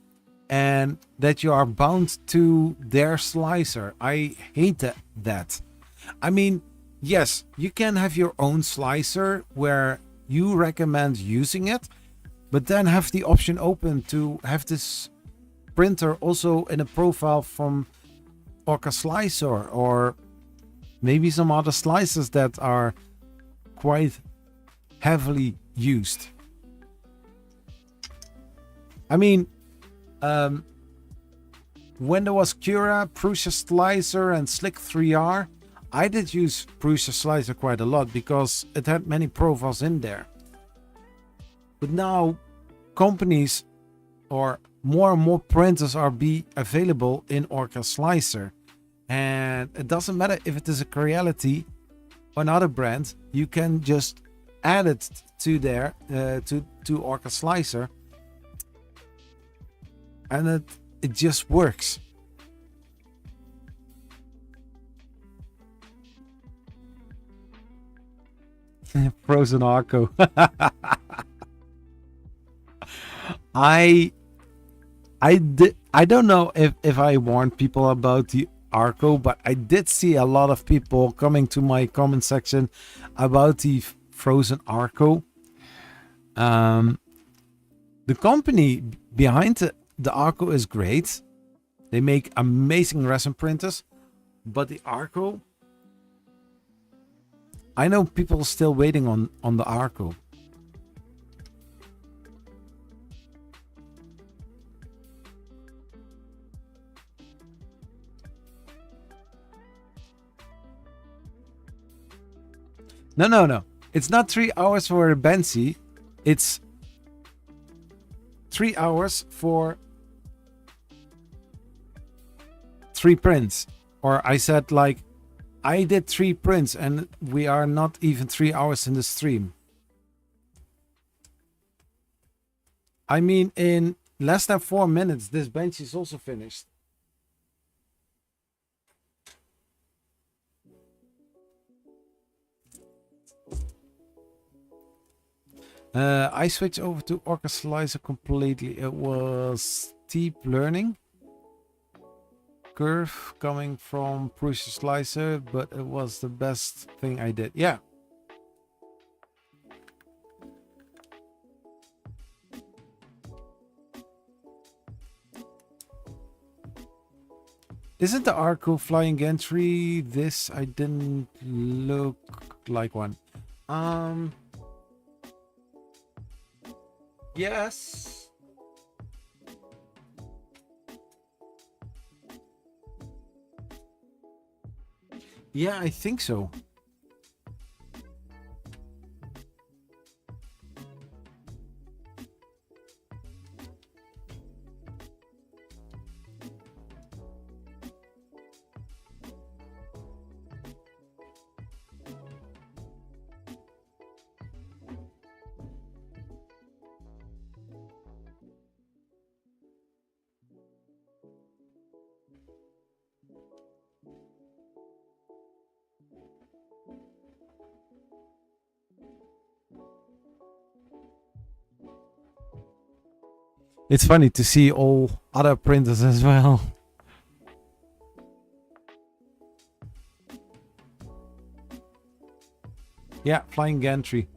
that you are bound to their slicer. I hate that. I mean, yes, you can have your own slicer where you recommend using it, but then have the option open to have this printer also in a profile from Orca Slicer or maybe some other slicers that are quite heavily used. I mean, when there was Cura, Prusa Slicer and Slick 3R, I did use Prusa Slicer quite a lot because it had many profiles in there. But now companies or more and more printers are available in Orca Slicer, and it doesn't matter if it is a Creality or another brand. You can just add it to there to Orca Slicer, and it just works. Frozen Arco. I don't know if I warned people about the Arco, but I did see a lot of people coming to my comment section about the Frozen Arco. The company behind the Arco is great. They make amazing resin printers, but the Arco, I know people are still waiting on the Arco. No. It's not 3 hours for a Benzi. It's 3 hours for 3 prints. Or I said, like, I did 3 prints and we are not even 3 hours in the stream. I mean, in less than 4 minutes, this bench is also finished. I switched over to Orca Slicer completely. It was steep learning curve coming from Prusa Slicer, but it was the best thing I did. Yeah. Isn't the Arco flying gantry? This I didn't look like one. Yes. Yeah, I think so. It's funny to see all other printers as well. Yeah, flying gantry.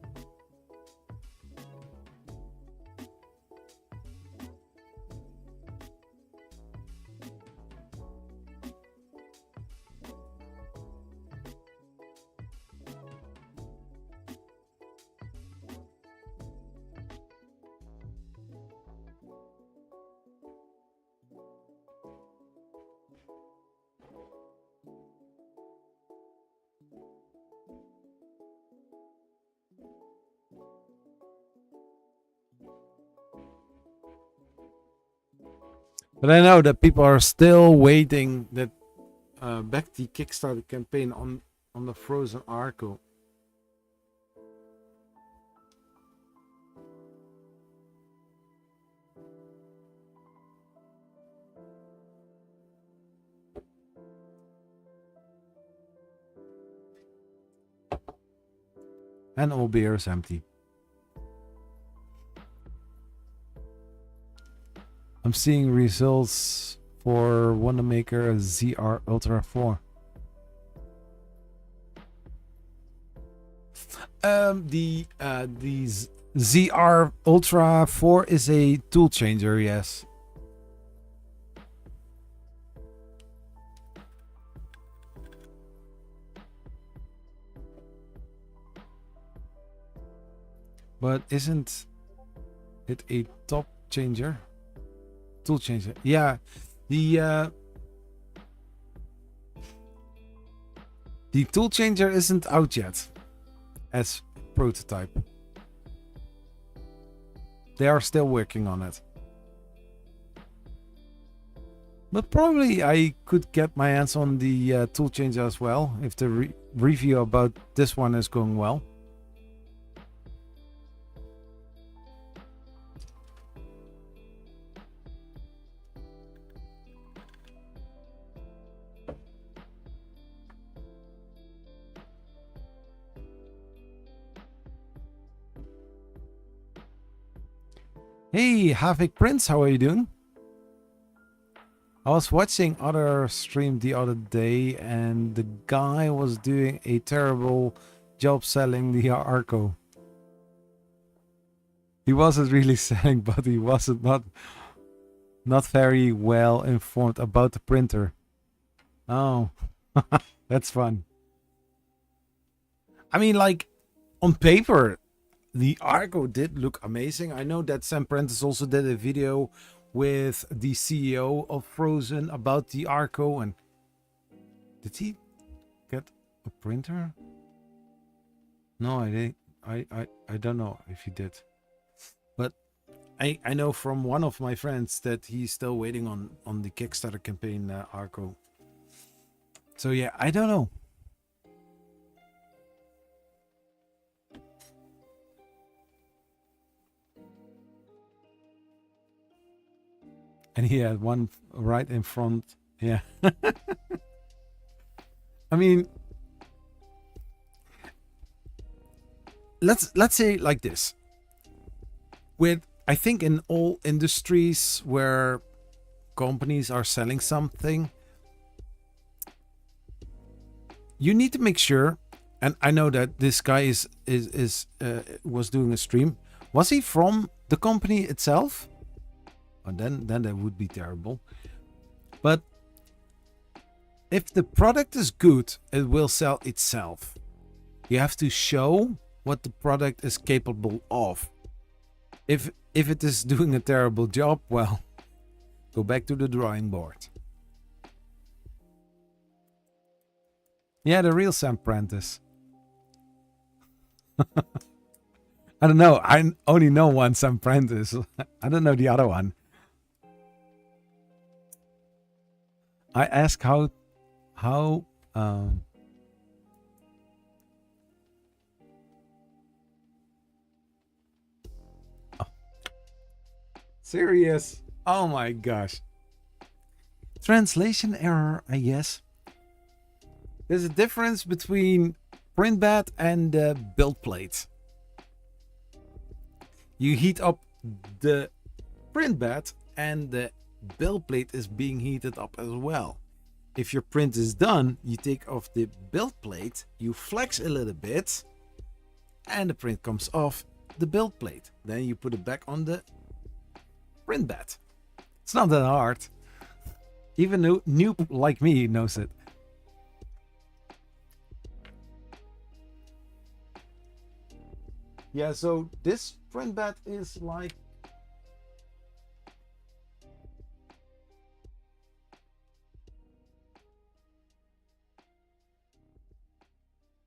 But I know that people are still waiting that back the Kickstarter campaign on the Frozen Arco. And all beer is empty. I'm seeing results for Wondermaker ZR Ultra 4. The ZR Ultra 4 is a tool changer, yes. But isn't it a top changer? Tool changer. Yeah. The tool changer isn't out yet as prototype. They are still working on it. But probably I could get my hands on the tool changer as well if the review about this one is going well. Hey, Havik Prince, how are you doing? I was watching other stream the other day and the guy was doing a terrible job selling the Arco. He wasn't really selling, but he wasn't not very well informed about the printer. Oh, that's fun. I mean, like, on paper, the Arco did look amazing. I know that Sam Prentice also did a video with the CEO of Frozen about the Arco. And did he get a printer? No, I didn't. I don't know if he did. But I know from one of my friends that he's still waiting on the Kickstarter campaign Arco. So yeah, I don't know. And he had one right in front. Yeah. I mean, let's say like this. I think in all industries where companies are selling something, you need to make sure. And I know that this guy was doing a stream. Was he from the company itself? And then that would be terrible. But if the product is good, it will sell itself. You have to show what the product is capable of. If it is doing a terrible job, well, go back to the drawing board. Yeah, the real Sam Prentice. I don't know. I only know one Sam Prentice. I don't know the other one. I ask how oh, serious? Oh my gosh. Translation error, I guess. There's a difference between print bed and build plate. You heat up the print bed and the build plate is being heated up as well. If your print is done, you take off the build plate, you flex a little bit, and the print comes off the build plate. Then you put it back on the print bed. It's not that hard. Even a noob like me knows it. Yeah, so this print bed is like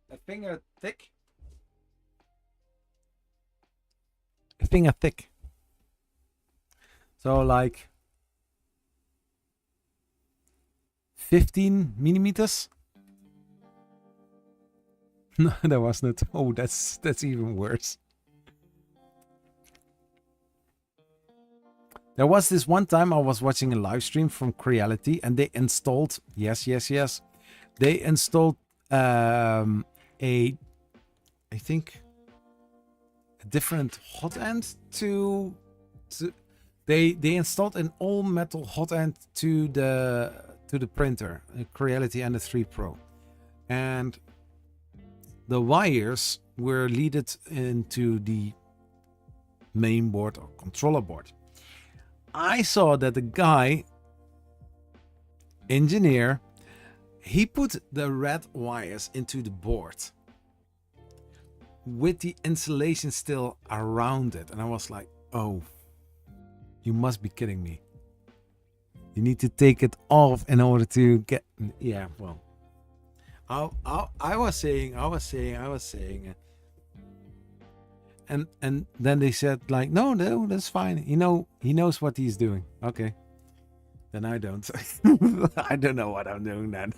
a finger thick. A finger thick. So like 15 millimeters. No, that was not. Oh, that's even worse. There was this one time I was watching a live stream from Creality and they installed, yes. They installed I think a different hot end to they installed an all metal hot end to the printer, Creality and the 3 Pro, and the wires were leaded into the main board or controller board. I saw that the guy, engineer, he put the red wires into the board with the insulation still around it. And I was like, oh, you must be kidding me. You need to take it off in order to get, yeah, well. I was saying, and then they said like, no, that's fine. He knows what he's doing. Okay, then I don't. I don't know what I'm doing then.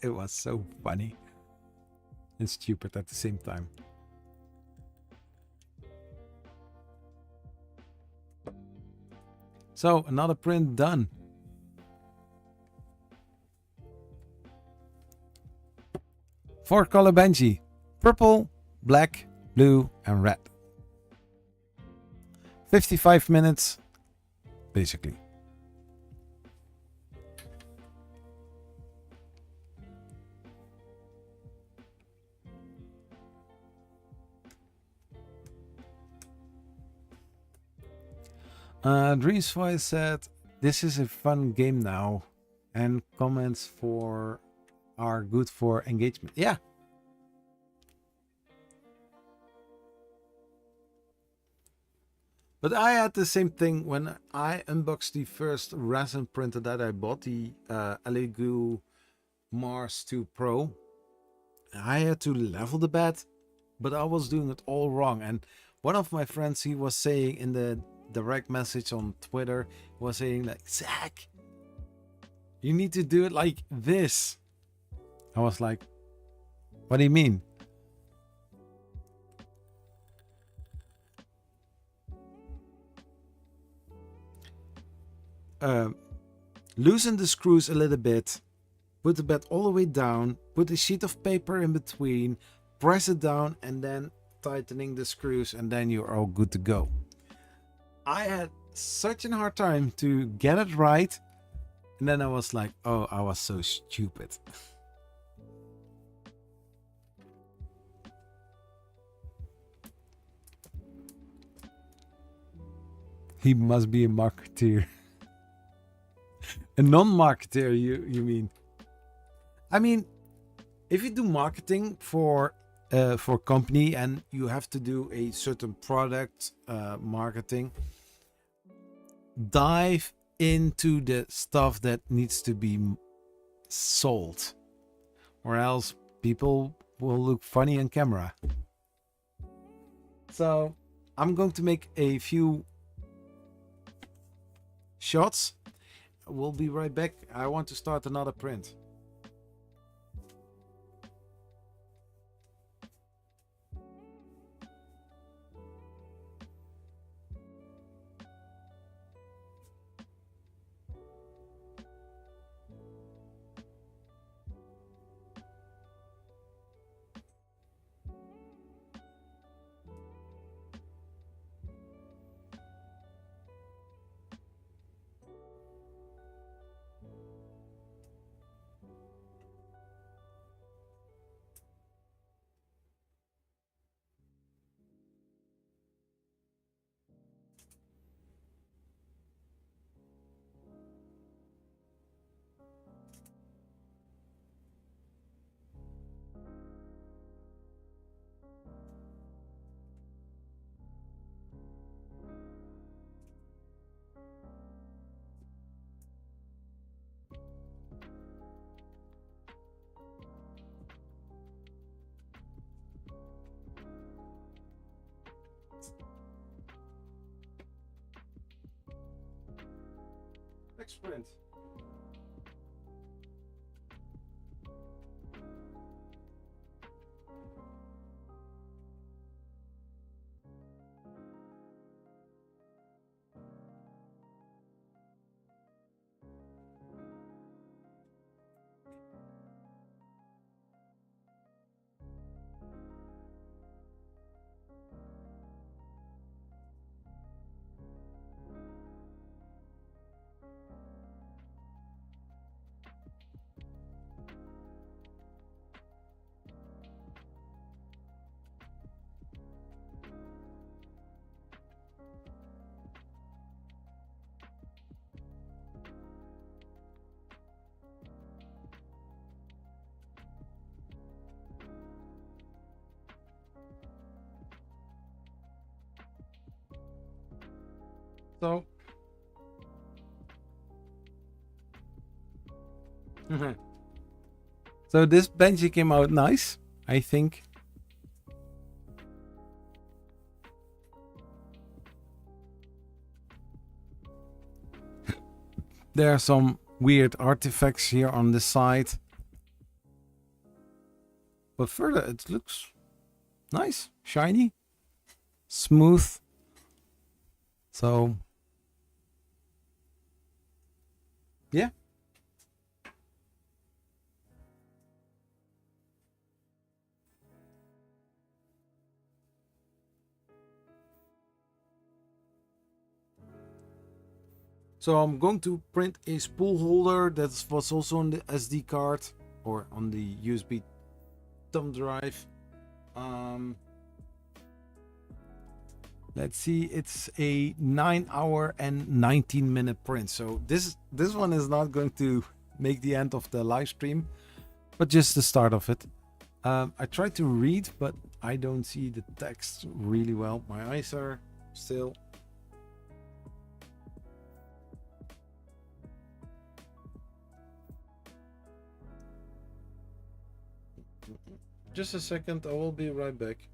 It was so funny and stupid at the same time. So another print done. Four color Benji: purple, black, blue, and red. 55 minutes, basically. Drees Voice said, "This is a fun game now, and comments are good for engagement." Yeah. But I had the same thing when I unboxed the first resin printer that I bought, the Elegoo Mars 2 Pro. I had to level the bed, but I was doing it all wrong. And one of my friends, he was saying in the direct message on Twitter, was saying like, Zach, you need to do it like this. I was like, what do you mean? Loosen the screws a little bit, put the bed all the way down, put a sheet of paper in between, press it down, and then tightening the screws, and then you're all good to go. I had such a hard time to get it right, and then I was like, oh, I was so stupid. He must be a marketeer. A non-marketeer, you mean? I mean, if you do marketing for company and you have to do a certain product marketing, dive into the stuff that needs to be sold, or else people will look funny on camera. So I'm going to make a few shots. We'll be right back. I want to start another print. Next print. So, so this Benji came out nice, I think. There are some weird artifacts here on the side. But further, it looks nice, shiny, smooth. So, yeah. So I'm going to print a spool holder that was also on the SD card or on the USB thumb drive. Let's see, it's a 9 hour and 19 minute print. So this one is not going to make the end of the live stream, but just the start of it. I tried to read, but I don't see the text really well. My eyes are still. Just a second, I will be right back.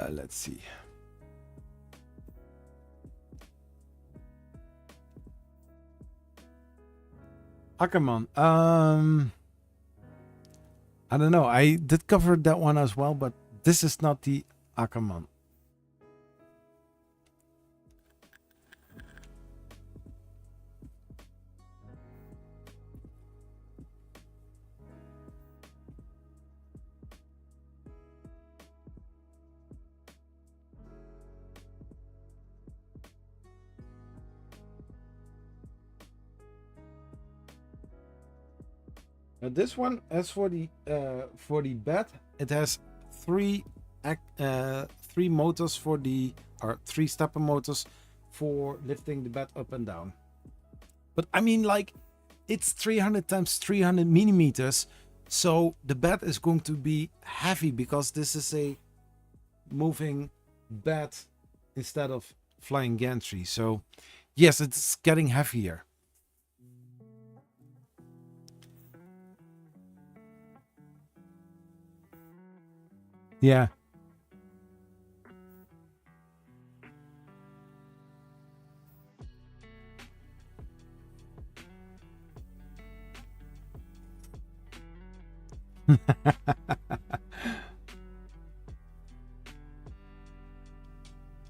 Let's see. Ackerman. I don't know. I did cover that one as well, but this is not the Ackerman. This one, as for the bed, it has three motors for the, or 3 stepper motors for lifting the bed up and down. But I mean, like, it's 300 times 300 millimeters, so the bed is going to be heavy because this is a moving bed instead of flying gantry. So yes, it's getting heavier. Yeah.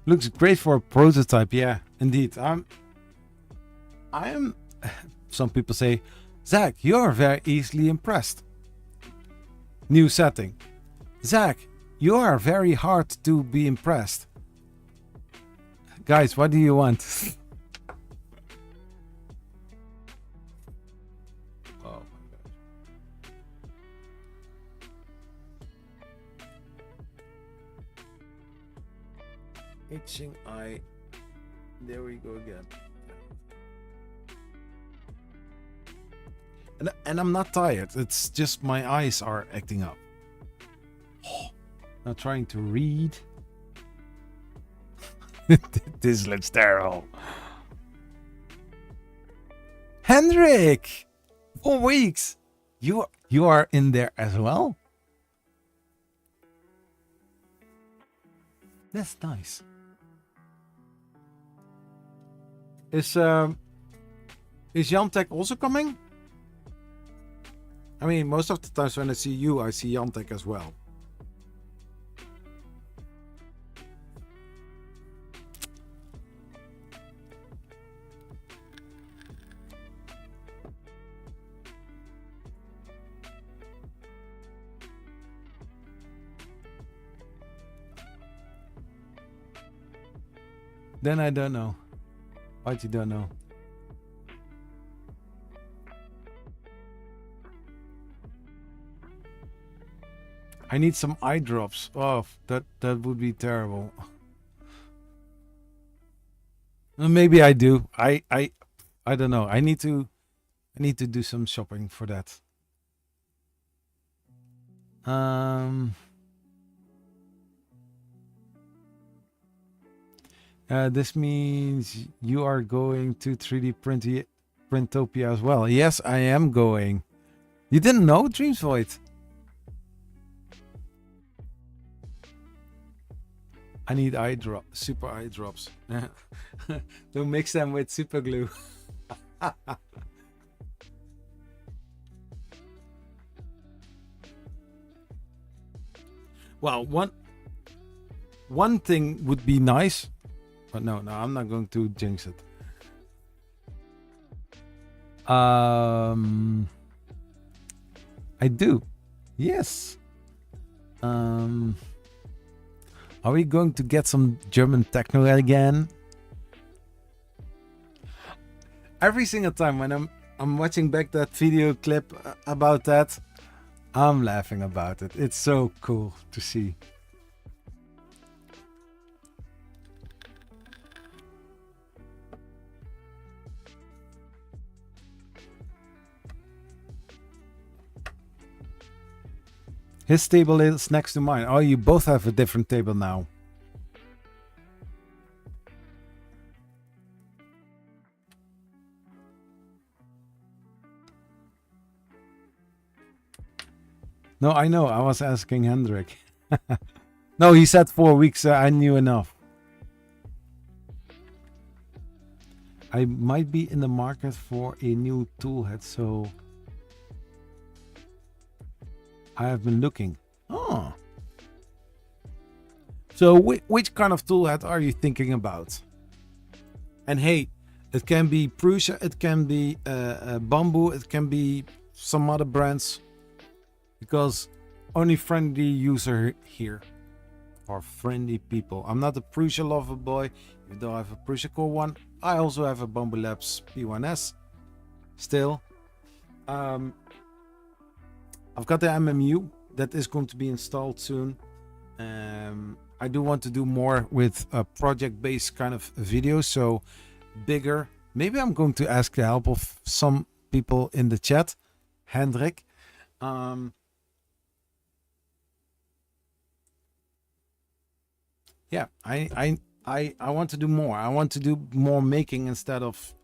Looks great for a prototype. Yeah, indeed. I am. Some people say, Zach, you're very easily impressed. New setting. Zach, you are very hard to be impressed. Guys, what do you want? Oh my god. Itching eye. There we go again. And I'm not tired. It's just my eyes are acting up. Now trying to read. This looks terrible. Hendrik! 4 weeks! You are in there as well? That's nice. Is Jantek also coming? I mean, most of the times when I see you, I see Jantek as well. Then I don't know. What you don't know? I need some eye drops. Oh, that would be terrible. Maybe I do. I don't know. I need to do some shopping for that. This means you are going to 3D Printopia as well. Yes, I am going. You didn't know, Dreams Void? I need super eye drops. Don't mix them with super glue. Well, one thing would be nice. But no, I'm not going to jinx it. I do. Yes. Are we going to get some German techno again? Every single time when I'm watching back that video clip about that, I'm laughing about it. It's so cool to see. His table is next to mine. Oh, you both have a different table now. No, I know. I was asking Hendrik. No, he said 4 weeks. I knew enough. I might be in the market for a new tool head, so I have been looking. Oh. So which kind of tool head are you thinking about? And hey, it can be Prusa, it can be Bamboo, it can be some other brands. Because only friendly user here. Or friendly people. I'm not a Prusa lover boy, even though I have a Prusa Core 1. I also have a Bamboo Labs P1S. Still. I've got the MMU that is going to be installed soon. I do want to do more with project-based kind of videos, so bigger. Maybe I'm going to ask the help of some people in the chat. Hendrik. Yeah, I want to do more. I want to do more making instead of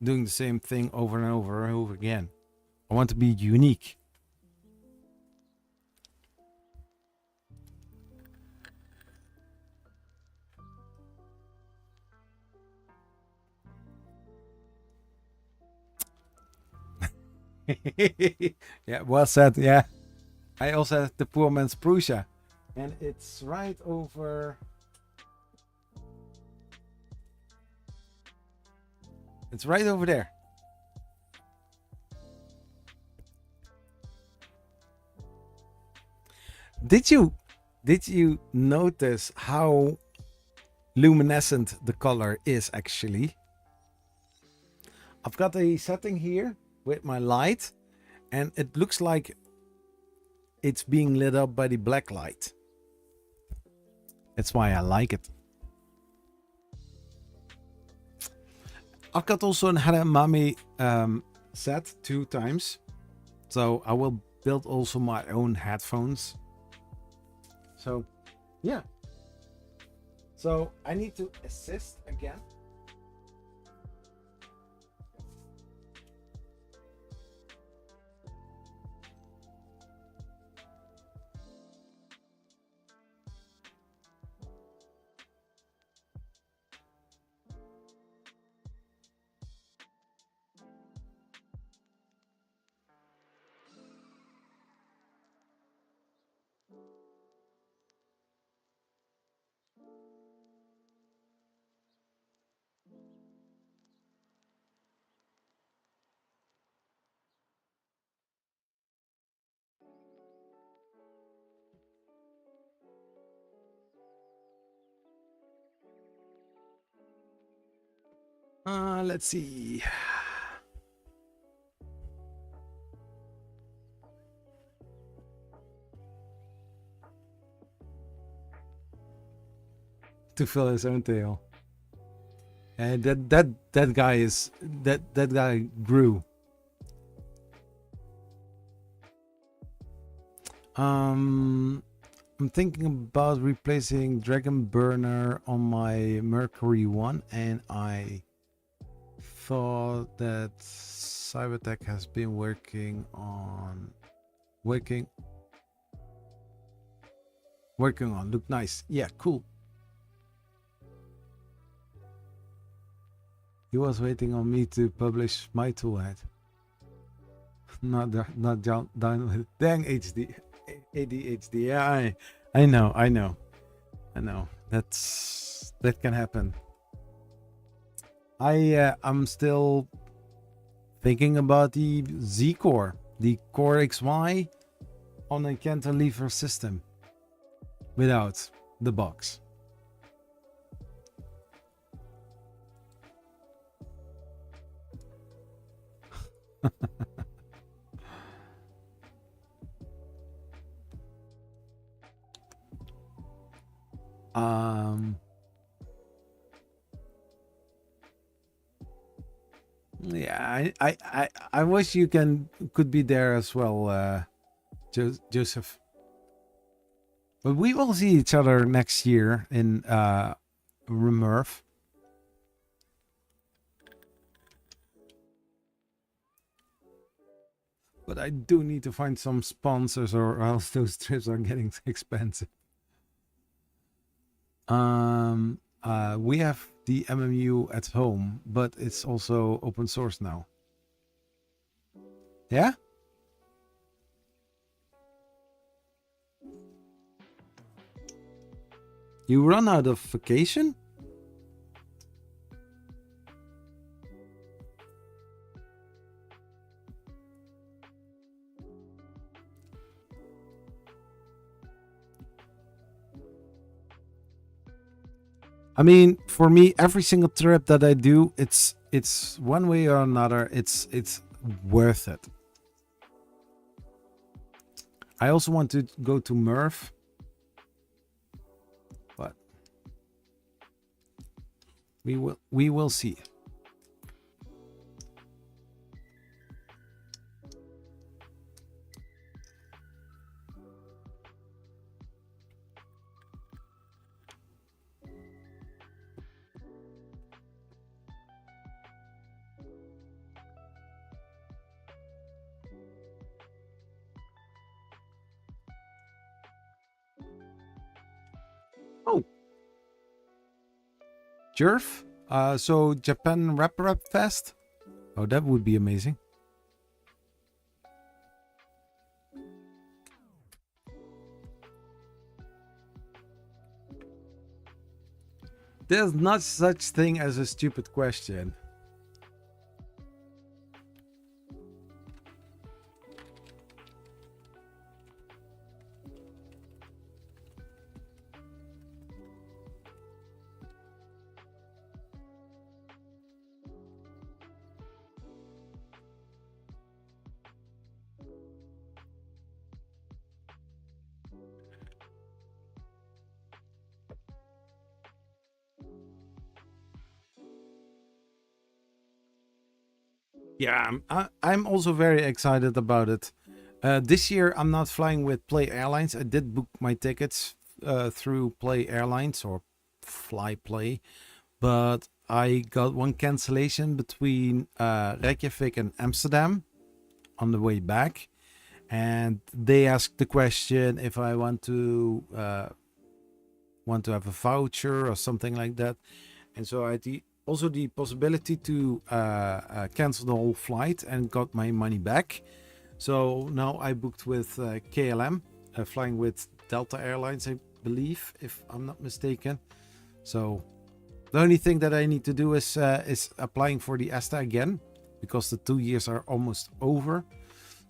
doing the same thing over and over and over again. I want to be unique. Yeah, well said. Yeah, I also have the poor man's Prusa, and it's right over. It's right over there. Did you notice how luminescent the color is actually? I've got a setting here with my light, and it looks like it's being lit up by the black light. That's why I like it. I've got also an Haramami set 2 times, so I will build also my own headphones. So yeah, so I need to assist again. Let's see. To fill his own tail. And that guy is that guy grew. I'm thinking about replacing Dragon Burner on my Mercury one, and I thought that Cybertech has been working on look nice. Yeah, cool. He was waiting on me to publish my toolhead. Not done with dang ADHD. Yeah, I know. That can happen. I'm still thinking about the Z Core, the Core XY on a cantilever system without the box. Yeah, I wish you could be there as well, Joseph. But we will see each other next year in Remurf. But I do need to find some sponsors, or else those trips are getting expensive. We have the MMU at home, but it's also open source now. Yeah? You run out of vacation? I mean, for me, every single trip that I do, it's one way or another, it's worth it. I also want to go to Murph, but we will see. Oh, Jerf. So Japan Rap Fest. Oh, that would be amazing. There's not such thing as a stupid question. Yeah, I'm also very excited about it. This year, I'm not flying with Play Airlines. I did book my tickets through Play Airlines or Fly Play, but I got one cancellation between Reykjavik and Amsterdam on the way back, and they asked the question if I want to have a voucher or something like that, and so I had also the possibility to cancel the whole flight and got my money back. So now I booked with KLM, flying with Delta Airlines, I believe, if I'm not mistaken. So the only thing that I need to do is applying for the ESTA again, because the 2 years are almost over.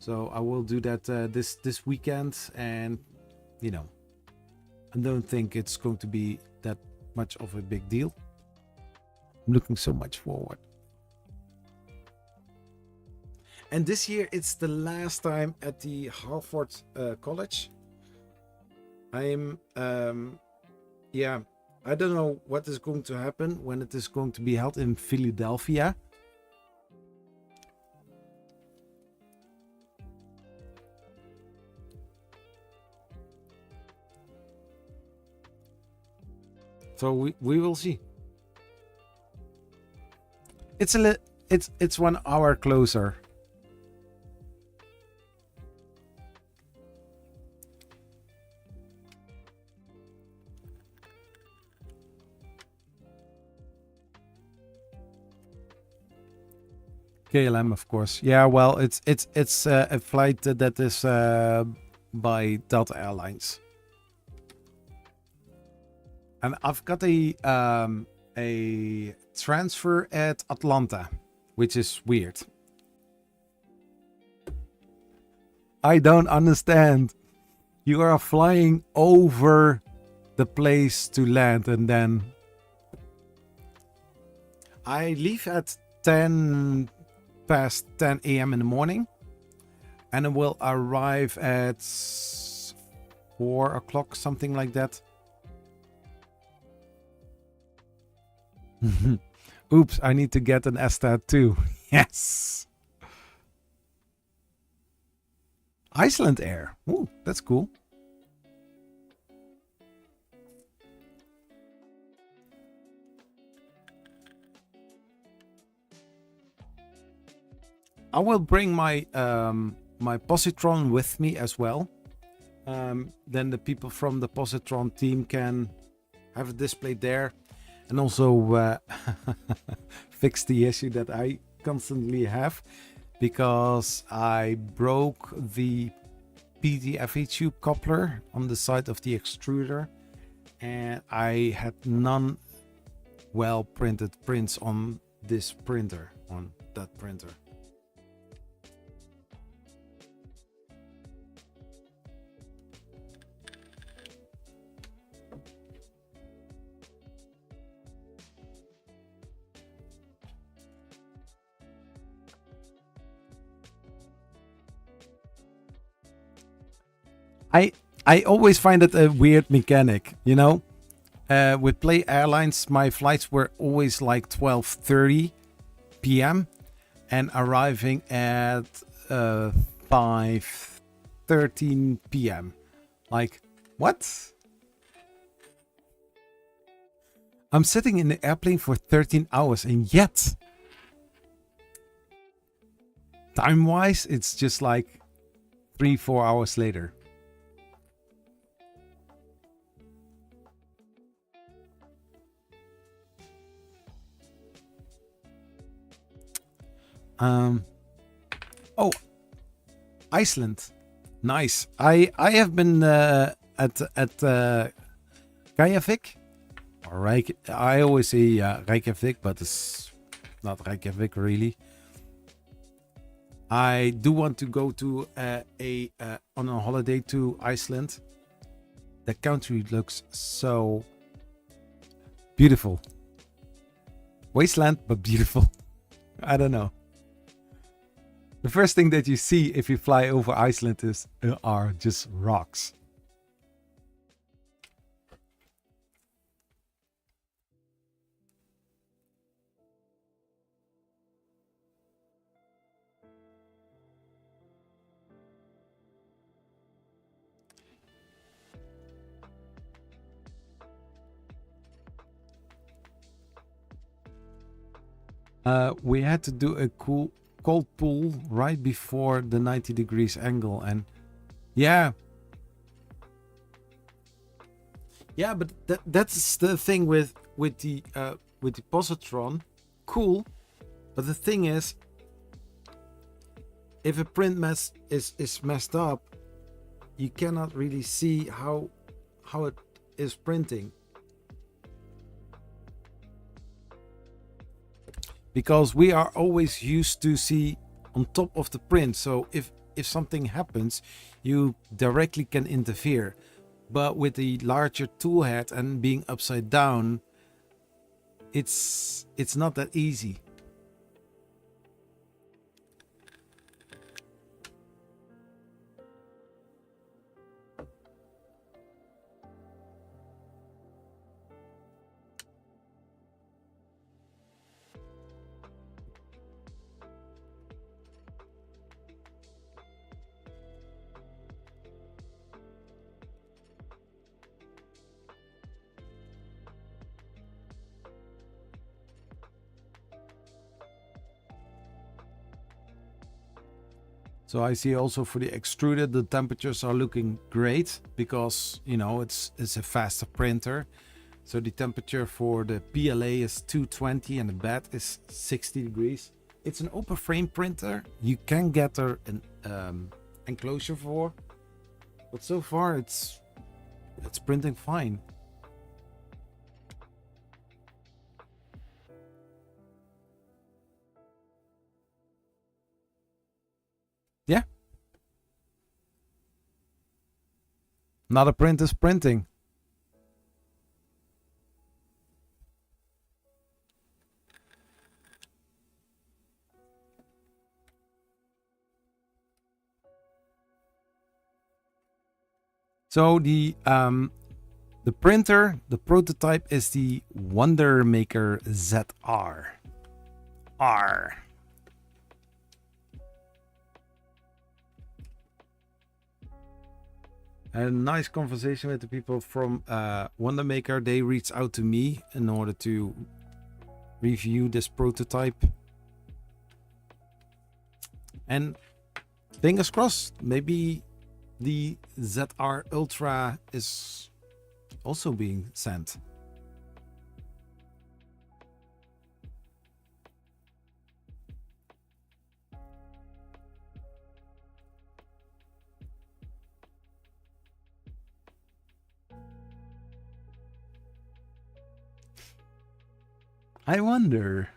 So I will do that this weekend, and I don't think it's going to be that much of a big deal. I'm looking so much forward. And this year it's the last time at the Harvard College. I'm yeah, I don't know what is going to happen when it is going to be held in Philadelphia. So we will see. It's 1 hour closer. KLM, of course. Yeah, well, it's a flight that is by Delta Airlines. And I've got a transfer at Atlanta, which is weird. I don't understand. You are flying over the place to land, and then I leave at 10 past 10 a.m. in the morning, and it will arrive at 4 o'clock, something like that. Oops, I need to get an STAT too. Yes. Iceland Air. Ooh, that's cool. I will bring my my positron with me as well. Then the people from the positron team can have a display there, and also fix the issue that I constantly have, because I broke the PTFE tube coupler on the side of the extruder, and I had none well printed prints on this printer, on that printer. I always find it a weird mechanic, you know. With Play Airlines, my flights were always like 12:30 p.m. and arriving at 5:13 p.m. Like, what? I'm sitting in the airplane for 13 hours, and yet time-wise, it's just like 3-4 hours later. Oh, Iceland, nice. I have been at Reykjavik, or I always say Reykjavik, but it's not Reykjavik really. I do want to go to on a holiday to Iceland. The country looks so beautiful. Wasteland, but beautiful. I don't know. The first thing that you see if you fly over Iceland are just rocks. We had to do a cold pool right before the 90 degrees angle, and yeah, but that's the thing with the positron. Cool, but the thing is, if a print mess is messed up, you cannot really see how it is printing, because we are always used to see on top of the print. So if something happens, you directly can interfere. But with the larger tool head and being upside down, it's not that easy. So I see also for the extruded, the temperatures are looking great because, you know, it's a faster printer. So the temperature for the PLA is 220 and the bed is 60 degrees. It's an open frame printer. You can get an enclosure for, but so far it's printing fine. Yeah. Not a printer's printing. So the printer, the prototype is the Wonder Maker ZR. R. A nice conversation with the people from Wonder Maker. They reached out to me in order to review this prototype. And fingers crossed, maybe the ZR Ultra is also being sent. I wonder.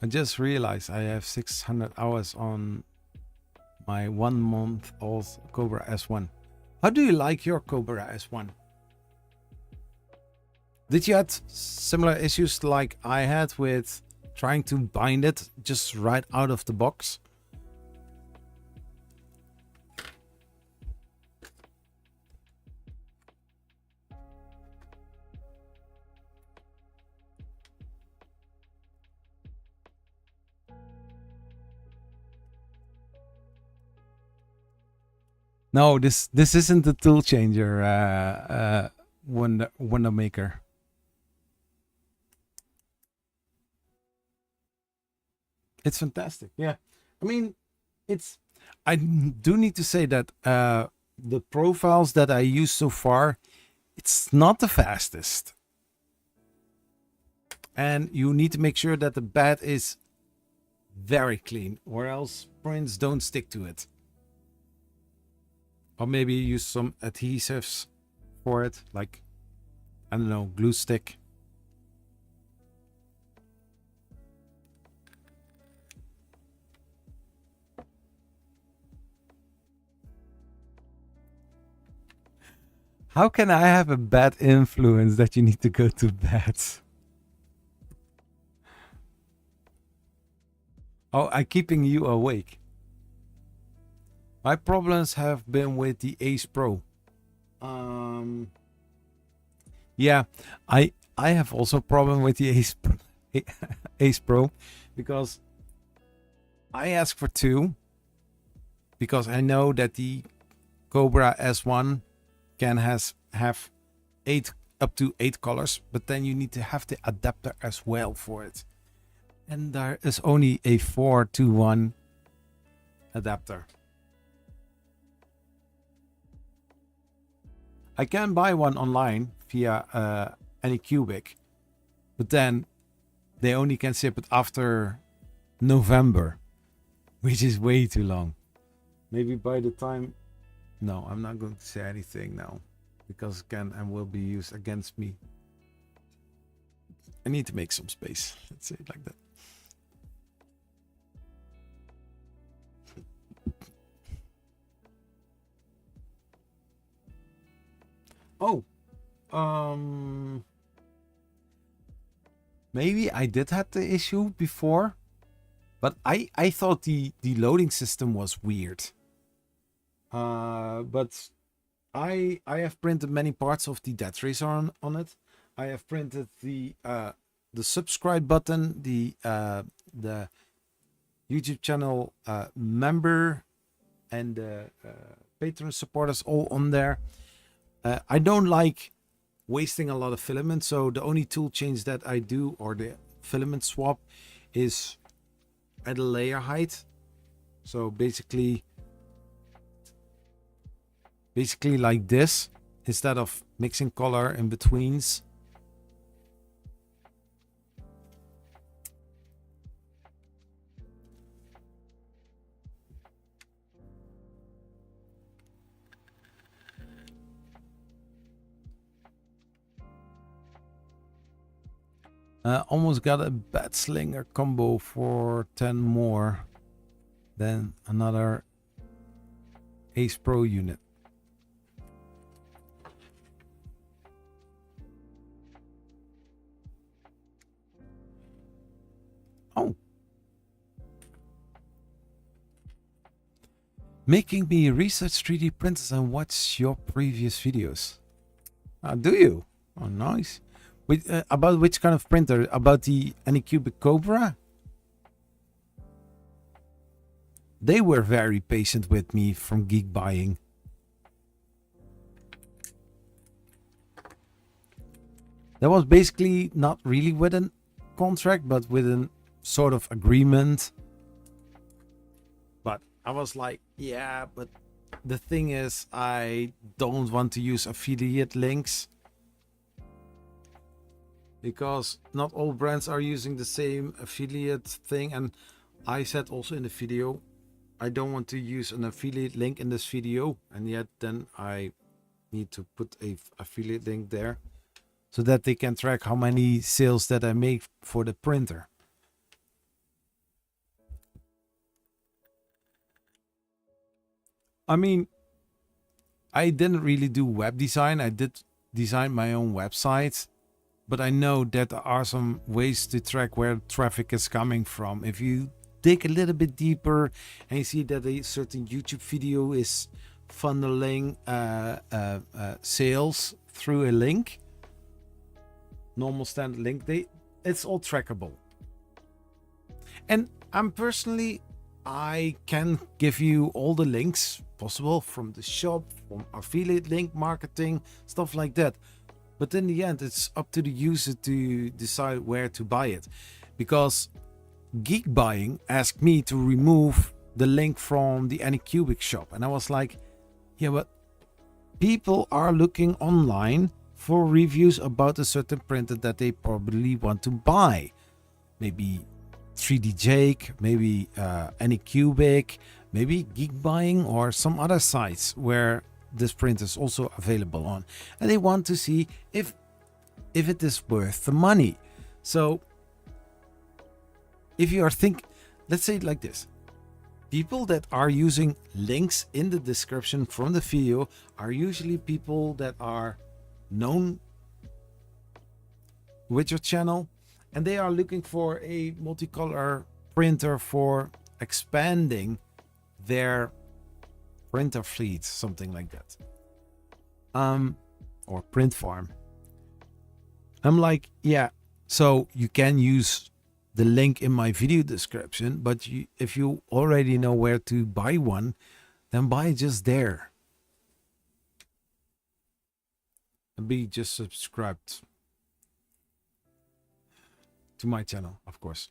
I just realized I have 600 hours on my 1 month old Cobra S1. How do you like your Cobra S1? Did you have similar issues like I had with trying to bind it just right out of the box? No, this isn't the tool changer, Wonder Maker. It's fantastic. Yeah, I mean, I do need to say that the profiles that I use so far, it's not the fastest, and you need to make sure that the bed is very clean, or else prints don't stick to it. Or maybe use some adhesives for it, like, I don't know, glue stick. How can I have a bad influence that you need to go to bed? Oh, I'm keeping you awake. My problems have been with the Ace Pro. Yeah, I have also a problem with the Ace Pro because I asked for 2 because I know that the Cobra S1 can have 8 up to 8 colors, but then you need to have the adapter as well for it, and there is only a 4-to-1 adapter. I can buy one online via Anycubic, but then they only can ship it after November, which is way too long. Maybe by the time... No, I'm not going to say anything now, because it can and will be used against me. I need to make some space. Let's say it like that. Oh, maybe I did have the issue before, but I thought the loading system was weird. But I have printed many parts of the death racer on it. I have printed the subscribe button, the YouTube channel member, and the patron supporters all on there. I don't like wasting a lot of filament, so the only tool change that I do, or the filament swap, is at a layer height. So basically like this, instead of mixing color in betweens. Almost got a bat slinger combo for 10 more than another Ace Pro unit. Oh. Making me research 3D printers and watch your previous videos. Do you? Oh, nice. About which kind of printer? About the Anycubic Cobra? They were very patient with me from Geek Buying. That was basically not really with a contract, but with a sort of agreement. But I was like, yeah, but the thing is, I don't want to use affiliate links, because not all brands are using the same affiliate thing. And I said also in the video, I don't want to use an affiliate link in this video, and yet then I need to put a affiliate link there so that they can track how many sales that I make for the printer. I mean, I didn't really do web design. I did design my own website. But I know that there are some ways to track where traffic is coming from. If you dig a little bit deeper and you see that a certain YouTube video is funneling sales through a link, normal standard link, it's all trackable. And I can give you all the links possible from the shop, from affiliate link marketing, stuff like that. But in the end, it's up to the user to decide where to buy it. Because Geek Buying asked me to remove the link from the Anycubic shop. And I was like, yeah, but people are looking online for reviews about a certain printer that they probably want to buy. Maybe 3D Jake, maybe Anycubic, maybe Geek Buying, or some other sites where this print is also available on, and they want to see if it is worth the money. So if you are let's say it like this, people that are using links in the description from the video are usually people that are known with your channel, and they are looking for a multicolor printer for expanding their printer fleet, something like that, or print farm. I'm like, yeah, so you can use the link in my video description, but if you already know where to buy one, then buy it just there and be just subscribed to my channel, of course.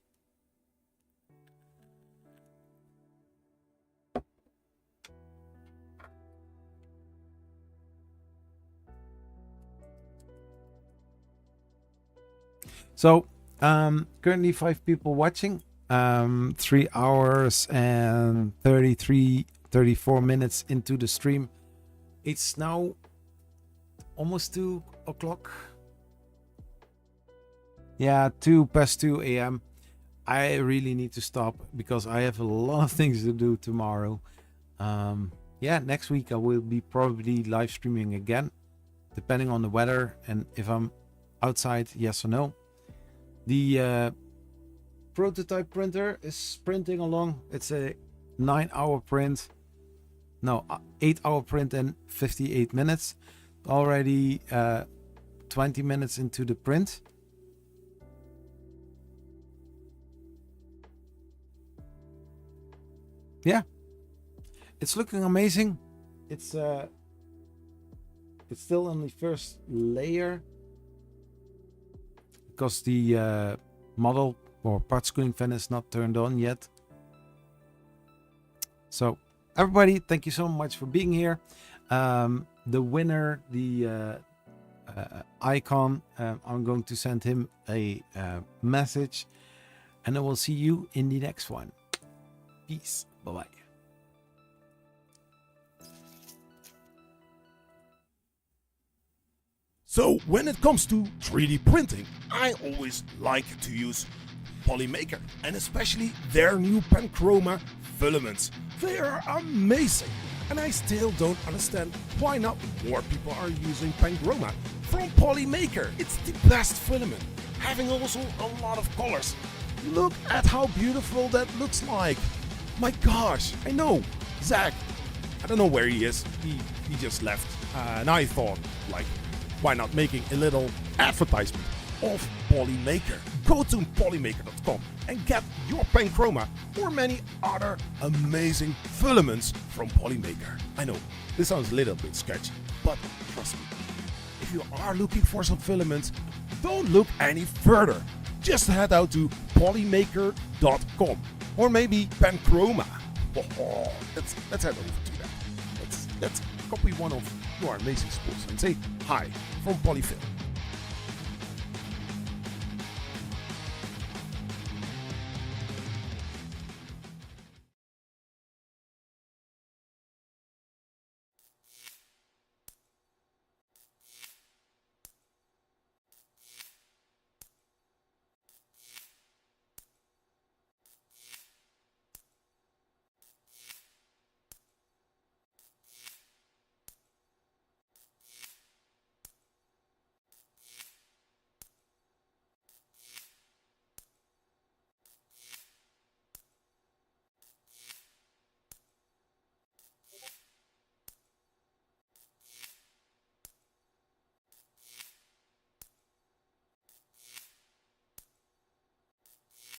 So currently 5 people watching, 3 hours and 34 minutes into the stream. It's now almost 2 o'clock. Yeah, 2 past 2 a.m. I really need to stop because I have a lot of things to do tomorrow. Yeah, next week I will be probably live streaming again, depending on the weather and if I'm outside, yes or no. The prototype printer is printing along. It's a 9-hour print. No, 8-hour print in 58 minutes. Already 20 minutes into the print. Yeah, it's looking amazing. It's still on the first layer because the model or part cooling fan is not turned on yet. So everybody, thank you so much for being here. The winner, the icon, I'm going to send him a message, and I will see you in the next one. Peace. Bye-bye. So when it comes to 3D printing, I always like to use Polymaker, and especially their new Panchroma filaments. They are amazing, and I still don't understand why not more people are using Panchroma from Polymaker. It's the best filament, having also a lot of colors. Look at how beautiful that looks like. My gosh, I know, Zach, I don't know where he is, he just left, and I thought, like, why not making a little advertisement of Polymaker? Go to polymaker.com and get your Panchroma or many other amazing filaments from Polymaker. I know, this sounds a little bit sketchy, but trust me, if you are looking for some filaments, don't look any further. Just head out to polymaker.com or maybe Panchroma. Oh, let's head over to that. Let's copy one of your amazing spools and say hi from Polyfilm.